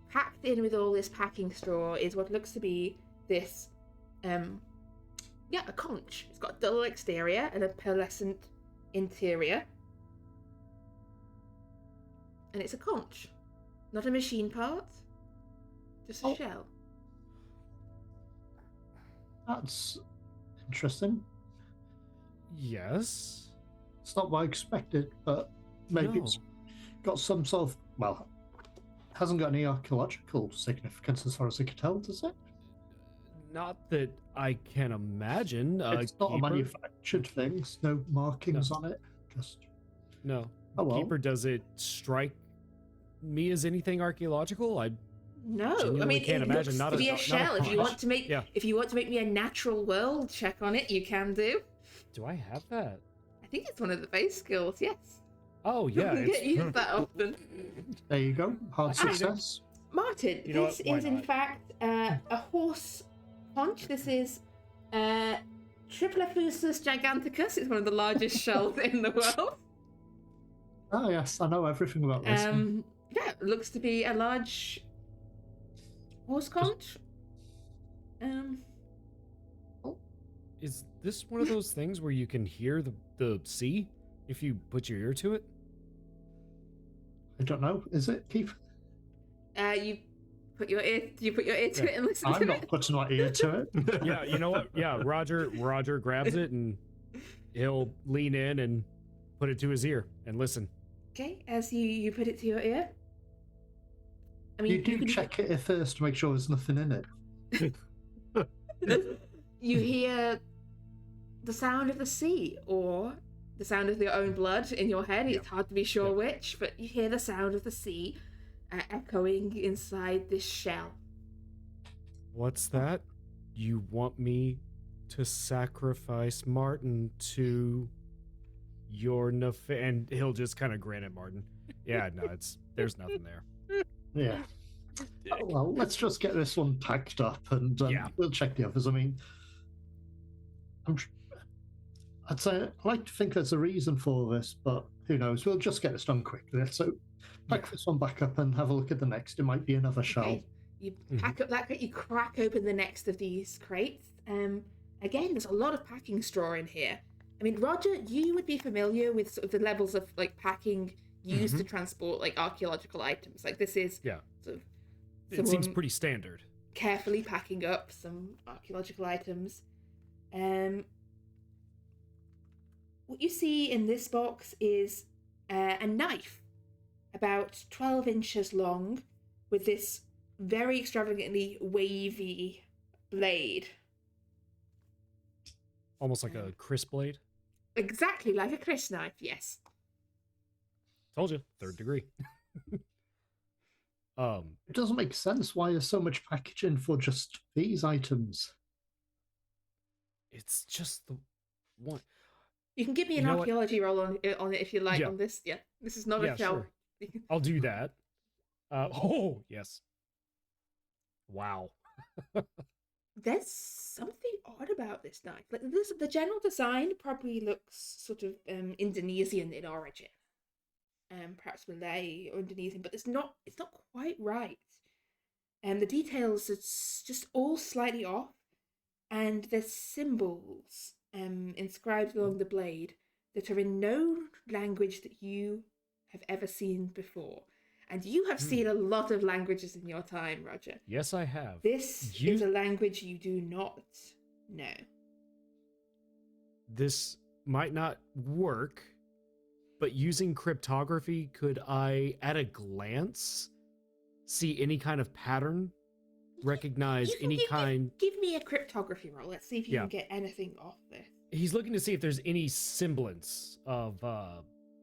Packed in with all this packing straw is what looks to be this, a conch. It's got a dull exterior and a pearlescent interior. And it's a conch. Not a machine part, just a shell.
That's interesting.
yes.
It's not what I expected, but maybe it's got some sort of, well, hasn't got any archaeological significance as far as I can tell, does it?
Not that I can imagine.
It's not a
Keeper?
manufactured thing. There's no markings on it. Just
No.
oh well.
Keeper, does it strike me as anything archaeological? I
No, I
genuinely
mean
can't
it
imagine.
looks
Not
to
a-
be a
not a
shell. If you
conch.
want to make,
Yeah.
if you want to make me a natural world check on it, you can do.
Do I have that?
I think it's one of the base skills. Yes.
Oh yeah,
Doesn't get used that often.
There you go. Hard
I mean,
success.
Martin,
You know
this
what? Why
is in
not?
fact a horse conch. This is Triplophusus giganticus. It's one of the largest shells in the world.
Oh yes, I know everything about this.
Yeah, it looks to be a large horse conch.
Is this one of those things where you can hear the sea if you put your ear to it?
I don't know. Is it, Keith?
You put your ear to it and listen
I'm
to
not
it.
putting my ear to it.
Yeah, you know what? Yeah, Roger grabs it and he'll lean in and put it to his ear and listen.
Okay, as you put it to your ear. I mean,
You do
can-
check it first to make sure there's nothing in it.
You hear the sound of the sea or the sound of your own blood in your head. It's hard to be sure which, but you hear the sound of the sea echoing inside this shell.
What's that? You want me to sacrifice Martin to your and he'll just kind of grin at Martin. Yeah, no, there's nothing there.
Yeah. Oh, well, let's just get this one packed up and
Yeah.
we'll check the others. I mean, I'd say I like to think there's a reason for this, but who knows? We'll just get this done quickly. So pack this one back up and have a look at the next. It might be another shell.
Okay, you pack up that crate, you crack open the next of these crates. Again, there's a lot of packing straw in here. I mean, Roger, you would be familiar with sort of the levels of like packing used to transport like archaeological items. Like this is sort of
It seems
someone
pretty standard.
carefully packing up some archaeological items. What you see in this box is a knife about 12 inches long with this very extravagantly wavy blade.
Almost like a crisp blade.
Exactly like a crisp knife, yes.
Told you, 3rd degree.
It doesn't make sense why there's so much packaging for just these items.
It's just the one.
You can give me an
You know what?
archaeology roll on it if you like
Yeah.
on this. Yeah, this is not
Yeah,
a shell.
sure. I'll do that. Oh, yes. Wow.
There's something odd about this knife. Like the general design probably looks sort of Indonesian in origin, perhaps Malay or Indonesian, but it's not quite right. The details are just all slightly off, and there's symbols inscribed along the blade that are in no language that you have ever seen before. And you have seen a lot of languages in your time, Roger.
Yes, I have.
This is a language you do not know.
This might not work, but using cryptography, could I, at a glance, see any kind of pattern? Recognize
You can
any kind...
Give me a cryptography roll. Let's see if you
Yeah.
can get anything off this.
He's looking to see if there's any semblance of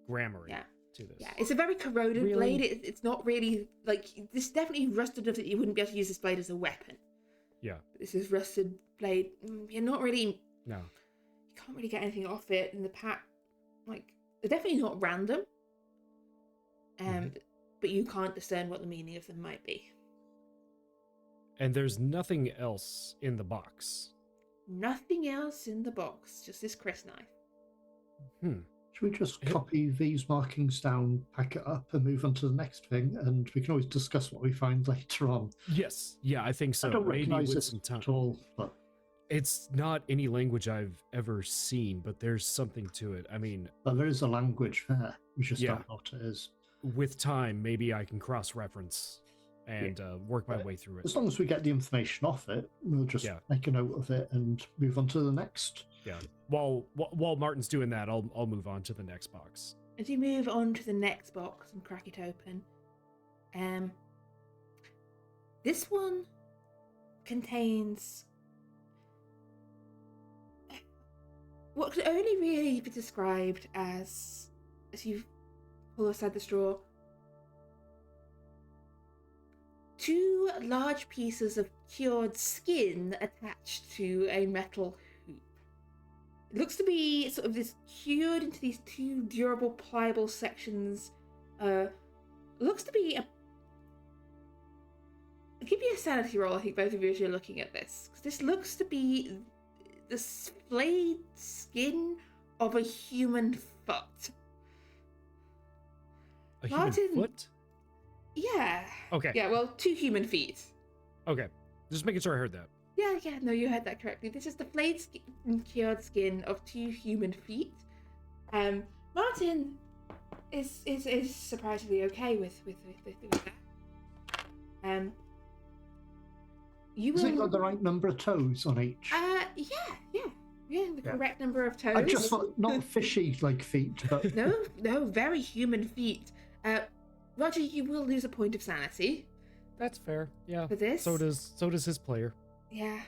grammar.
Yeah.
to this.
Yeah, it's a very corroded
Really?
blade. It's not really like this. Is definitely rusted enough that you wouldn't be able to use this blade as a weapon.
Yeah.
This is rusted blade. You're not really.
No.
You can't really get anything off it in the pack. Like they're definitely not random. But you can't discern what the meaning of them might be.
And there's nothing else in the box.
Nothing else in the box. Just this Chris knife.
Should we just copy these markings down, pack it up, and move on to the next thing? And we can always discuss what we find later on.
Yes. Yeah, I think so.
I don't
Maybe
recognize
with
this
some time.
at all, but
It's not any language I've ever seen, but there's something to it. I mean,
there is a language there. We just
Yeah.
don't know what it is.
with time, maybe I can cross-reference and work my way through it.
As long as we get the information off it, we'll just make a note of it and move on to the next.
Yeah. While Martin's doing that, I'll move on to the next box.
As you move on to the next box and crack it open, this one contains what could only really be described as you pull aside the straw, 2 large pieces of cured skin attached to a metal hoop. It looks to be sort of this cured into these 2 durable, pliable sections. Looks to be a... I'll give you a sanity roll, I think, both of you, as you're looking at this. Because this looks to be the splayed skin of a human foot.
A human foot?
Yeah.
Okay.
Yeah, well, 2 human feet.
Okay. Just making sure I heard that.
Yeah, no, you heard that correctly. This is the flayed and cured skin of 2 human feet. Martin is surprisingly okay with that. You
Has
will...
it got the right number of toes on each?
Yeah, the correct number of toes.
I just thought, not fishy like feet, but
No, very human feet. Roger, you will lose a point of sanity.
That's fair. Yeah.
For this.
So does his player.
Yeah.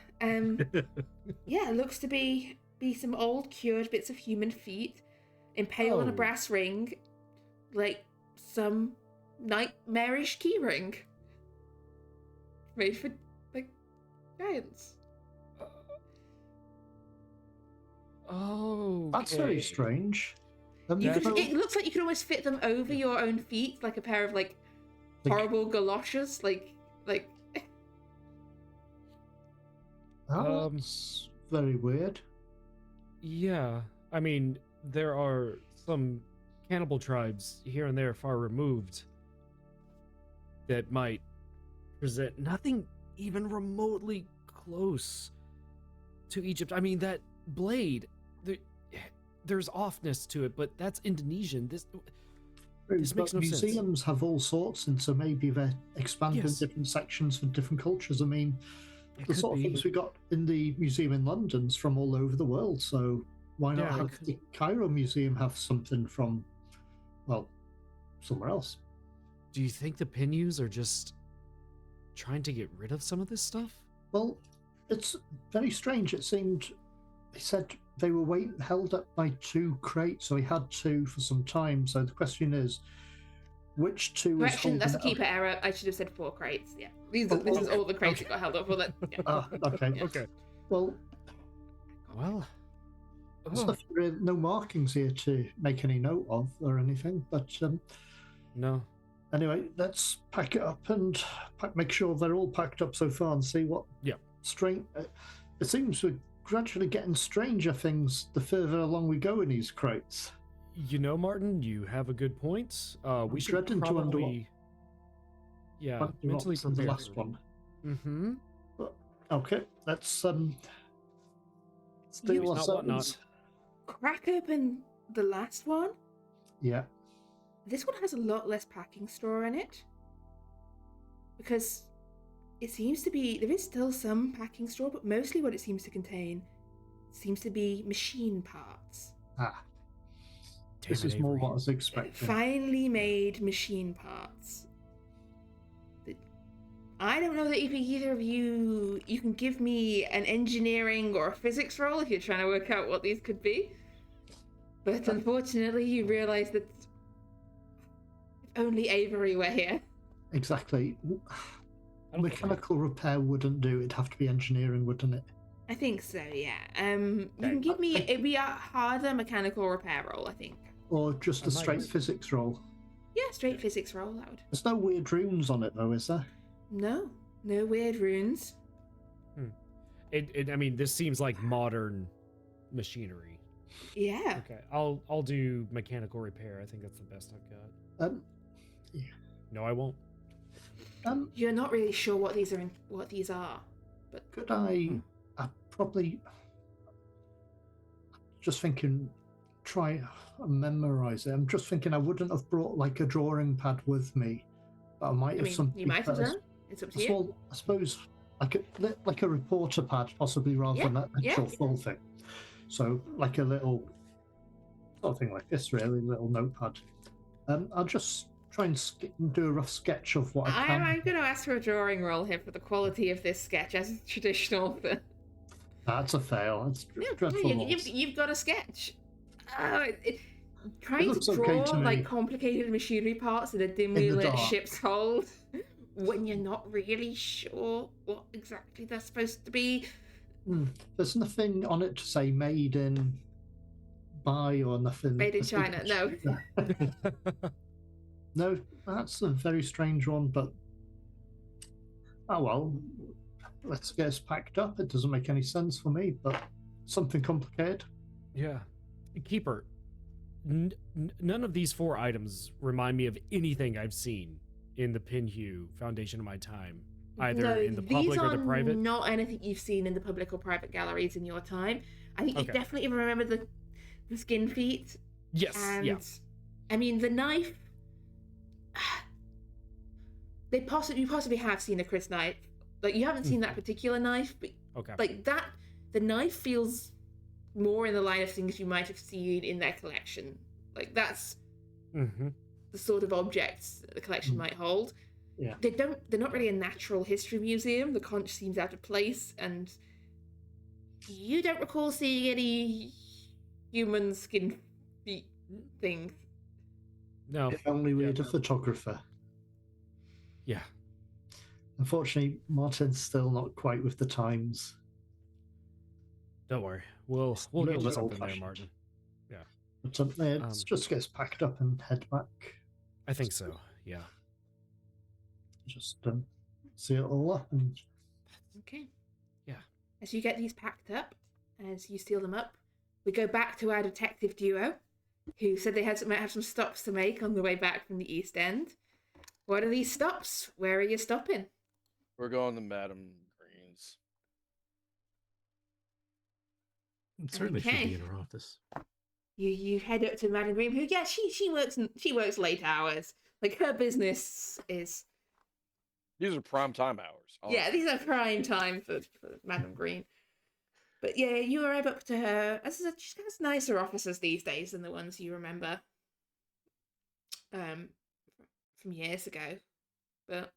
Yeah, it looks to be some old cured bits of human feet impaled on a brass ring, like some nightmarish keyring made for like giants.
Oh,
that's very strange.
It looks like you could almost fit them over your own feet, like a pair of like horrible galoshes, like.
That's very weird.
Yeah, I mean, there are some cannibal tribes here and there far removed that might present nothing even remotely close to Egypt. I mean, that blade, there's offness to it, but that's Indonesian. This makes no sense.
Museums have all sorts, and so maybe they're expanding different sections for different cultures. I mean, the sort of things we got in the museum in London's from all over the world, so why not have the Cairo Museum have something from, well, somewhere else?
Do you think the Pinyus are just trying to get rid of some of this stuff?
Well, it's very strange. It seemed, they said they were held up by 2 crates, so he had 2 for some time. So the question is, which 2
Correction,
is
that's a keeper error. I should have said 4 crates. Yeah, this is all the crates that got held up. Well,
okay.
Yeah.
Okay. Well, there's no markings here to make any note of or anything, but
no.
Anyway, let's pack it up and make sure they're all packed up so far and see what strange. It seems we're gradually getting stranger things the further along we go in these crates.
You know, Martin, you have a good point. We should probably, mentally
prepare. The last one.
Mm-hmm.
But, okay, let's steal ourselves.
Crack open the last one.
Yeah.
This one has a lot less packing straw in it, because it seems to be, there is still some packing straw, but mostly what it seems to contain seems to be machine parts.
This is more what I was expecting.
Finely made machine parts. I don't know that if either of you can give me an engineering or a physics roll if you're trying to work out what these could be. But unfortunately, you realize that only Avery were here.
Exactly.
I don't think
Mechanical repair wouldn't do. It'd have to be engineering, wouldn't it?
I think so, yeah. You
Okay.
can give me, it'd be a harder mechanical repair roll, I think.
Or just
I
a straight
might.
physics roll.
Yeah, straight physics roll, that would.
There's no weird runes on it, though, is there?
No weird runes.
I mean, this seems like modern machinery.
Yeah.
Okay, I'll do mechanical repair. I think that's the best I've got.
Yeah.
No, I won't.
You're not really sure what these are, but
Could I probably just thinking, try and memorize it. I'm just thinking I wouldn't have brought like a drawing pad with me, but I might
I
have
mean,
something.
you might have done. It's up to you.
Well, I suppose like a reporter pad, possibly rather than an actual full thing. So like a little something like this, really, little notepad. I'll just try and do a rough sketch of what I can.
I'm going to ask for a drawing roll here for the quality of this sketch as traditional.
That's a fail. It's dreadful.
You've got a sketch. Trying to
looks
draw
okay to me.
like complicated machinery parts in a dimly
In the
lit
dark.
ship's hold when you're not really sure what exactly they're supposed to be.
There's nothing on it to say made in by or nothing.
Made in China, no.
No, that's a very strange one, but oh well, let's get us packed up. It doesn't make any sense for me, but something complicated.
Yeah, Keeper. None of these 4 items remind me of anything I've seen in the Pinhue Foundation of my time, either in the public or the private.
Not anything you've seen in the public or private galleries in your time. I think you
Okay.
definitely remember the skin feet.
Yes,
And
yeah.
I mean the knife. You possibly have seen a Chris knife. Like you haven't seen that particular knife, but
Okay.
like that, the knife feels more in the line of things you might have seen in their collection. Like that's
Mm-hmm.
the sort of objects that the collection might hold.
Yeah.
They're not really a natural history museum. The conch seems out of place, and you don't recall seeing any human skin feet things.
No.
If only we had a photographer.
Yeah.
Unfortunately, Martin's still not quite with the times.
Don't worry. We'll
a
get
little
you
bit
something there,
old-fashioned.
Martin.
But let's just get us packed up and head back.
I think so. Yeah.
Just see it all up and
Okay.
Yeah.
As you get these packed up, as you seal them up, we go back to our detective duo, who said they might have some stops to make on the way back from the East End. What are these stops? Where are you stopping?
We're going to Madam Green's.
It certainly should
Okay.
be in her office.
You head up to Madam Green, who she works late hours. Like her business is
These are prime time hours.
yeah,
honestly.
these are prime time for Madam Green. But yeah, you arrive up to her. She has nicer offices these days than the ones you remember from years ago. But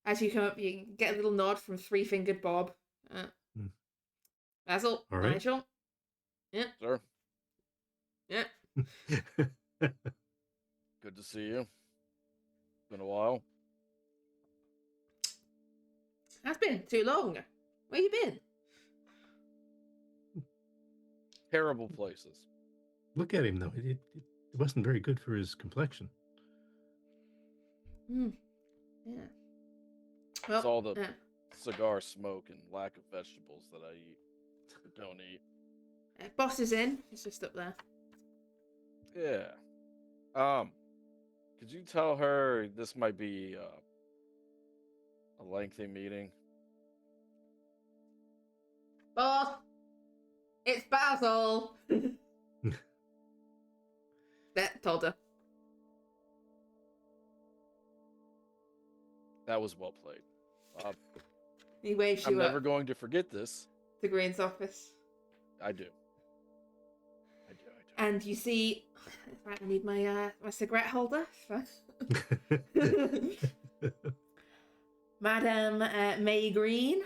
as you come up, you get a little nod from Three-Fingered Bob. Basil,
All right.
Nigel. Yeah,
Sir,
yeah.
good to see you. Been a while.
Has been too long. Where you been?
Terrible places.
Look at him, though. It wasn't very good for his complexion.
Yeah. Well,
It's all the cigar smoke and lack of vegetables that I eat. Or don't eat.
boss is in. He's just up there.
Yeah. Could you tell her this might be a lengthy meeting?
Boss, it's Basil. That told her.
That was well played.
He waves
I'm
you
never
up
going to forget this.
to Green's office.
I do.
And you see, right, I need my my cigarette holder. Madam May Green.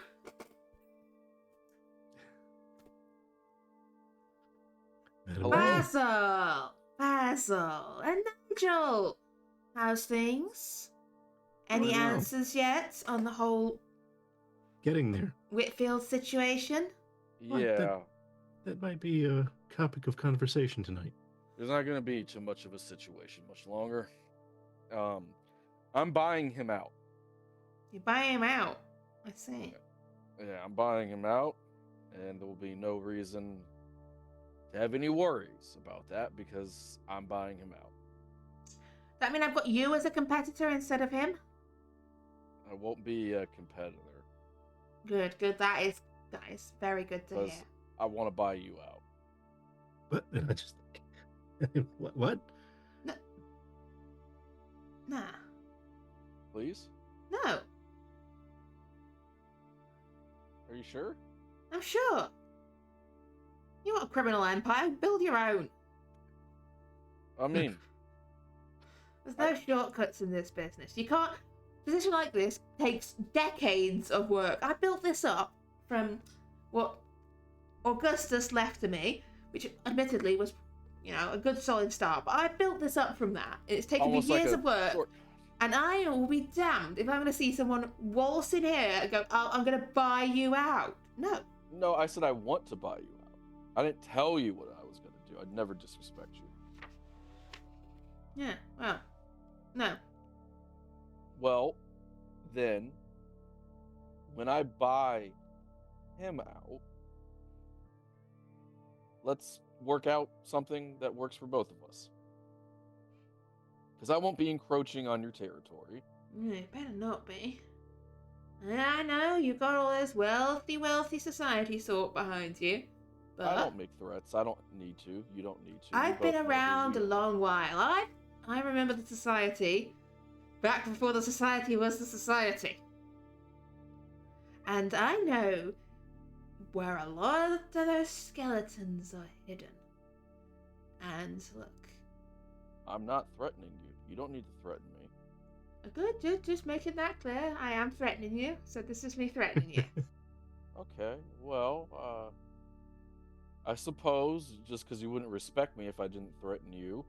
Madam
Hello.
Green.
Basil, and Nigel. How's things? Any
Going well.
answers yet on the whole
Getting there.
Whitfield situation?
What,
Yeah,
That might be a topic of conversation tonight.
there's not going to be too much of a situation much longer. I'm buying him out.
You buy him out. I see.
Yeah, I'm buying him out, and there will be no reason to have any worries about that because I'm buying him out.
That mean I've got you as a competitor instead of him?
I won't be a competitor
Good. That is very good to
because
hear.
I want to buy you out.
What? I just what?
Nah.
Please?
No.
Are you sure?
I'm sure. You want a criminal empire? Build your own.
I mean,
There's no shortcuts in this business. You can't. A position like this takes decades of work. I built this up from what Augustus left to me, which admittedly was, a good solid start. But I built this up from that. It's taken me
almost like
years
a
of work.
short-
And I will be damned if I'm going to see someone waltz in here and go, "Oh, I'm going to buy you out." No.
No, I said I want to buy you out. I didn't tell you what I was going to do. I'd never disrespect you.
Yeah. Well. No.
Well, then, when I buy him out, let's work out something that works for both of us. Because I won't be encroaching on your territory.
Yeah, it better not be. I know you've got all this wealthy society sort behind you, but
I don't make threats. I don't need to. You don't need to.
I've
We
been
both know who
around a
we are.
long while. I remember the society back before the society was the society, and I know where a lot of those skeletons are hidden. And look,
I'm not threatening you. You don't need to threaten me.
good, just making that clear. I am threatening you, so this is me threatening you.
Okay, well, I suppose just because you wouldn't respect me if I didn't threaten you.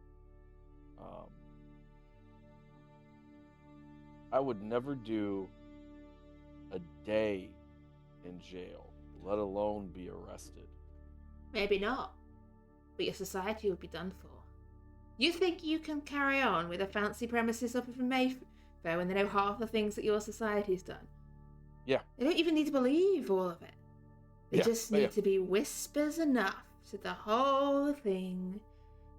I would never do a day in jail, let alone be arrested.
Maybe not, but your society would be done for. You think you can carry on with a fancy premises up in Mayfair when they know half the things that your society's done?
Yeah.
They don't even need to believe all of it. They
Yeah,
just
yeah.
need to be whispers enough so the whole thing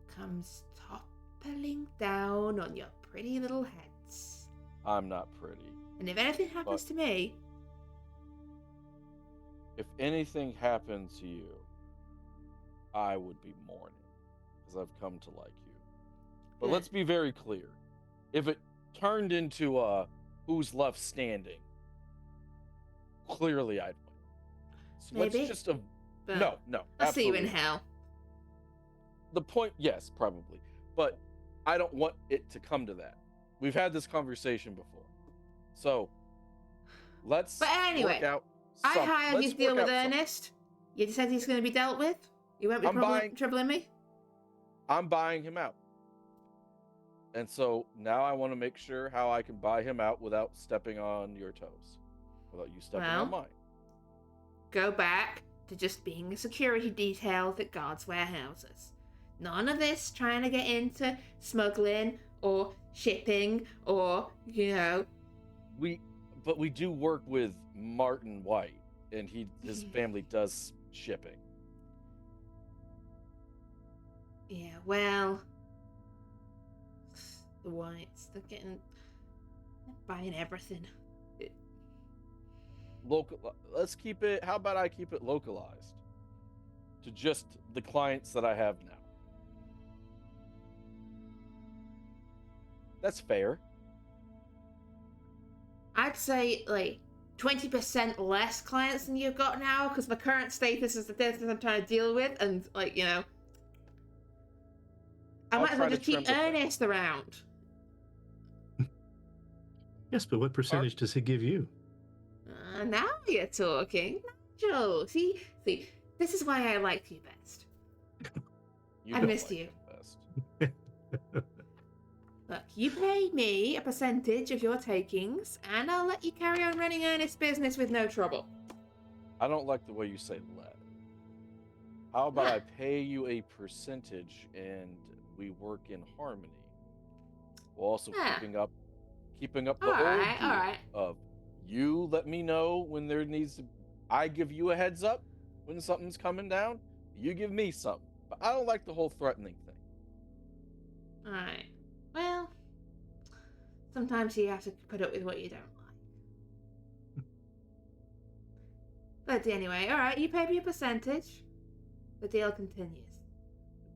comes toppling down on your pretty little heads.
I'm not pretty.
And if anything happens to me,
If anything happened to you, I would be mourning because I've come to like you. But
Good.
let's be very clear. If it turned into a who's left standing, clearly I'd win. So
Maybe.
let's just
but
no.
I'll see you in
absolutely.
hell.
The point, yes, probably. But I don't want it to come to that. We've had this conversation before. So let's
But anyway,
work out
I
something.
hired you
Let's
to deal
work
with
out something.
Ernest. You said he's going to be dealt with? You won't be
I'm
troubling me?
I'm buying him out. And so now I want to make sure how I can buy him out without stepping on your toes. Without you stepping on
Well.
mine.
Go back to just being a security detail that guards warehouses. None of this trying to get into smuggling or shipping or,
But we do work with Martin White, and his
Mhm.
family does shipping.
Yeah, well, the Whites, they're buying everything.
Let's keep it. How about I keep it localized to just the clients that I have now? That's fair.
I'd say, 20% less clients than you've got now, because the current status is the business I'm trying to deal with, and, I
I'll
might as well
try to
just keep
trim the fat.
Ernest around.
Yes, but what percentage does he give you?
Now you're talking. Joe, see, this is why I liked you best.
You
I
don't
missed
like
you.
it best.
Look, you pay me a percentage of your takings, and I'll let you carry on running Ernest's business with no trouble.
I don't like the way you say let. How about
Huh.
I pay you a percentage and we work in harmony? While also
Huh.
keeping up the
All
old
right,
deal
all right.
of you let me know when there needs to. I give you a heads up when something's coming down. You give me something. But I don't like the whole threatening thing.
All right. Well, sometimes you have to put up with what you don't like. But anyway, all right. You pay me a percentage. The deal continues.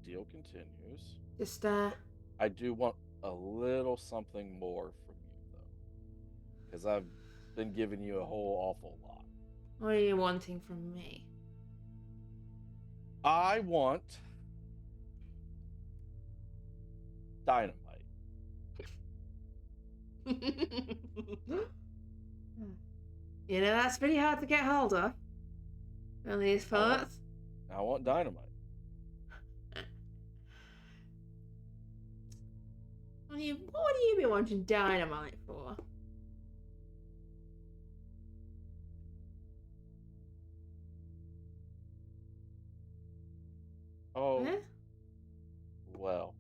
The deal continues.
Just
I do want a little something more from you though, because I've been giving you a whole awful lot.
what are you wanting from me?
I want dynamite.
You know, that's pretty hard to get hold of. On these parts.
I want dynamite.
What do you be wanting dynamite for?
Oh,
Huh?
well.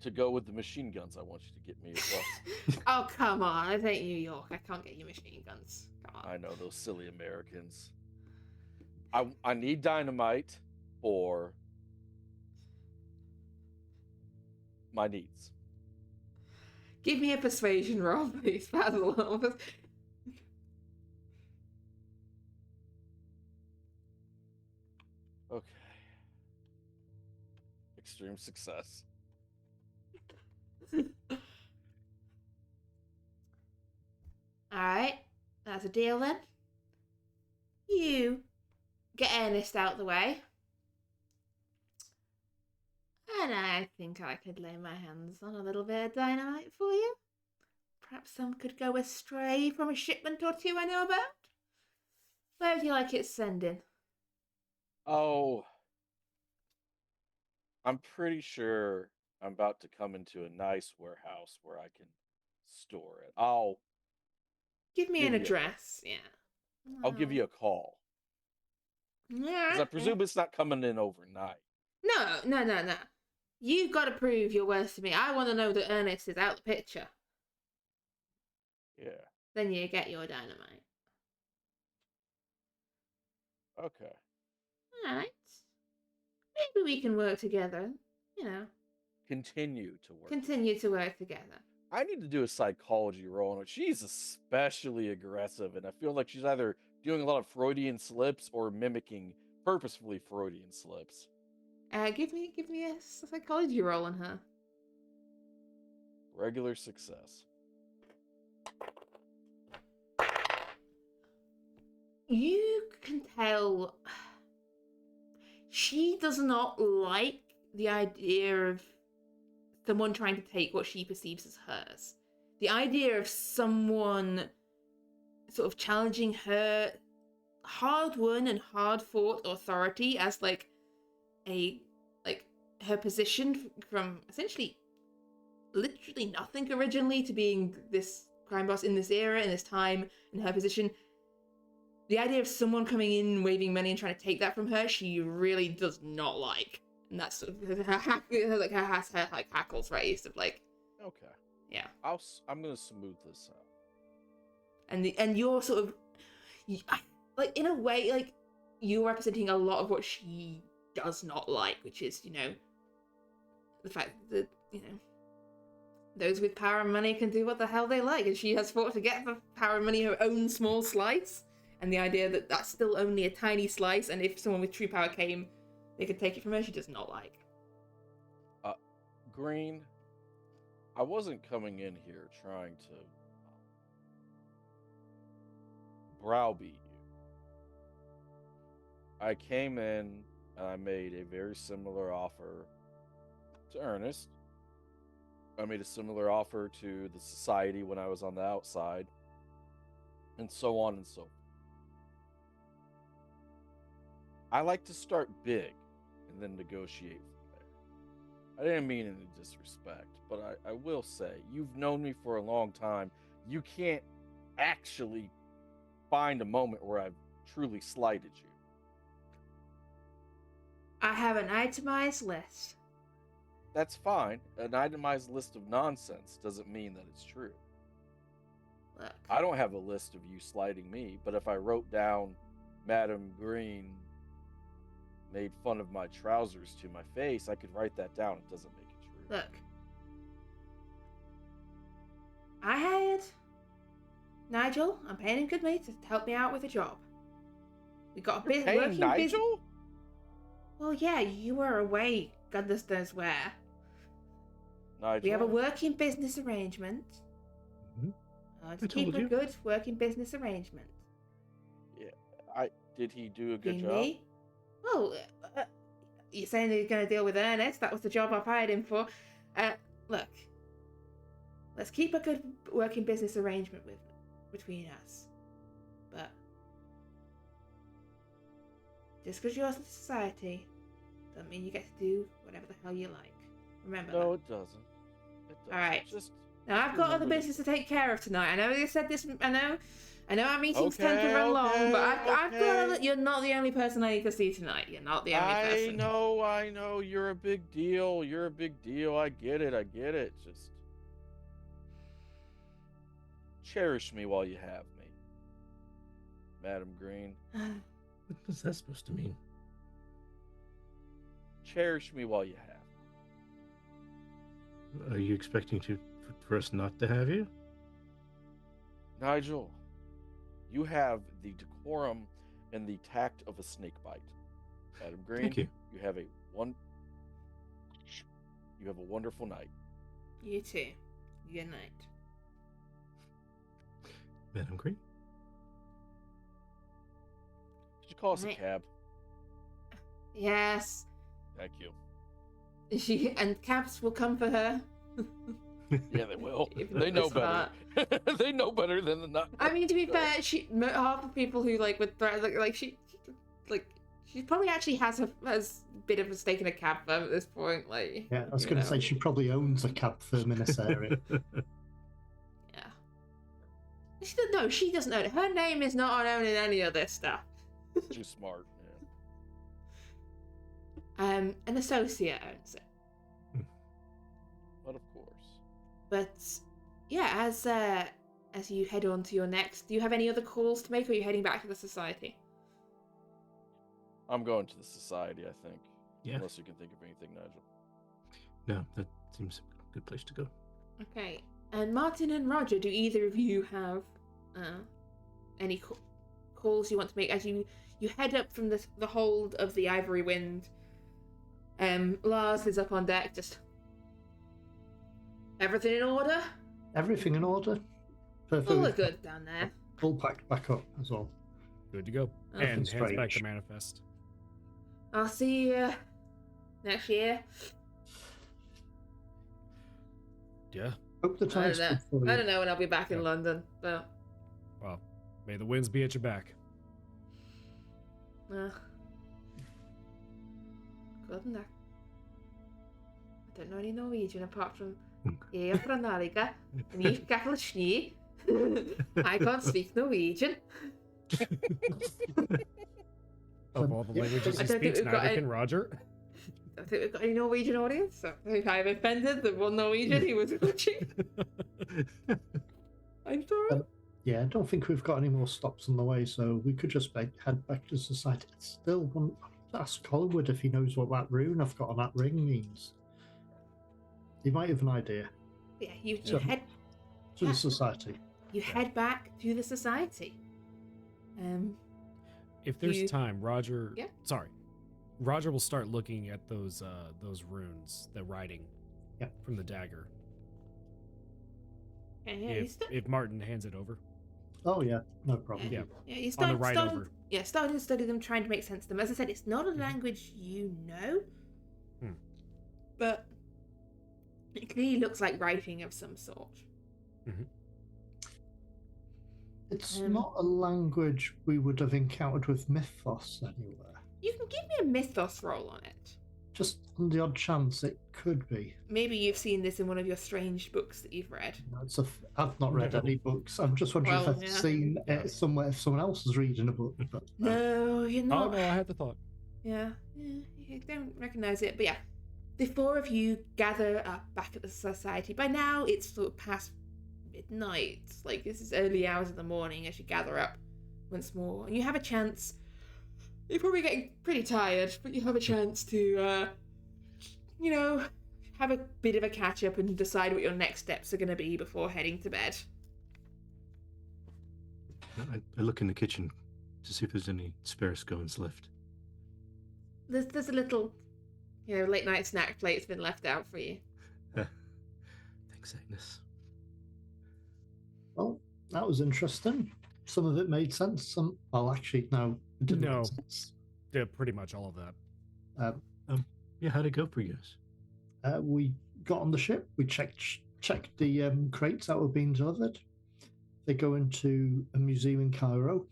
To go with the machine guns, I want you to get me as well.
Oh, come on. I think New York. I can't get you machine guns. Come on.
I know those silly Americans. I need dynamite for my needs.
Give me a persuasion roll, please, Basil.
Okay. Extreme success.
Alright. That's a deal then. You get Ernest out the way. And I think I could lay my hands on a little bit of dynamite for you. Perhaps some could go astray from a shipment or two I know about. Where would you like it sending?
Oh, I'm pretty sure I'm about to come into a nice warehouse where I can store it.
Give me an
Give you a-
address, yeah.
I'll give you a call.
Yeah.
Because I presume it's not coming in overnight.
No. You've got to prove your worth to me. I want to know that Ernest is out the picture.
Yeah.
Then you get your dynamite.
Okay.
Alright. Maybe we can work together. You know,
Continue to work.
continue to work together.
I need to do a psychology roll on it. She's especially aggressive, and I feel like she's either doing a lot of Freudian slips or mimicking purposefully Freudian slips.
Give me a psychology roll on her.
Regular success.
You can tell she does not like the idea of someone trying to take what she perceives as hers. The idea of someone sort of challenging her hard-won and hard-fought authority as like her position from essentially literally nothing originally to being this crime boss in this era, in this time, in her position. The idea of someone coming in, waving money, and trying to take that from her, she really does not like. And that's sort of her hackles raised of like,
Okay.
yeah.
I'm gonna smooth this out.
And you're sort of like in a way like you're representing a lot of what she does not like, which is, you know, the fact that, you know, those with power and money can do what the hell they like, and she has fought to get the power and money her own small slice, and the idea that that's still only a tiny slice, and if someone with true power came, they could take it from her, she does not like.
Green, I wasn't coming in here trying to browbeat you. I came in and I made a very similar offer to Ernest. I made a similar offer to the society when I was on the outside, and so on and so forth. I like to start big and then negotiate from there. I didn't mean any disrespect, but I will say, you've known me for a long time. You can't actually find a moment where I've truly slighted you.
I have an itemized list.
That's fine. An itemized list of nonsense doesn't mean that it's true.
Look,
I don't have a list of you slighting me, but if I wrote down Madam Green made fun of my trousers to my face, I could write that down. It doesn't make it true.
look. I hired Nigel. I'm paying him good money to help me out with a job. We got a bit
Hey,
working
Nigel?
Well, yeah, you were away, goodness knows where.
Nigel?
We have a working business arrangement.
Mhm.
To
I
keep
told
a
you.
good working business arrangement.
Did he do a good
You
job?
me? Well, you're saying you're going to deal with Ernest. That was the job I've hired him for. Look, let's keep a good working business arrangement between us. But just because you're in society doesn't mean you get to do whatever the hell you like. Remember
No,
that.
it doesn't. It doesn't.
Alright.
Just
Now, I've got other
remember
business to take care of tonight. I know you said this. I know our meetings tend to run long, but I've got other. You're not the only person I need to see tonight. You're not the only person.
I know. You're a big deal. You're a big deal. I get it. Just cherish me while you have me, Madam Green.
What was that supposed to mean?
Cherish me while you have.
Are you expecting for us not to have you?
Nigel, you have the decorum and the tact of a snake bite. Madam Green,
Thank you.
You have a wonderful night.
You too. Good night.
Madam Green?
Could you call us a
Right.
cab?
Yes.
Thank you.
And cabs will come for her.
Yeah, they will.
Even
They
if
know
it's
better. They know better than the not.
I mean, to be fair, half the people who would threaten, she probably actually has a bit of a stake in a cab firm at this point.
Yeah, I was going to say she probably owns a cab firm in this area.
Yeah. She doesn't own it. Her name is not on owning any of this stuff.
Too smart.
An associate owns it.
But of course.
But yeah, as you head on to your next, do you have any other calls to make, or are you heading back to the society?
I'm going to the society, I think.
Yeah.
Unless you can think of anything, Nigel.
No, that seems a good place to go.
Okay. And Martin and Roger, do either of you have any calls you want to make as you head up from the hold of the Ivory Wind? Lars is up on deck, just everything in order?
Everything in order. Perfect.
All are good down there.
All packed back up as well.
Good to go.
Nothing
And hands back
strange.
to manifest.
I'll see you next year.
Yeah.
Hope the
I
time's
don't know.
good for you.
I don't know when I'll be back in
Yeah.
London, but
Well, may the winds be at your back.
good enough. I don't know any Norwegian apart from "Ég fra Norge, and ég skal ski." I can't speak Norwegian.
Of all the languages
I
he
don't think
speaks,
we've got
neither
any-
can Roger.
I think we've got any Norwegian audience. So if I've offended the one Norwegian he was watching, I'm sorry.
Yeah, I don't think we've got any more stops on the way, so we could just head back to society. I still want to ask Collingwood if he knows what that rune I've got on that ring means. He might have an idea.
Yeah, you
So-
head
To
Yeah.
the society.
you head back to the society.
If there's
You-
time, Roger.
Yeah.
Sorry, Roger will start looking at those runes, the writing,
Yep.
from the dagger.
And yeah,
If Martin hands it over.
Oh, yeah, no problem.
Yeah.
you
On the
start,
ride
starting,
over.
yeah, starting to study them, trying to make sense of them. As I said, it's not a language you know, but it clearly looks like writing of some sort.
It's
Um,
not a language we would have encountered with mythos anywhere.
You can give me a mythos roll on it.
just on the odd chance it could be.
Maybe you've seen this in one of your strange books that you've read.
I've not read
No.
any books. I'm just wondering
Well,
if I've
yeah.
seen it somewhere if someone else is reading a book. But
No, you're
Oh
not.
no, I had the thought.
Yeah, you don't recognize it. But yeah, the four of you gather up back at the society. By now, it's sort of past midnight. Like, this is early hours of the morning as you gather up once more. And you have a chance. You're probably getting pretty tired, but you have a chance to, have a bit of a catch up and decide what your next steps are going to be before heading to bed.
I look in the kitchen to see if there's any spare scones left.
There's a little, late night snack plate's been left out for you.
Thanks, Agnes.
well, that was interesting. Some of it made sense. Actually, no, it didn't
No.
make sense.
Yeah, pretty much all of that.
Yeah, how'd it go for you guys?
We got on the ship. We checked the crates that were being delivered. They go into a museum in Cairo,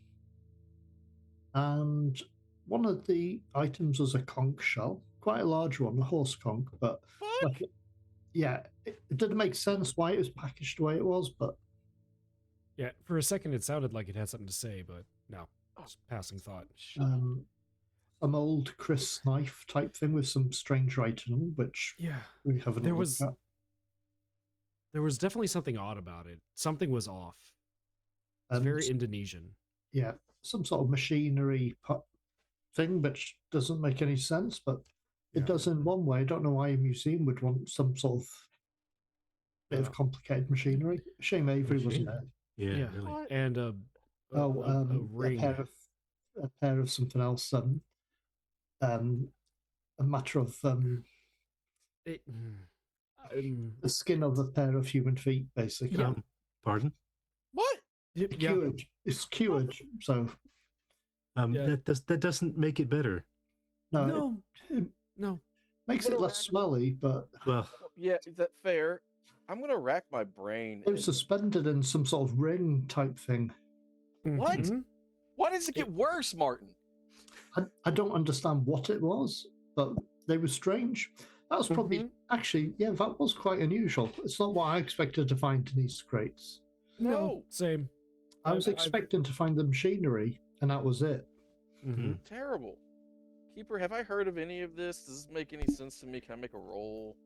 and one of the items was a conch shell, quite a large one, a horse conch. But
Fuck.
it didn't make sense why it was packaged the way it was. But
Yeah, for a second it sounded like it had something to say, but no, just passing thought.
some old Chris knife type thing with some strange writing on, which
Yeah,
we haven't
there
looked
was
at.
there was definitely something odd about it. Something was off. It's
And
very Indonesian.
yeah, some sort of machinery thing, which doesn't make any sense, but it
Yeah.
does in one way. I don't know why a museum would want some sort of bit
Yeah.
of complicated machinery. Shame Avery wasn't there.
Yeah,
Yeah.
really.
What?
And a ring.
A pair of something else. A matter of
It-
the skin of a pair of human feet, basically.
Yeah.
Pardon?
What?
yeah,
Cured. It's cured. So
Yeah.
That doesn't make it better.
no,
no,
it
no.
makes it less smelly, but
Well,
Yeah, is that fair? I'm gonna rack my brain.
it was suspended in some sort of ring type thing.
What?
Mhm.
Why does it get worse, Martin?
I don't understand what it was, but they were strange. That was probably actually, yeah, that was quite unusual. It's not what I expected to find in these crates.
No.
Same.
I was
I've-
expecting to find the machinery, and that was it.
Mhm.
Terrible. Keeper, have I heard of any of this? Does this make any sense to me? Can I make a roll?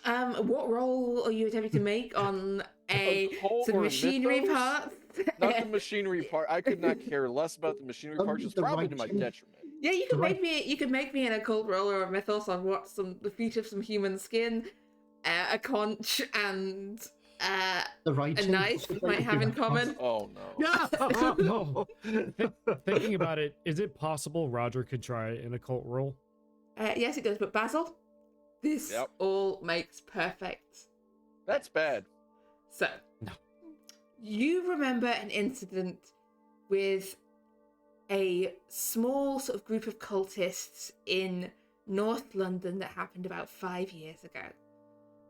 What role are you attempting to make on
Occult
some
or
machinery
mythos?
parts?
Not the machinery part. I could not care less about the machinery part. It's
The
probably to my
writing.
detriment.
Yeah, you could
Right.
make me. You could make me an occult roll or a mythos on what the feet of some human skin, a conch, and
The
a
writing
knife might have in common.
Oh no.
No. Thinking about it, is it possible Roger could try an occult roll?
Yes, it does. But Basil, this
Yep.
all makes perfect.
That's bad.
So,
No.
you remember an incident with a small sort of group of cultists in North London that happened about 5 years ago,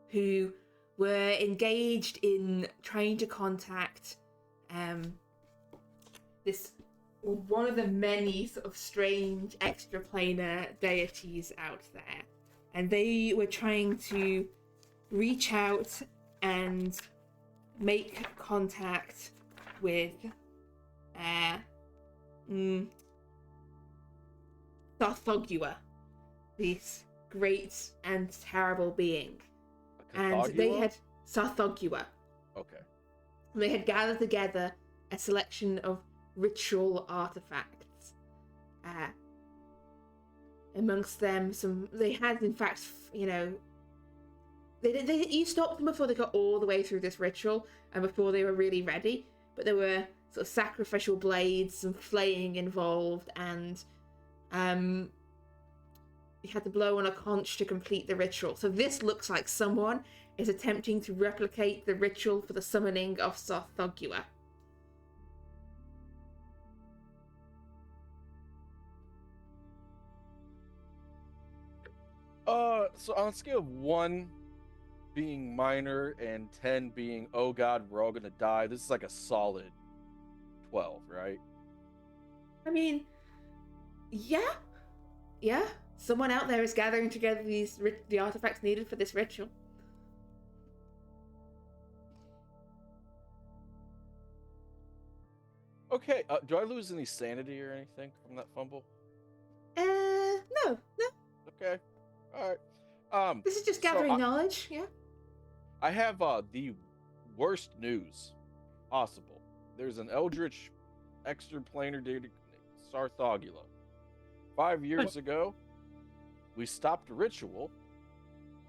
who were engaged in trying to contact this one of the many sort of strange extraplanar deities out there, and they were trying to reach out and make contact with Sarthogua, this great and terrible being. And they
Cathogua?
had Sarthogua.
Okay.
They had gathered together a selection of ritual artifacts. Amongst them, they had, in fact, you stopped them before they got all the way through this ritual and before they were really ready. But there were sort of sacrificial blades, some flaying involved, and you had to blow on a conch to complete the ritual. So this looks like someone is attempting to replicate the ritual for the summoning of Sarthogua.
So on a scale of 1 being minor and 10 being, oh god, we're all gonna die, this is like a solid 12, right?
I mean, yeah. someone out there is gathering together the artifacts needed for this ritual.
Okay, do I lose any sanity or anything from that fumble?
No.
Okay, all right.
This is just
so
gathering knowledge, yeah?
I have the worst news possible. There's an eldritch extraplanar dude named Sarthogula. 5 years ago, we stopped a ritual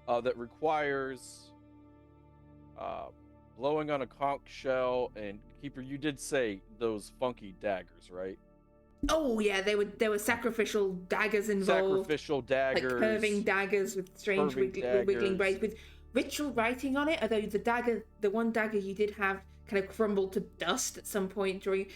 that requires blowing on a conch shell, and Keeper, you did say those funky daggers, right?
Oh yeah, there were sacrificial daggers involved.
Sacrificial daggers.
Like curving daggers with strange wiggling
daggers.
blades with ritual writing on it, although the one dagger you did have kind of crumbled to dust at some point during.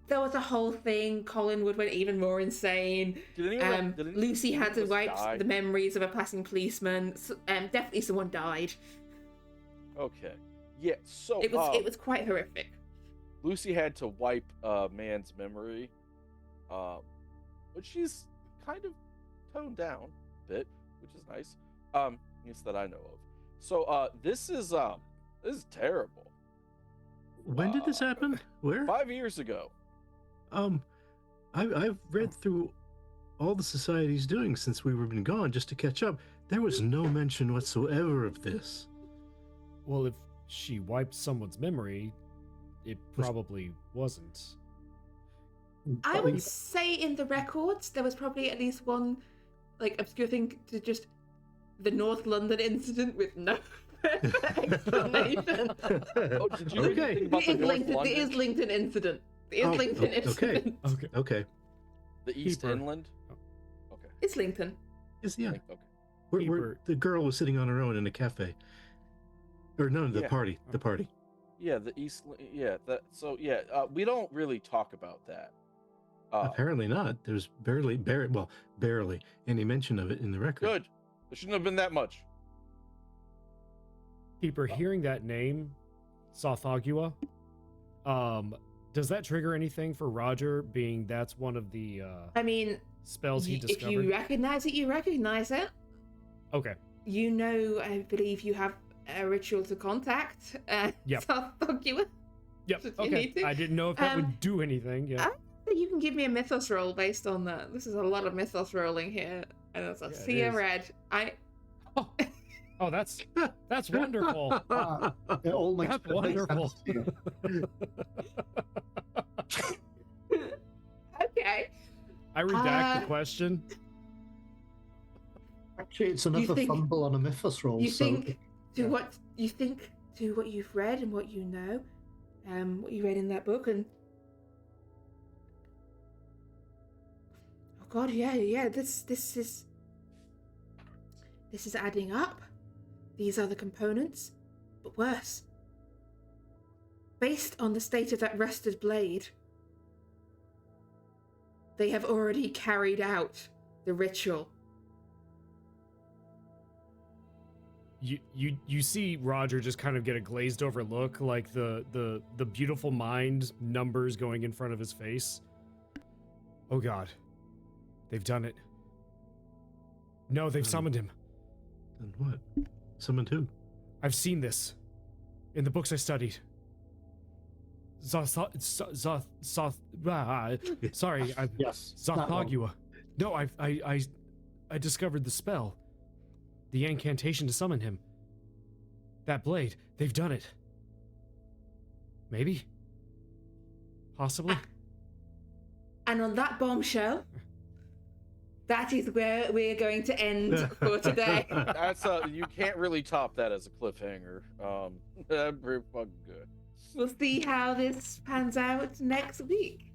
There was a whole thing. Collinwood went even more insane.
Did
Lucy had to wipe
die?
the memories of a passing policeman. Definitely someone died.
Okay. Yeah, so
It was quite horrific.
Lucy had to wipe a man's memory, but she's kind of toned down a bit, which is nice. At least that I know of. So this is terrible.
When did this happen? Where?
5 years ago.
I've read through all the society's doing since we've been gone just to catch up. There was no mention whatsoever of this.
Well, if she wiped someone's memory, it probably wasn't.
I would say in the records there was probably at least one like obscure thing to just the North London incident with no explanation.
Oh, did you read anything about the North London?
The Islington incident. The Islington incident.
Okay.
The East
Keeper.
Inland? Okay.
Islington.
Yeah.
Okay.
Where
Keeper.
the girl was sitting on her own in a cafe. Or no, the
Yeah.
party. The party.
Yeah, the East. Yeah, we don't really talk about that.
Apparently not. There's barely any mention of it in the record.
Good. There shouldn't have been that much.
Keeper, hearing that name, Sarthogula, does that trigger anything for Roger, being that's one of the
I mean,
spells he discovered?
if you recognize it, you recognize it.
Okay.
You know, I believe you have a ritual to contact
Yep.
Sarthogula.
Yep.
If you
Okay.
need to.
I didn't know if that would do anything. Yeah.
You can give me a mythos roll based on that. This is a lot of mythos rolling here. And it's a
Yeah,
sea
it
of
is.
red.
Oh, that's wonderful.
It all makes
That's
perfect
wonderful.
sense.
Okay.
I redact the question.
Actually, it's another
think-
fumble on a mythos roll.
You
so
think to what you've read and what you know, what you read in that book, and oh god, yeah, this is adding up. These are the components, but worse. Based on the state of that rusted blade, they have already carried out the ritual.
You see Roger just kind of get a glazed over look, like the beautiful mind numbers going in front of his face. Oh god. They've done it. No, they've summoned him.
And what? Summoned who?
I've seen this in the books I studied. Sorry,
yes, that one.
Sarthogula. No, I discovered the spell. The incantation to summon him. That blade. They've done it. Maybe. Possibly.
And on that bombshell, that is where we're going to end for today.
That's you can't really top that as a cliffhanger. That's pretty fucking good.
We'll see how this pans out next week.